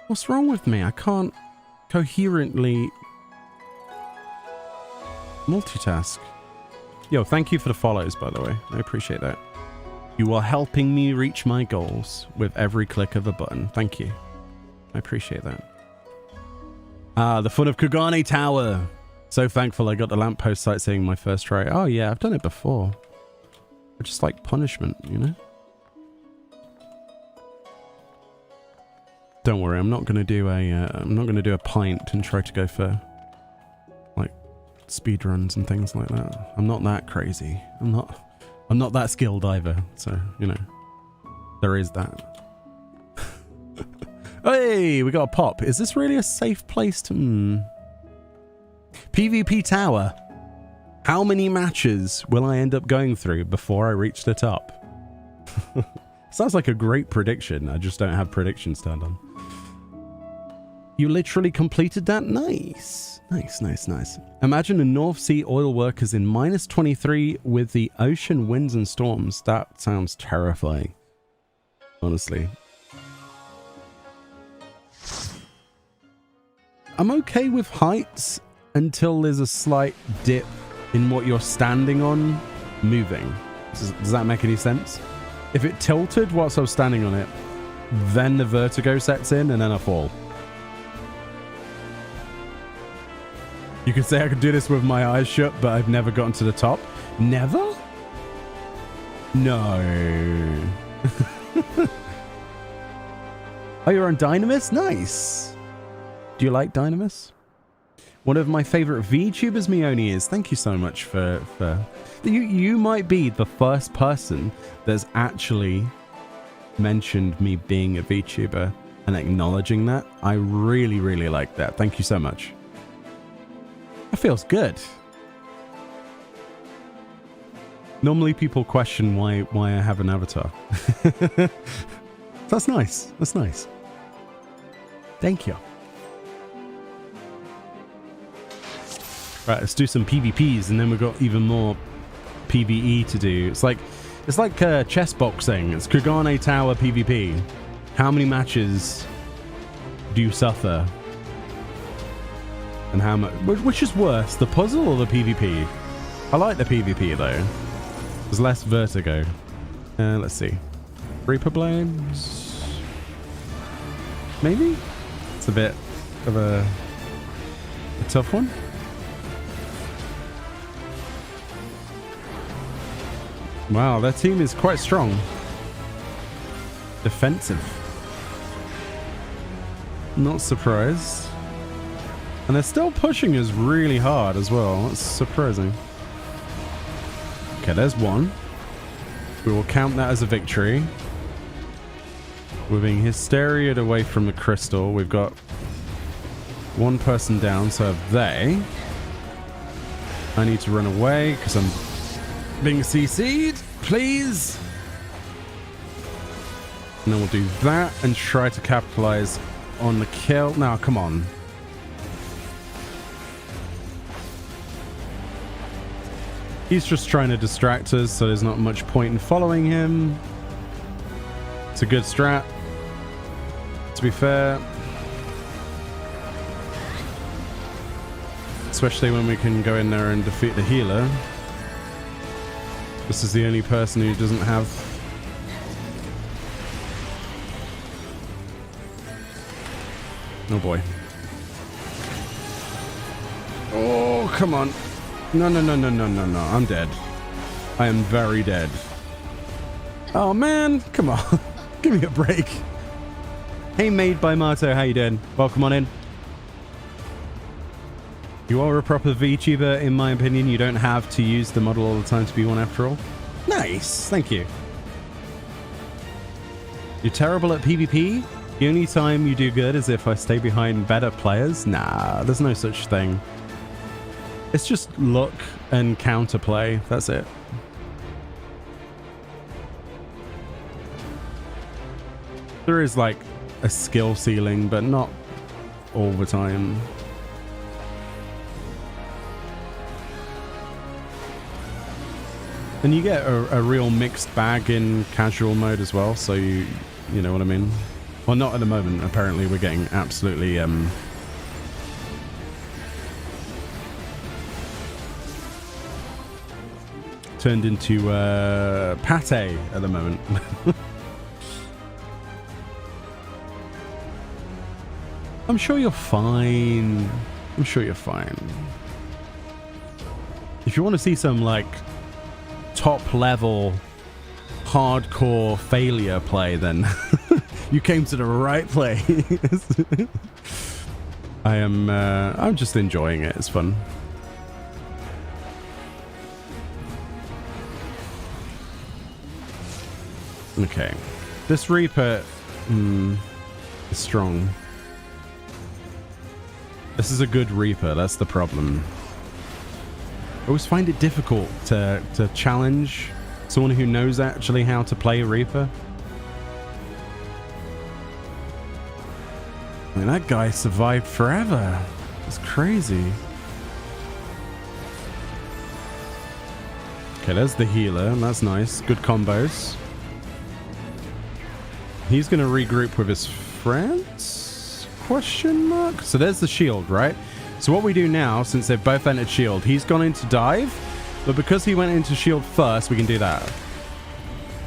What's wrong with me? I can't coherently multitask. Yo, thank you for the follows, by the way. I appreciate that. You are helping me reach my goals with every click of a button. Thank you. I appreciate that. Ah, the fun of Kugane Tower. So thankful I got the lamppost sightseeing my first try. Oh yeah, I've done it before. But just like punishment, you know? Don't worry, I'm not gonna do a pint and try to go for like speed runs and things like that. I'm not that crazy. I'm not that skilled either. So, you know, there is that. Hey, we got a pop. Is this really a safe place to... PvP Tower. How many matches will I end up going through before I reach the top? Sounds like a great prediction. I just don't have predictions turned on. You literally completed that? Nice. Nice. Imagine the North Sea oil workers in -23 with the ocean winds and storms. That sounds terrifying. Honestly. I'm okay with heights until there's a slight dip in what you're standing on moving. Does that make any sense? If it tilted whilst I was standing on it, then the vertigo sets in and then I fall. You could say I could do this with my eyes shut, but I've never gotten to the top. Never? No. Oh, you're on Dynamis? Nice. Do you like Dynamis? One of my favorite VTubers, Mioni, is. Thank you so much for you might be the first person that's actually mentioned me being a VTuber and acknowledging that. I really, really like that. Thank you so much. That feels good. Normally people question why I have an avatar. That's nice. That's nice. Thank you. Right, let's do some PvPs and then we've got even more PvE to do. It's like chess boxing. It's Kugane Tower PvP. How many matches do you suffer? And how much? Which is worse, the puzzle or the PvP? I like the PvP though. There's less vertigo. Let's see. Reaper Blades? Maybe? It's a bit of a tough one. Wow, their team is quite strong. Defensive. Not surprised. And they're still pushing us really hard as well. That's surprising. Okay, there's one. We will count that as a victory. We're being hysteria'd away from the crystal. We've got one person down, so have they. I need to run away because I'm being CC'd, please. And then we'll do that and try to capitalize on the kill. Now, come on. He's just trying to distract us, so there's not much point in following him. It's a good strat, to be fair. Especially when we can go in there and defeat the healer. This is the only person who doesn't have... Oh boy. Oh, come on. No. I'm dead. I am very dead. Oh man, come on. Give me a break. Hey, Made by Marto, how you doing? Welcome on in. You are a proper VTuber, in my opinion. You don't have to use the model all the time to be one after all. Nice, thank you. You're terrible at PvP? The only time you do good is if I stay behind better players? Nah, there's no such thing. It's just luck and counterplay, that's it. There is like a skill ceiling, but not all the time. And you get a real mixed bag in casual mode as well, so you know what I mean? Well, not at the moment. Apparently we're getting absolutely turned into pate at the moment. I'm sure you're fine. I'm sure you're fine. If you want to see some like top level hardcore failure play, then you came to the right place. I'm just enjoying it. It's fun. Okay, this Reaper is strong. This is a good Reaper, that's the problem. I always find it difficult to challenge someone who knows actually how to play Reaper. I mean, that guy survived forever. It's crazy. Okay, there's the healer. That's nice. Good combos. He's going to regroup with his friends? Question mark? So there's the shield, right? So what we do now, since they've both entered shield, he's gone into dive, but because he went into shield first, we can do that.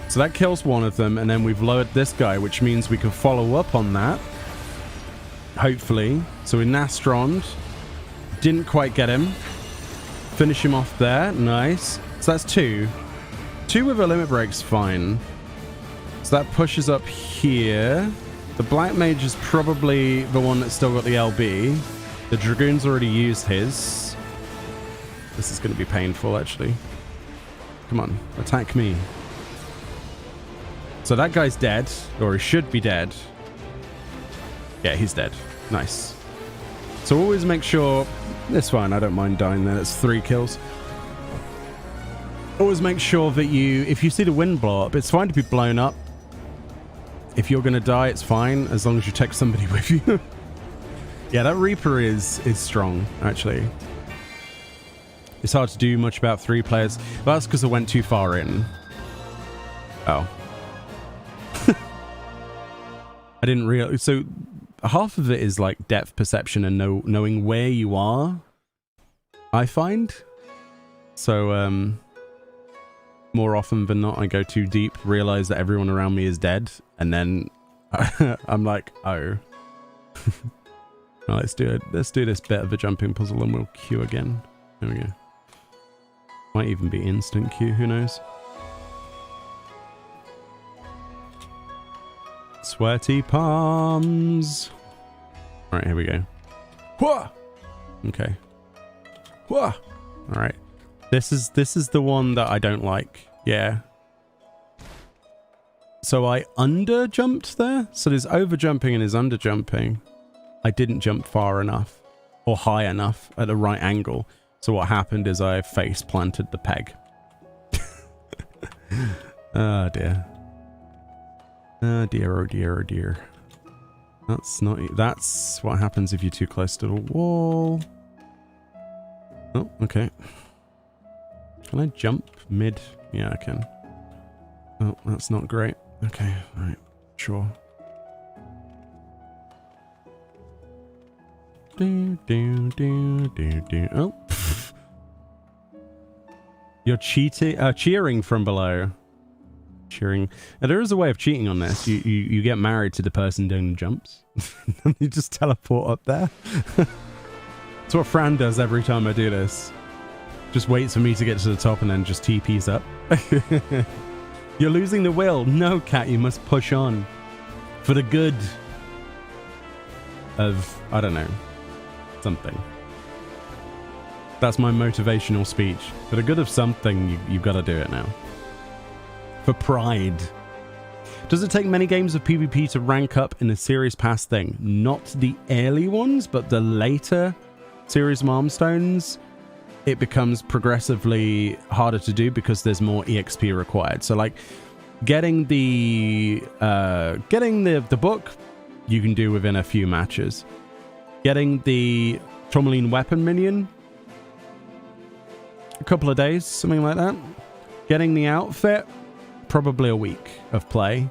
So that kills one of them, and then we've lowered this guy, which means we can follow up on that. Hopefully. So we Nastroned. Didn't quite get him. Finish him off there. Nice. So that's two. Two with a limit break's fine. So that pushes up here. The Black Mage is probably the one that's still got the LB. The Dragoon's already used his. This is going to be painful, actually. Come on, attack me. So that guy's dead, or he should be dead. Yeah, he's dead. Nice. So always make sure... It's fine, I don't mind dying there. That's 3 kills. Always make sure that you... If you see the wind blow up, it's fine to be blown up. If you're going to die, it's fine, as long as you take somebody with you. Yeah, that Reaper is strong, actually. It's hard to do much about 3 players. But that's because I went too far in. Oh. I didn't realize... So, half of it is like depth perception and knowing where you are, I find. So, more often than not, I go too deep, realize that everyone around me is dead, and then I'm like, oh. Well, let's do this bit of a jumping puzzle and we'll queue again. There we go. Might even be instant queue, who knows? Sweaty palms. All right, here we go. Whoa! Okay. Whoa! All right. This is the one that I don't like. Yeah. So I under jumped there. So there's over jumping and there's under jumping. I didn't jump far enough or high enough at the right angle. So what happened is I face planted the peg. Oh dear. Oh dear, oh dear, oh dear. That's what happens if you're too close to the wall. Oh, okay. Can I jump mid? Yeah, I can. Oh, that's not great. Okay, alright. Sure. Oh. You're cheering from below. Cheering. Now, there is a way of cheating on this. You get married to the person doing the jumps. You just teleport up there. That's what Fran does every time I do this. Just waits for me to get to the top and then just TPs up. You're losing the will. No, Cat, you must push on. For the good of, I don't know, something. That's my motivational speech. For the good of something, you've got to do it now. For pride. Does it take many games of PvP to rank up in a series pass thing? Not the early ones, but the later series milestones. It becomes progressively harder to do because there's more EXP required. So like getting the book, you can do within a few matches. Getting the Tourmaline weapon minion, a couple of days, something like that. Getting the outfit, probably a week of play.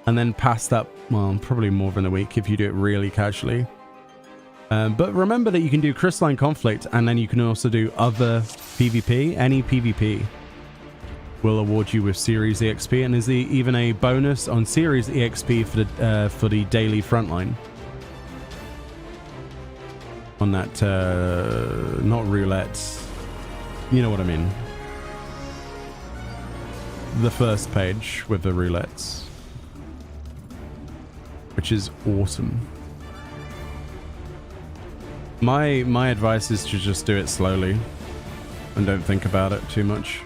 And then past that, well, probably more than a week if you do it really casually. But remember that you can do Crystalline Conflict, and then you can also do other PvP. Any PvP will award you with Series EXP, and is even a bonus on Series EXP for the daily frontline. On that, not roulette, you know what I mean. The first page with the roulettes, which is awesome. My advice is to just do it slowly and don't think about it too much.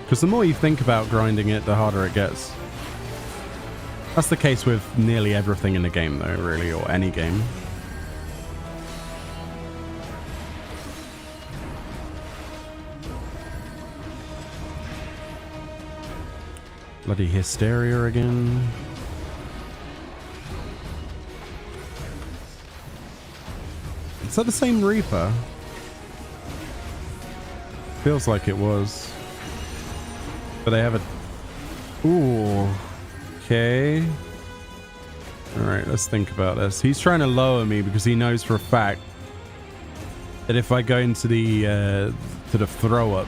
Because the more you think about grinding it, the harder it gets. That's the case with nearly everything in the game though, really, or any game. Bloody Hysteria again. Is that the same Reaper? Feels like it was. But they have a... Ooh. Okay. Alright, let's think about this. He's trying to lower me because he knows for a fact that if I go into the throw-up...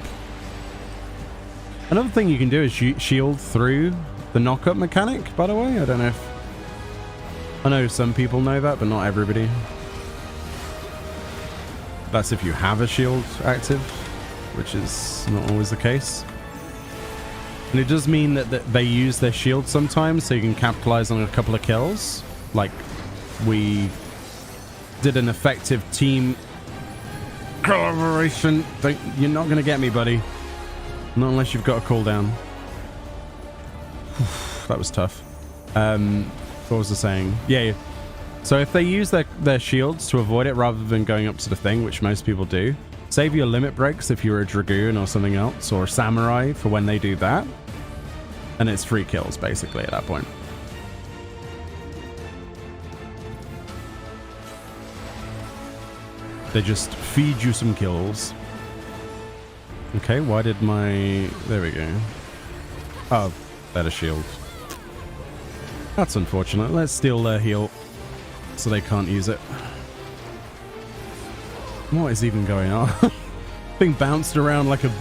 Another thing you can do is shield through the knock-up mechanic, by the way. I don't know if... I know some people know that, but not everybody. That's if you have a shield active, which is not always the case. And it does mean that they use their shield sometimes, so you can capitalize on a couple of kills. Like, we did an effective team collaboration. You're not going to get me, buddy. Not unless you've got a cooldown. That was tough. What was I saying? Yeah. So if they use their shields to avoid it rather than going up to the thing, which most people do, save your limit breaks if you're a Dragoon or something else, or a Samurai for when they do that. And it's free kills, basically, at that point. They just feed you some kills. Okay, why did my... There we go. Oh, better shield. That's unfortunate. Let's steal their heal so they can't use it. What is even going on? Being bounced around like a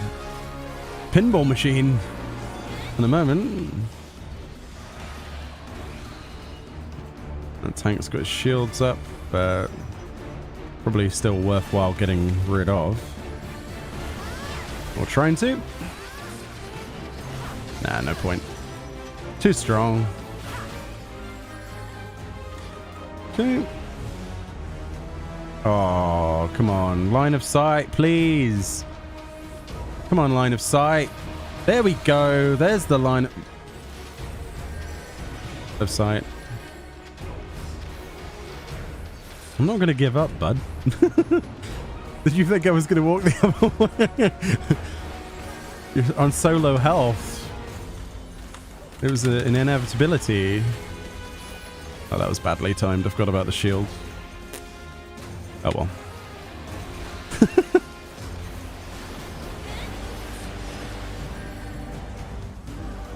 pinball machine in a moment. The tank's got his shields up, but probably still worthwhile getting rid of. Or trying to. Nah, no point. Too strong. Okay. Oh, come on. Line of sight, please. Come on, line of sight. There we go. There's the line of sight. I'm not going to give up, bud. Did you think I was going to walk the other way? You're on so low health. It was an inevitability. Oh, that was badly timed. I forgot about the shield. Oh well.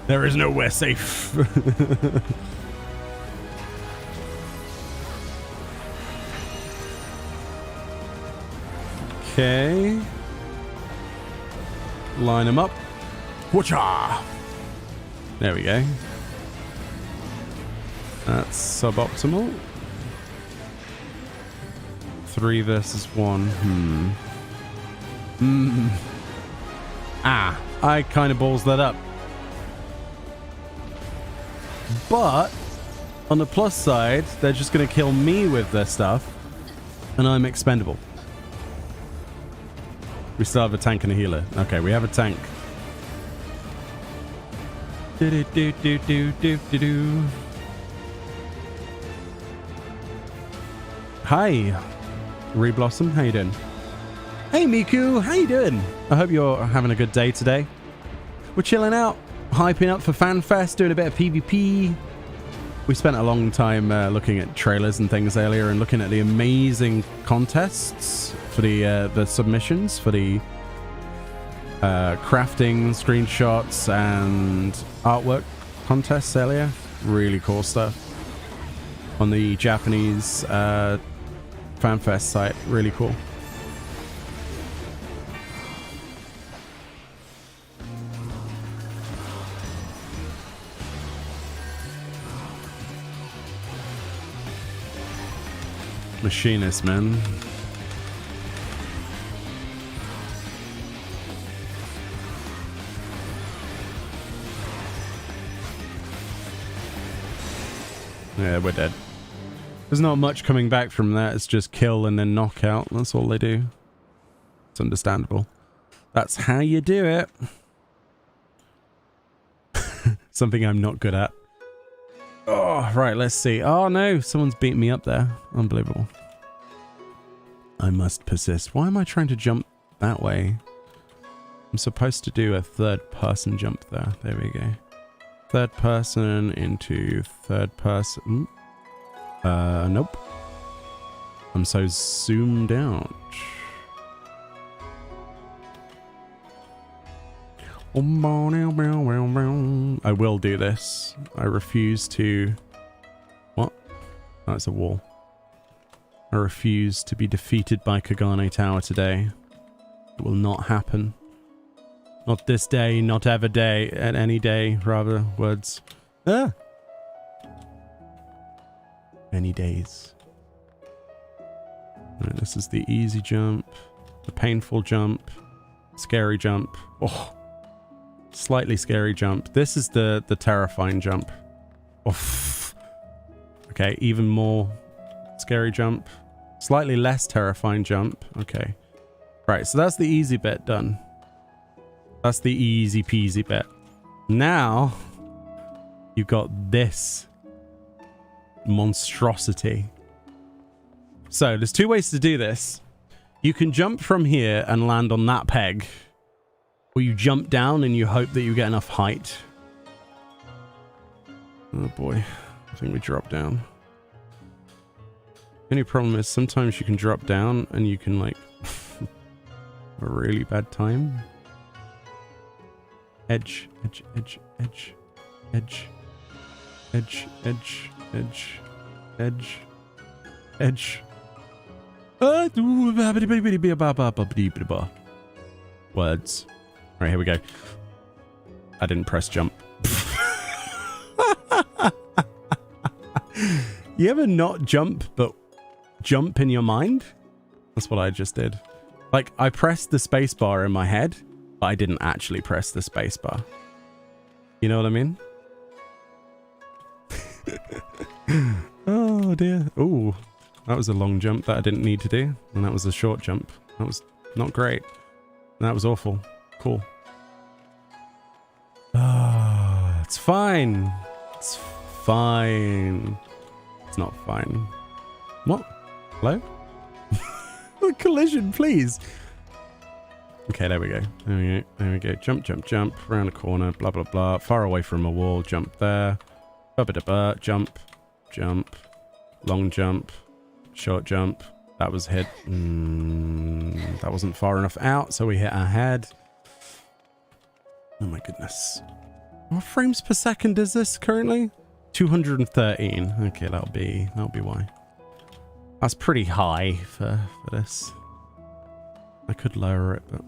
There is nowhere safe. Okay. Line them up. Whatcha? There we go. That's suboptimal. 3 versus 1. Ah, I kind of balls that up. But on the plus side, they're just going to kill me with their stuff, and I'm expendable. We still have a tank and a healer. Okay, we have a tank. Hi, Reblossom. How you doing? Hey, Miku. How you doing? I hope you're having a good day today. We're chilling out, hyping up for FanFest, doing a bit of PvP. We spent a long time looking at trailers and things earlier and looking at the amazing contests for the submissions for the crafting, screenshots, and artwork contests earlier. Really cool stuff on the Japanese FanFest site. Really cool. Machinist, man. Yeah, we're dead. There's not much coming back from that. It's just kill and then knockout. That's all they do. It's understandable. That's how you do it. Something I'm not good at. Oh, right, let's see. Oh, no, someone's beating me up there. Unbelievable. I must persist. Why am I trying to jump that way? I'm supposed to do a third-person jump there. There we go. Third person into third person. Nope. I'm so zoomed out. I will do this. I refuse to... What? That's a wall. I refuse to be defeated by Kugane Tower today. It will not happen. Not this day, not ever day, at any day, rather, words. Ah! Any days. Right, this is the easy jump, the painful jump, scary jump. Oh! Slightly scary jump. This is the terrifying jump. Oof. Okay, even more scary jump. Slightly less terrifying jump. Okay. Right, so that's the easy bit done. That's the easy peasy bit. Now, you've got this monstrosity. So, there's two ways to do this. You can jump from here and land on that peg. Or you jump down and you hope that you get enough height. Oh boy, I think we drop down. The only problem is sometimes you can drop down and you can like have a really bad time. Edge, edge, edge, edge, edge, edge, edge, edge, edge, edge. Words. Right, here we go. I didn't press jump. You ever not jump, but jump in your mind? That's what I just did. Like, I pressed the spacebar in my head, but I didn't actually press the spacebar. You know what I mean? Oh, dear. Ooh, that was a long jump that I didn't need to do. And that was a short jump. That was not great. That was awful. Cool. Ah, it's fine. It's fine. It's not fine. What? Hello? Collision, please. Okay, there we go. There we go. There we go. Jump, jump, jump. Around a corner. Blah, blah, blah. Far away from a wall. Jump there. Ba-ba-da-ba. Jump. Jump. Long jump. Short jump. That was hit. That wasn't far enough out, so we hit our head. Oh my goodness. What frames per second is this currently? 213. Okay, that'll be why. That's pretty high for this. I could lower it, but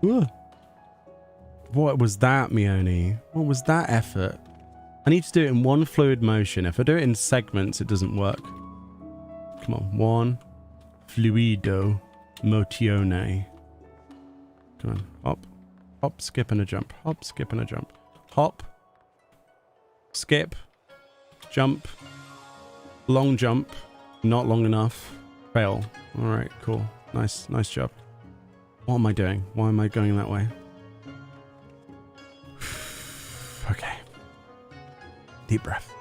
Ugh. What was that, Mione? What was that effort? I need to do it in one fluid motion. If I do it in segments, it doesn't work. Come on, one fluido motione. Come on, hop, hop, skip and a jump, hop, skip and a jump, hop, skip, jump, Long jump. Not long enough. Fail. Alright, cool. Nice job. What am I doing? Why am I going that way? Okay. Deep breath.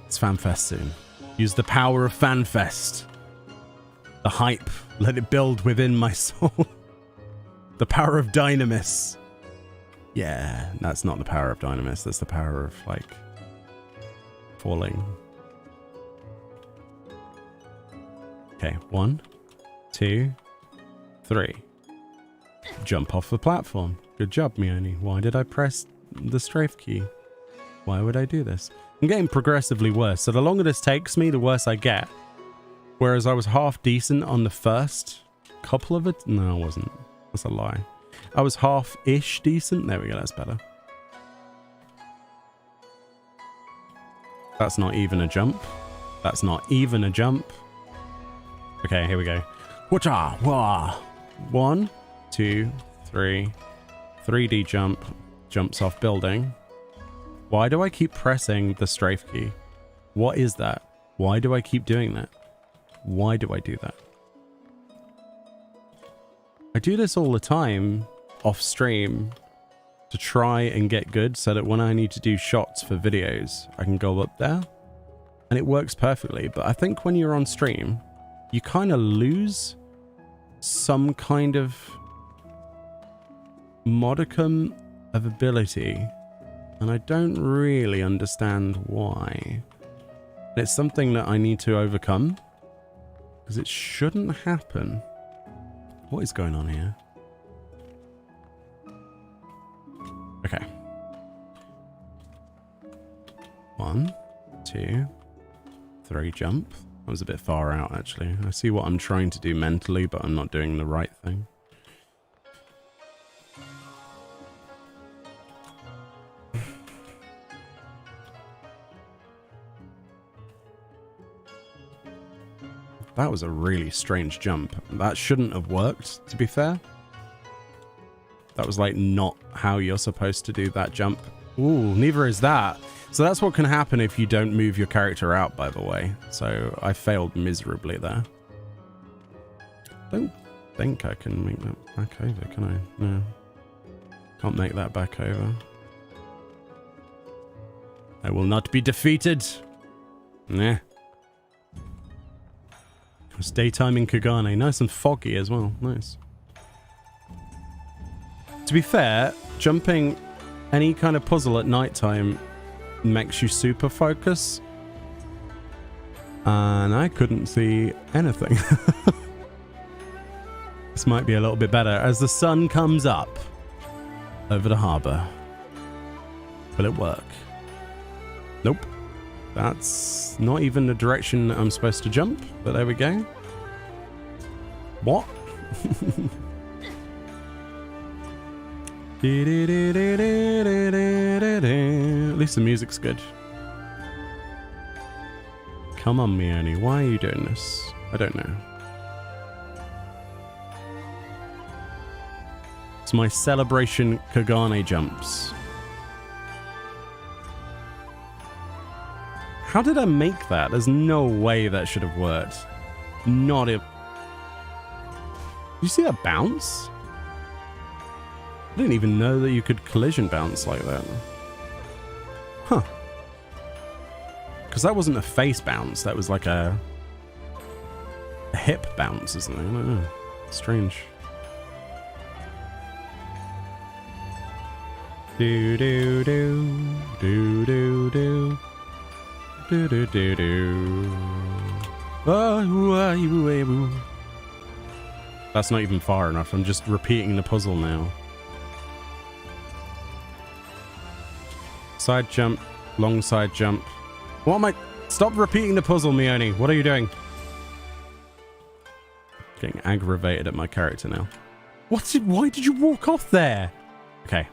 It's Fanfest soon. Use the power of Fanfest. The hype. Let it build within my soul. The power of Dynamis. Yeah, that's not the power of Dynamis. That's the power of, like, falling. Okay, 1, 2, 3. Jump off the platform. Good job, Mione. Why did I press the strafe key? Why would I do this? I'm getting progressively worse. So the longer this takes me, the worse I get. Whereas I was half decent on the first couple of it. No, I wasn't. That's a lie. I was half-ish decent. There we go. That's better. That's not even a jump. That's not even a jump. Okay, here we go. Whatcha? Wah. 1, 2, 3. 3D jump. Jumps off building. Why do I keep pressing the strafe key? What is that? Why do I keep doing that? Why do I do that? I do this all the time off stream to try and get good so that when I need to do shots for videos, I can go up there and it works perfectly. But I think when you're on stream, you kind of lose some kind of modicum of ability. And I don't really understand why. It's something that I need to overcome. Because it shouldn't happen. What is going on here? Okay. 1, 2, 3 jump. That was a bit far out, actually. I see what I'm trying to do mentally, but I'm not doing the right thing. That was a really strange jump. That shouldn't have worked, to be fair. That was like not how you're supposed to do that jump. Ooh, neither is that. So that's what can happen if you don't move your character out, by the way. So I failed miserably there. Don't think I can make that back over, can I? No. Can't make that back over. I will not be defeated. Nah. It's daytime in Kugane. Nice and foggy as well. Nice. To be fair, jumping any kind of puzzle at nighttime makes you super focus. And I couldn't see anything. This might be a little bit better. As the sun comes up over the harbour. Will it work? Nope. That's not even the direction I'm supposed to jump, but there we go. What? At least the music's good. Come on, Mione. Why are you doing this? I don't know. It's my celebration Kugane jumps. How did I make that? There's no way that should have worked. Not if... You see that bounce? I didn't even know that you could collision bounce like that. Huh. Because that wasn't a face bounce. That was like a hip bounce or something. I don't know. Strange. Do do do do do do. Do do do do. That's not even far enough. I'm just repeating the puzzle now. Side jump, long side jump. What am I? Stop repeating the puzzle, Mione. What are you doing? Getting aggravated at my character now. Why did you walk off there? Okay.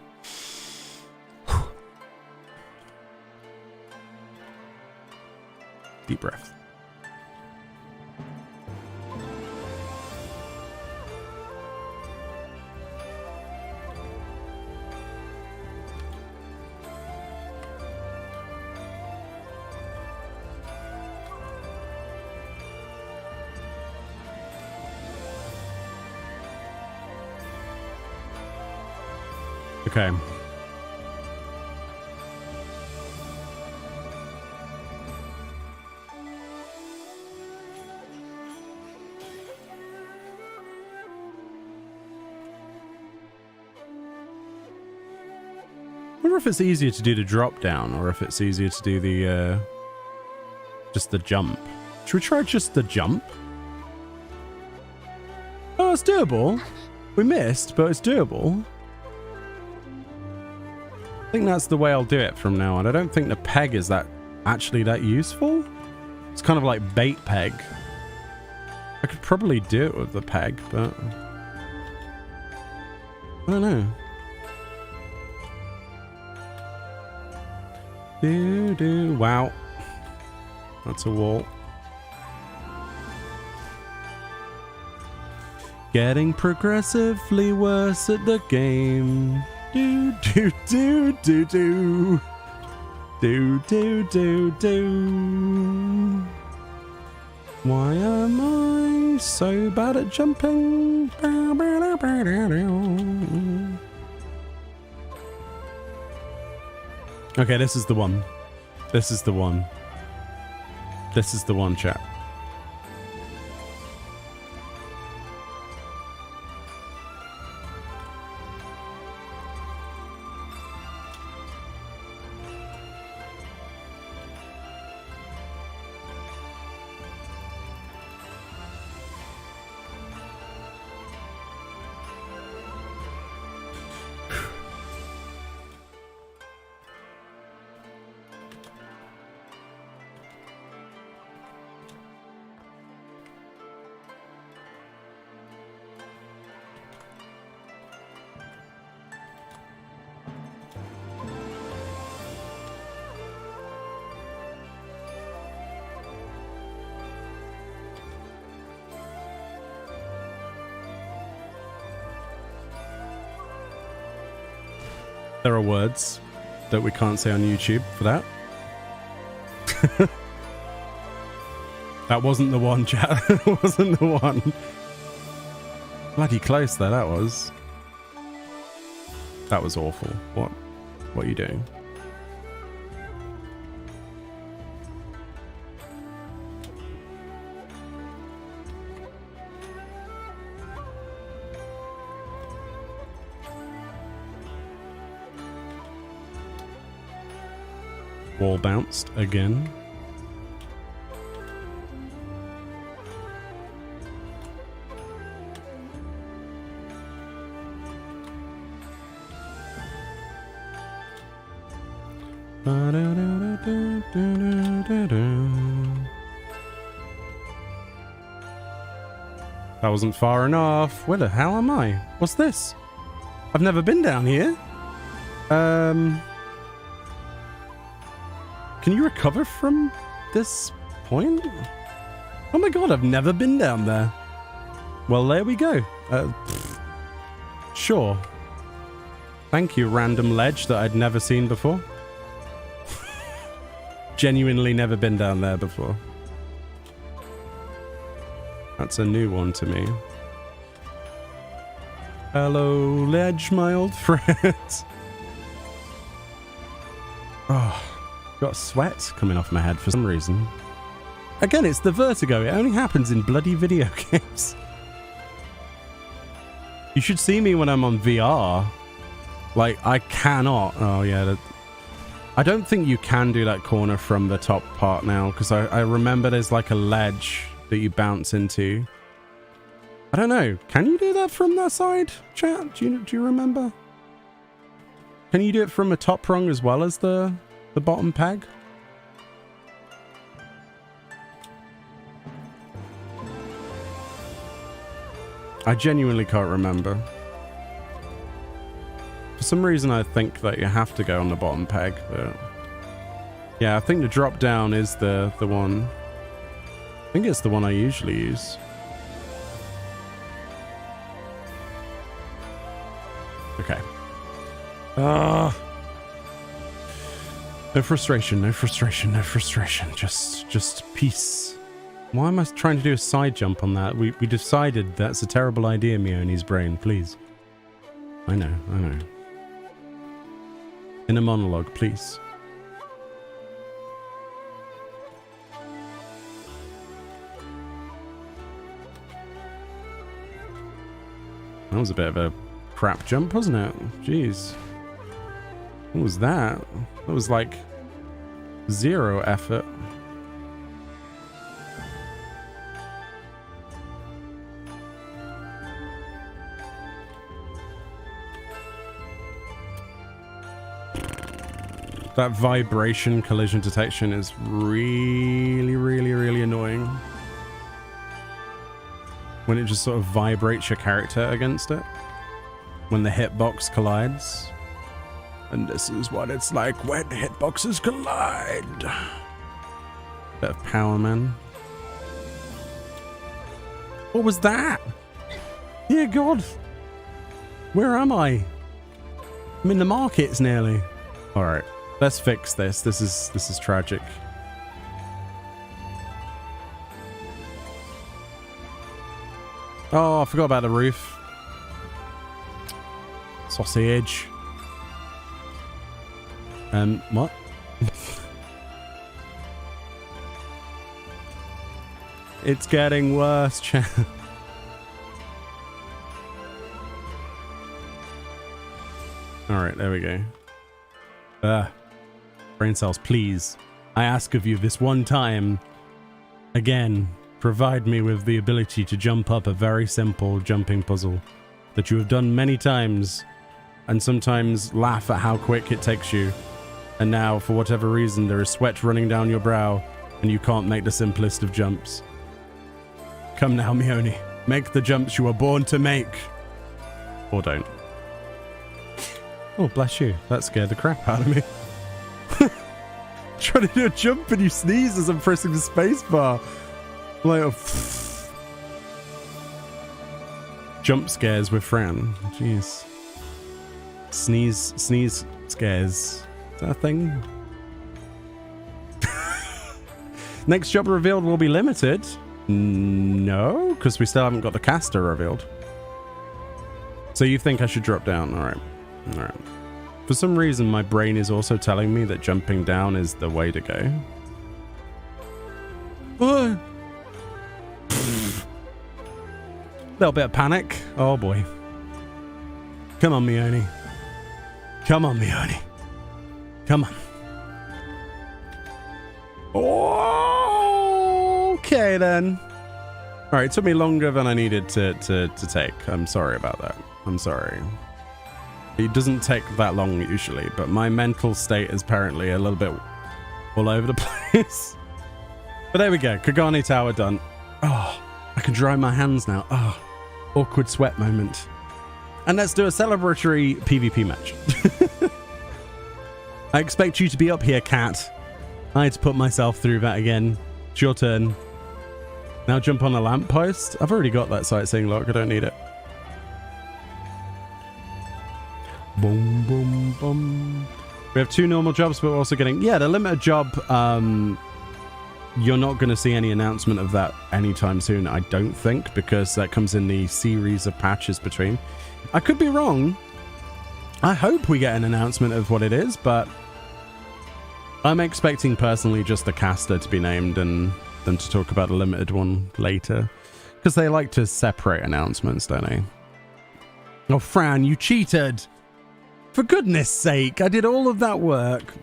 Deep breath. Okay. I wonder if it's easier to do the drop down or if it's easier to do the just the jump. Should we try just the jump? Oh, it's doable. We missed, but it's doable. I think that's the way I'll do it from now on. I don't think the peg is actually that useful. It's kind of like bait peg. I could probably do it with the peg, but I don't know. Wow. That's a wall. Getting progressively worse at the game. Do. Why am I so bad at jumping? Okay, this is the one. This is the one. This is the one, chat. There are words that we can't say on YouTube for that. That wasn't the one, chat. That wasn't the one. Bloody close there, that was. That was awful. What are you doing? Wall bounced again. That wasn't far enough. Where the hell am I? What's this? I've never been down here. Can you recover from this point? Oh my god, I've never been down there. Well, there we go. Sure. Thank you, random ledge that I'd never seen before. Genuinely never been down there before. That's a new one to me. Hello, ledge, my old friend. Oh. Got sweat coming off my head for some reason. Again, it's the vertigo. It only happens in bloody video games. You should see me when I'm on VR. Like, I cannot. Oh, yeah. I don't think you can do that corner from the top part now, because I remember there's like a ledge that you bounce into. I don't know. Can you do that from that side, chat? Do you remember? Can you do it from a top rung as well as the bottom peg? I genuinely can't remember. For some reason I think that you have to go on the bottom peg, but yeah, I think the drop down is the one. I think it's the one I usually use. Okay. No frustration, no frustration, no frustration. Just peace. Why am I trying to do a side jump on that? We decided that's a terrible idea, Mioni's brain, please. I know. In a monologue, please. That was a bit of a crap jump, wasn't it? Jeez. What was that? That was like 0 effort. That vibration collision detection is really, really, really annoying. When it just sort of vibrates your character against it. When the hitbox collides. And this is what it's like when hitboxes collide. Bit of power, man. What was that? Yeah, God. Where am I? I'm in the markets nearly. All right. Let's fix this. This is tragic. Oh, I forgot about the roof. Sausage. What? It's getting worse, chat. Alright, there we go. Brain cells, please. I ask of you this one time. Again, provide me with the ability to jump up a very simple jumping puzzle that you have done many times and sometimes laugh at how quick it takes you. And now, for whatever reason, there is sweat running down your brow and you can't make the simplest of jumps. Come now, Mione. Make the jumps you were born to make. Or don't. Oh, bless you. That scared the crap out of me. Trying to do a jump and you sneeze as I'm pressing the space bar. Like, oh, jump scares with Fran. Jeez. Sneeze scares. Is that a thing? Next job revealed will be limited. No, because we still haven't got the caster revealed. So you think I should drop down? Alright. Alright. For some reason, my brain is also telling me that jumping down is the way to go. Oh. Little bit of panic. Oh boy. Come on, Mione. Come on, Mione. Come on. Okay then. Alright, it took me longer than I needed to take. I'm sorry about that. I'm sorry. It doesn't take that long usually, but my mental state is apparently a little bit all over the place. But there we go. Kugane Tower done. Oh, I can dry my hands now. Oh, awkward sweat moment. And let's do a celebratory PvP match. I expect you to be up here, Cat. I had to put myself through that again. It's your turn. Now jump on a lamppost. I've already got that sightseeing lock. I don't need it. Boom, boom, boom. We have 2 normal jobs, but we're also getting... Yeah, the limited job, you're not going to see any announcement of that anytime soon, I don't think, because that comes in the series of patches between. I could be wrong. I hope we get an announcement of what it is, but I'm expecting personally just the caster to be named and then to talk about the limited one later, because they like to separate announcements, don't they? Oh, Fran, you cheated! For goodness sake, I did all of that work.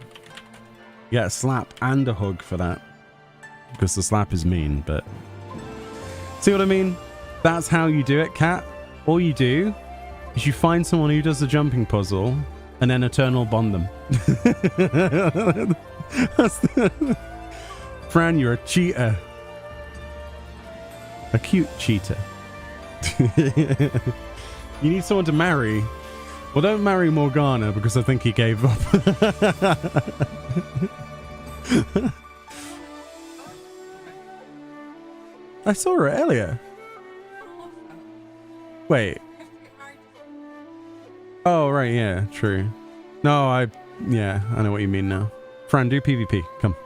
Yeah, a slap and a hug for that. Because the slap is mean, but... See what I mean? That's how you do it, Cat. All you do is you find someone who does the jumping puzzle and then eternal bond them. Fran, you're a cheater. A cute cheater. You need someone to marry. Well, don't marry Morgana because I think he gave up. I saw her earlier. Wait. Oh, right, yeah, true. No, yeah, I know what you mean now. Fran, do PvP. Come.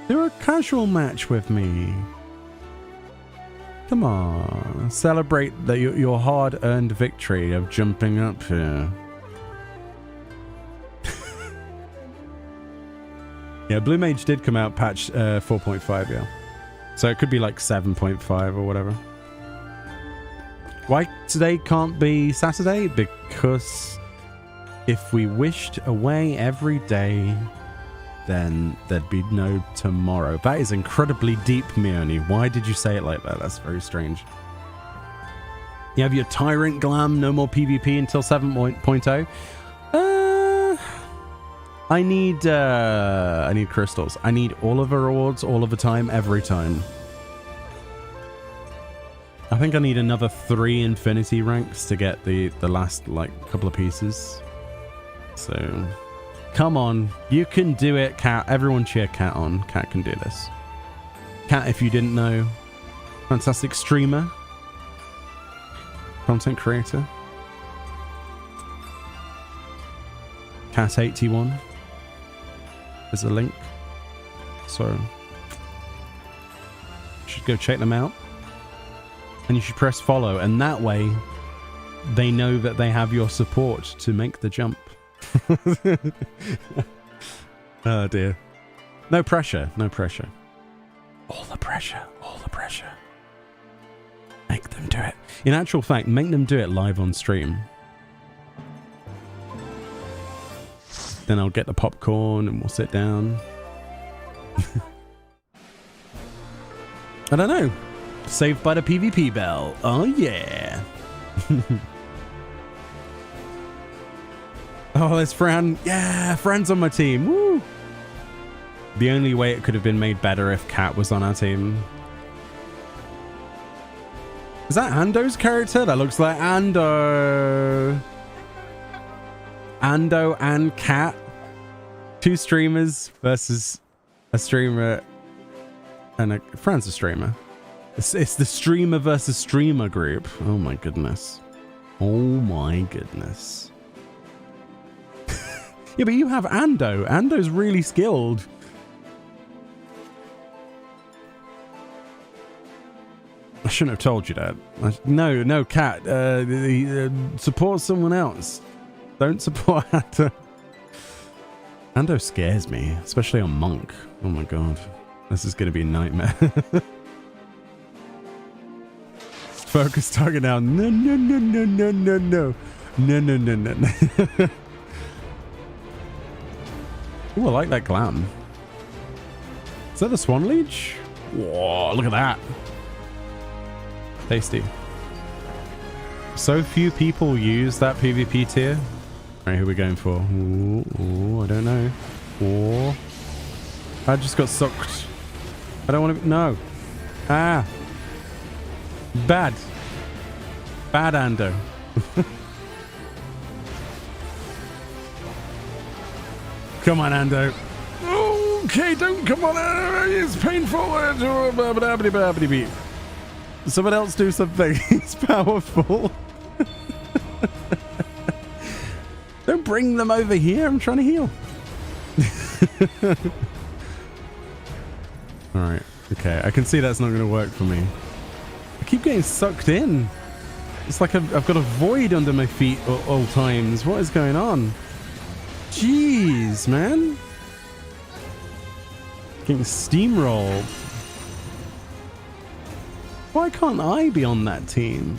Do a casual match with me. Come on. Celebrate your hard-earned victory of jumping up here. Yeah, Blue Mage did come out patch 4.5, yeah. So it could be like 7.5 or whatever. Why today can't be Saturday? Because if we wished away every day, then there'd be no tomorrow. That is incredibly deep, Mione. Why did you say it like that? That's very strange. You have your Tyrant Glam, no more PvP until 7.0. I need crystals. I need all of the rewards, all of the time, every time. I think I need another 3 infinity ranks to get the last, like, couple of pieces. So, come on. You can do it, Cat. Everyone cheer Cat on. Cat can do this. Cat, if you didn't know, fantastic streamer. Content creator. Cat81. There's a link. So, you should go check them out. And you should press follow, and that way they know that they have your support to make the jump. Oh dear. No pressure, no pressure. All the pressure, all the pressure. Make them do it. In actual fact, make them do it live on stream. Then I'll get the popcorn and we'll sit down. I don't know. Saved by the PvP bell. Oh, yeah. Oh, there's Fran. Yeah, Fran's on my team. Woo. The only way it could have been made better if Cat was on our team. Is that Ando's character? That looks like Ando. Ando and Cat. 2 streamers versus a streamer. And Fran's a streamer. It's the streamer versus streamer group. Oh my goodness. Oh my goodness. Yeah, but you have Ando. Ando's really skilled. I shouldn't have told you that. No, Cat. Support someone else. Don't support Ando. Ando scares me, especially on Monk. Oh my god. This is going to be a nightmare. Focus target now. No. Ooh, I like that glam. Is that the Swan Leech? Whoa, look at that. Tasty. So few people use that PvP tier. Alright, who are we going for? Ooh, I don't know. Ooh. I just got sucked. I don't want to... No. Ah. Bad. Bad Ando. Come on, Ando. Okay, don't come on. It's painful. Someone else do something. He's powerful. Don't bring them over here. I'm trying to heal. Alright. Okay, I can see that's not going to work for me. I keep getting sucked in. It's like I've got a void under my feet at all times. What is going on? Jeez, man. Getting steamrolled. Why can't I be on that team?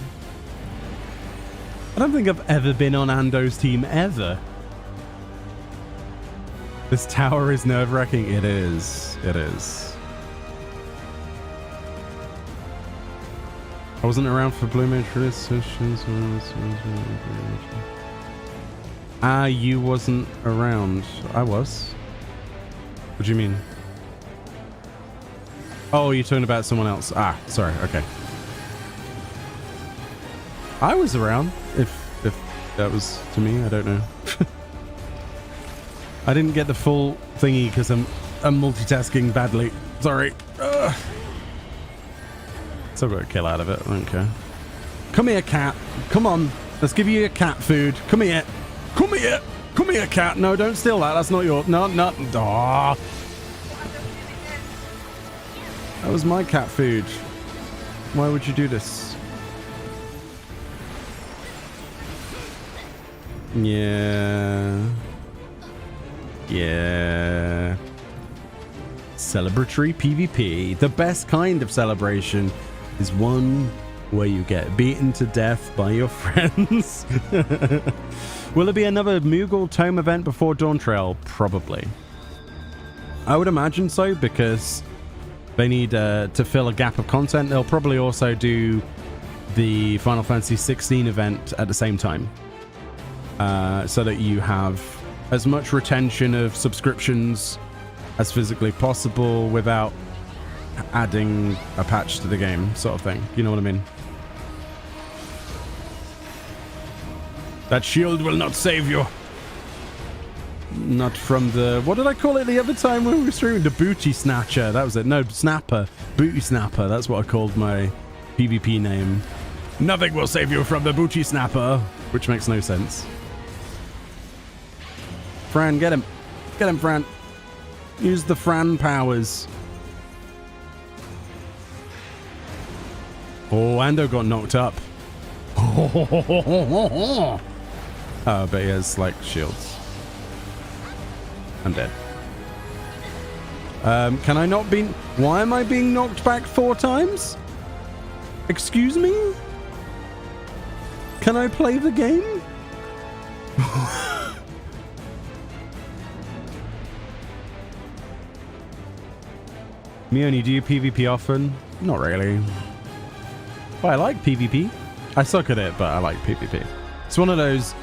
I don't think I've ever been on Ando's team, ever. This tower is nerve-wracking. It is. It is. I wasn't around for Blue Mage for this session. Ah, you wasn't around. I was. What do you mean? Oh, you're talking about someone else. Ah, sorry. Okay. I was around. If that was to me, I don't know. I didn't get the full thingy because I'm multitasking badly. Sorry. Still got a kill out of it. I don't care. Come here, Cat. Come on. Let's give you your cat food. Come here. Come here. Come here, Cat. No, don't steal that. That's not your... No. Oh. That was my cat food. Why would you do this? Yeah. Yeah. celebratory PvP. The best kind of celebration is one where you get beaten to death by your friends. Will there be another Moogle Tome event before Dawntrail? Probably. I would imagine so, because they need to fill a gap of content. They'll probably also do the Final Fantasy XVI event at the same time, so that you have as much retention of subscriptions as physically possible without adding a patch to the game, sort of thing. You know what I mean? That shield will not save you. Not from the... What did I call it the other time when we were streaming? The booty snatcher. That was it. No, snapper. Booty snapper. That's what I called my PvP name. Nothing will save you from the booty snapper. Which makes no sense. Fran, get him. Get him, Fran. Use the Fran powers. Oh, Ando got knocked up. Oh, but he has, like, shields. I'm dead. Can I not be... Why am I being knocked back 4 times? Excuse me? Can I play the game? Mioni, do you PvP often? Not really. But I like PvP. I suck at it, but I like PvP. It's one of those,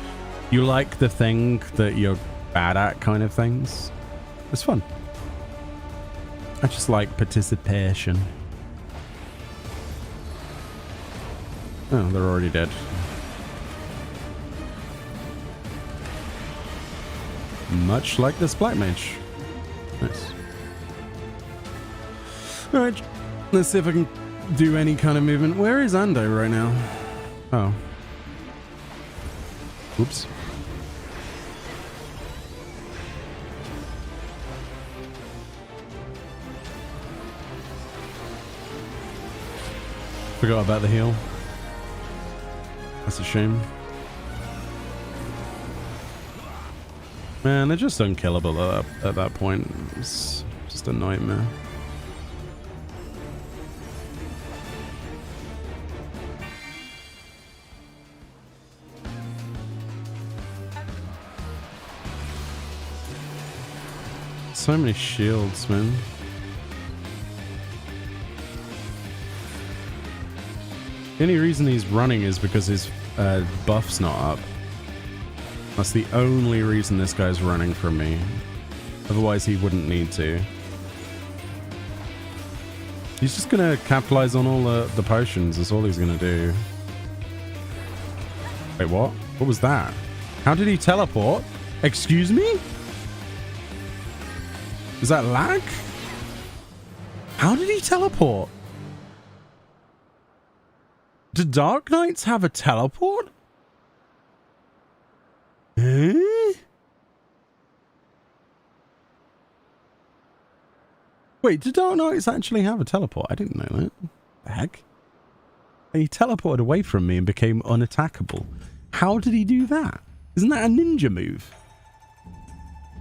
you like the thing that you're bad at kind of things. It's fun. I just like participation. Oh, they're already dead. Much like this Black Mage. Nice. Alright, let's see if I can do any kind of movement. Where is Ando right now? Oh. Oops. Forgot about the heal. That's a shame. Man, they're just unkillable at that point. It's just a nightmare. So many shields, man. The only reason he's running is because his buff's not up. That's the only reason this guy's running from me. Otherwise, he wouldn't need to. He's just gonna capitalize on all the potions. That's all he's gonna do. Wait, what? What was that? How did he teleport? Excuse me? Is that lag? How did he teleport? Do Dark Knights have a teleport? Eh? Wait, do Dark Knights actually have a teleport? I didn't know that. The heck? And he teleported away from me and became unattackable. How did he do that? Isn't that a ninja move?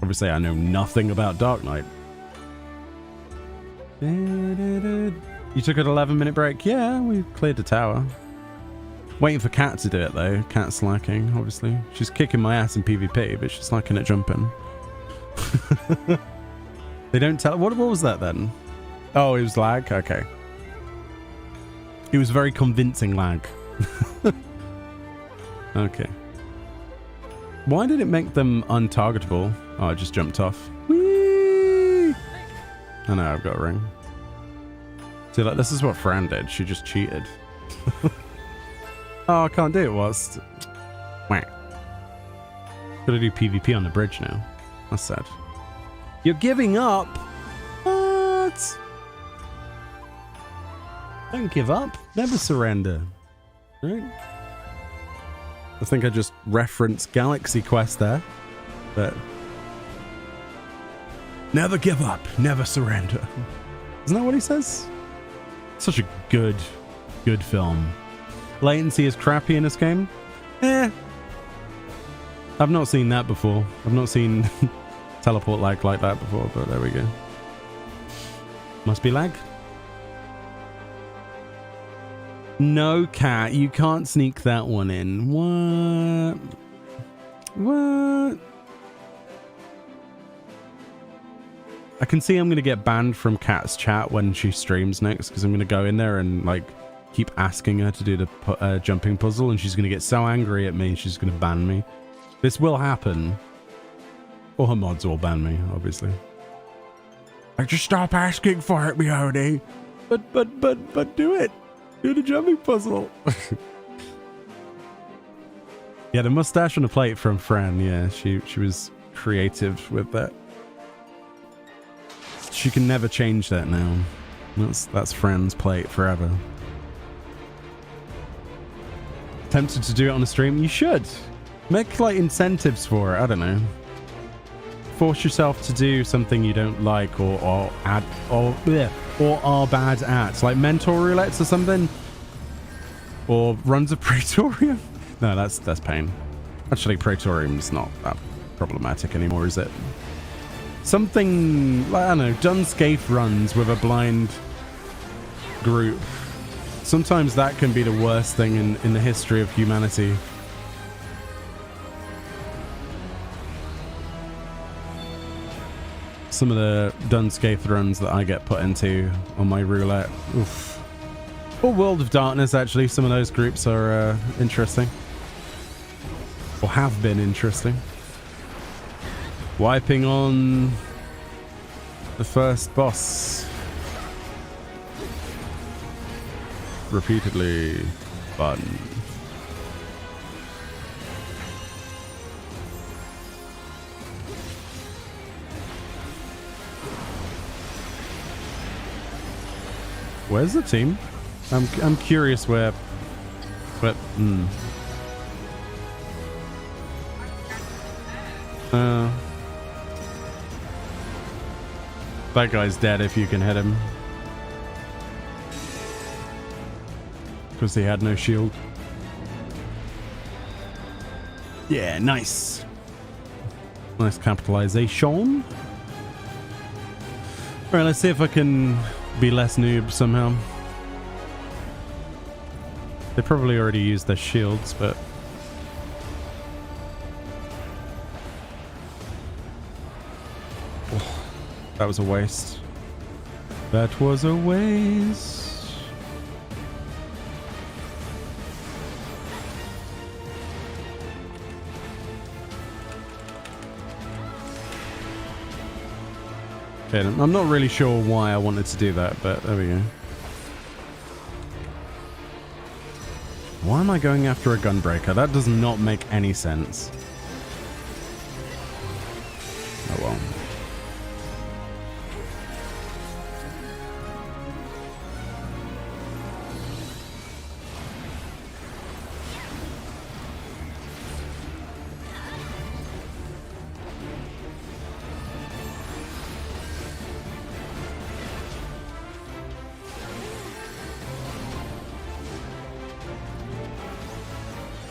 Obviously, I know nothing about Dark Knight. You took an 11-minute break? Yeah, we cleared the tower. Waiting for Kat to do it, though. Kat's slacking, obviously. She's kicking my ass in PvP, but she's slacking at jumping. They don't tell... What was that, then? Oh, it was lag? Okay. It was very convincing lag. Okay. Why did it make them untargetable? Oh, I just jumped off. Whee! I know, I've got a ring. See, like, this is what Fran did. She just cheated. Oh, I can't do it whilst... Whack. Gotta do PvP on the bridge now. That's sad. You're giving up? What? Don't give up. Never surrender. Right? I think I just referenced Galaxy Quest there. But... Never give up. Never surrender. Isn't that what he says? Such a good film. Latency is crappy in this game? Eh. I've not seen that before. I've not seen teleport like that before, but there we go. Must be lag. No, cat, you can't sneak that one in. What? What? I can see I'm going to get banned from Cat's chat when she streams next, because I'm going to go in there and like keep asking her to do the jumping puzzle, and she's going to get so angry at me, she's going to ban me. This will happen. Or her mods will ban me, obviously. Like, just stop asking for it, Meody. But do it. Do the jumping puzzle. Yeah, the mustache on the plate from Fran. Yeah, she was creative with that. She can never change that now. That's Fran's plate forever. Tempted to do it on a stream? You should. Make like incentives for it. I don't know. Force yourself to do something you don't like or are bad at, like mentor roulettes or something, or runs of Praetorium. No, that's pain. Actually, Praetorium's not that problematic anymore, is it? Something like, I don't know, Dunscape runs with a blind group. Sometimes that can be the worst thing in the history of humanity. Some of the Dunscape runs that I get put into on my roulette. Oof. Or World of Darkness, actually. Some of those groups are interesting. Or have been interesting. Wiping on the first boss. Repeatedly. Button. Where's the team? I'm curious where. That guy's dead if you can hit him. Because he had no shield. Yeah, nice. Nice capitalization. Alright, let's see if I can be less noob somehow. They probably already used their shields, but oh, that was a waste. That was a waste. Okay, I'm not really sure why I wanted to do that, but there we go. Why am I going after a gunbreaker? That does not make any sense. Oh well.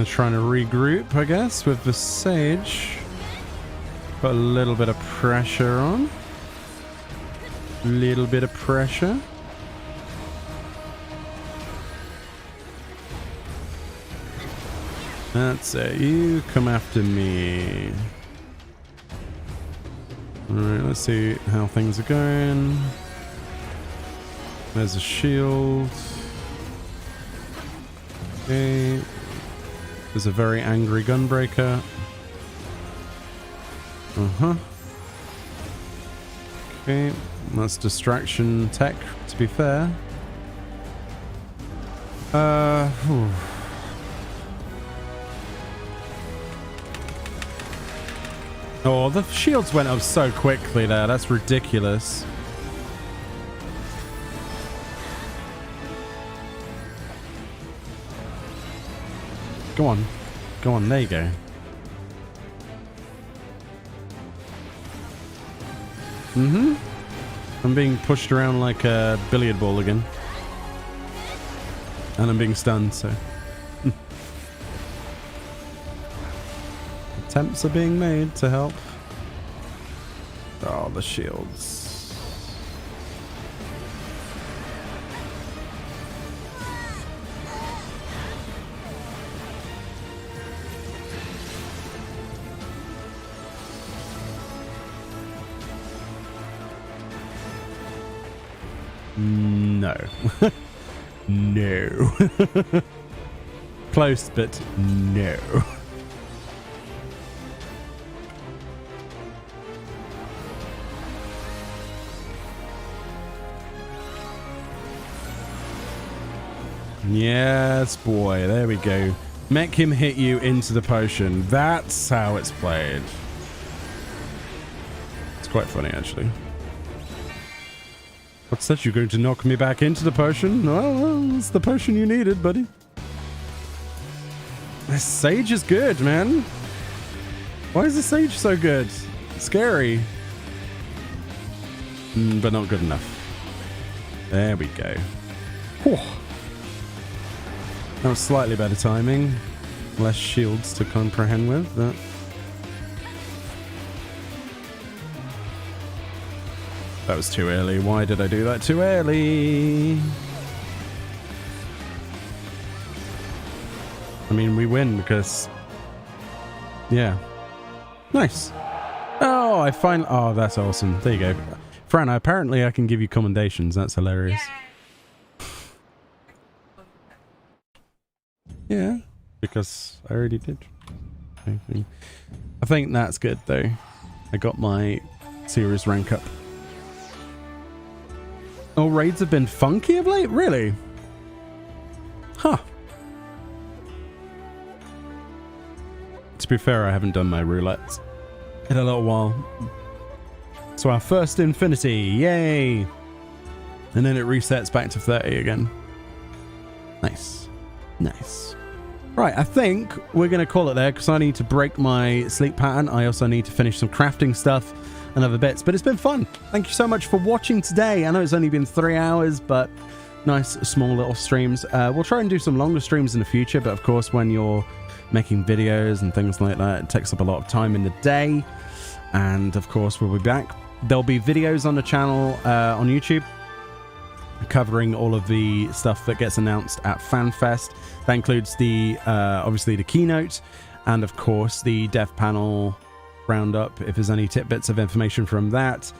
Trying to regroup, I guess, with the Sage. Put a little bit of pressure on. Little bit of pressure. That's it. You come after me. Alright, let's see how things are going. There's a shield. Okay. There's a very angry gunbreaker. Okay, that's distraction tech, to be fair. Oh, the shields went up so quickly there. That's ridiculous. Go on. Go on, there you go. I'm being pushed around like a billiard ball again. And I'm being stunned, so... Attempts are being made to help. Oh, the shields. No. No. Close, but no. Yes, boy. There we go. Make him hit you into the potion. That's how it's played. It's quite funny, actually. What's that? You're going to knock me back into the potion? Well, it's the potion you needed, buddy. This sage is good, man. Why is the sage so good? Scary. But not good enough. There we go. Whew. That was slightly better timing. Less shields to comprehend with. But that was too early. Why did I do that too early? I mean, we win because... Yeah. Nice. Oh, I find... Oh, that's awesome. There you go. Fran, apparently I can give you commendations. That's hilarious. Yeah, because I already did. I think that's good, though. I got my series rank up. Oh, raids have been funky of late? Really? Huh. To be fair, I haven't done my roulette in a little while. So our first infinity, yay! And then it resets back to 30 again. Nice. Nice. Right, I think we're going to call it there because I need to break my sleep pattern. I also need to finish some crafting stuff and other bits, but it's been fun. Thank you so much for watching today. I know it's only been 3 hours, but nice small little streams. We'll try and do some longer streams in the future, but of course when you're making videos and things like that, it takes up a lot of time in the day. And of course we'll be back. There'll be videos on the channel on YouTube covering all of the stuff that gets announced at Fanfest. That includes the obviously the keynote and of course the dev panel roundup, if there's any tidbits of information from that,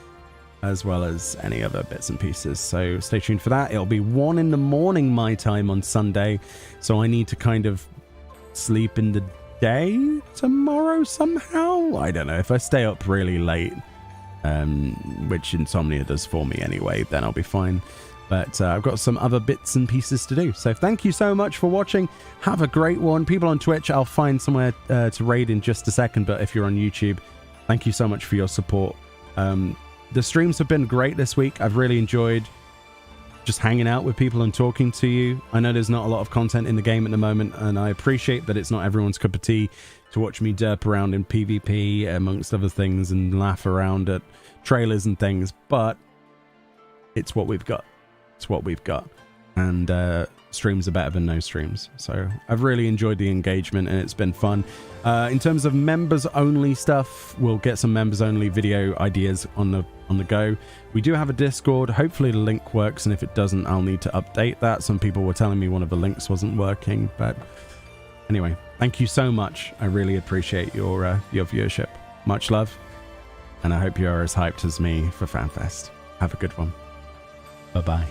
as well as any other bits and pieces. So stay tuned for that. It'll be 1 in the morning my time on Sunday, so I need to kind of sleep in the day tomorrow somehow. I don't know. If I stay up really late, which insomnia does for me anyway, then I'll be fine. But I've got some other bits and pieces to do. So thank you so much for watching. Have a great one. People on Twitch, I'll find somewhere to raid in just a second. But if you're on YouTube, thank you so much for your support. The streams have been great this week. I've really enjoyed just hanging out with people and talking to you. I know there's not a lot of content in the game at the moment, and I appreciate that it's not everyone's cup of tea to watch me derp around in PvP, amongst other things, and laugh around at trailers and things. But it's what we've got. It's what we've got, and streams are better than no streams. So I've really enjoyed the engagement and it's been fun. In terms of members only stuff, we'll get some members only video ideas on the go. We do have a Discord. Hopefully the link works, and if it doesn't, I'll need to update that. Some people were telling me one of the links wasn't working, but anyway, thank you so much. I really appreciate your viewership. Much love, and I hope you're as hyped as me for FanFest. Have a good one. Bye-bye.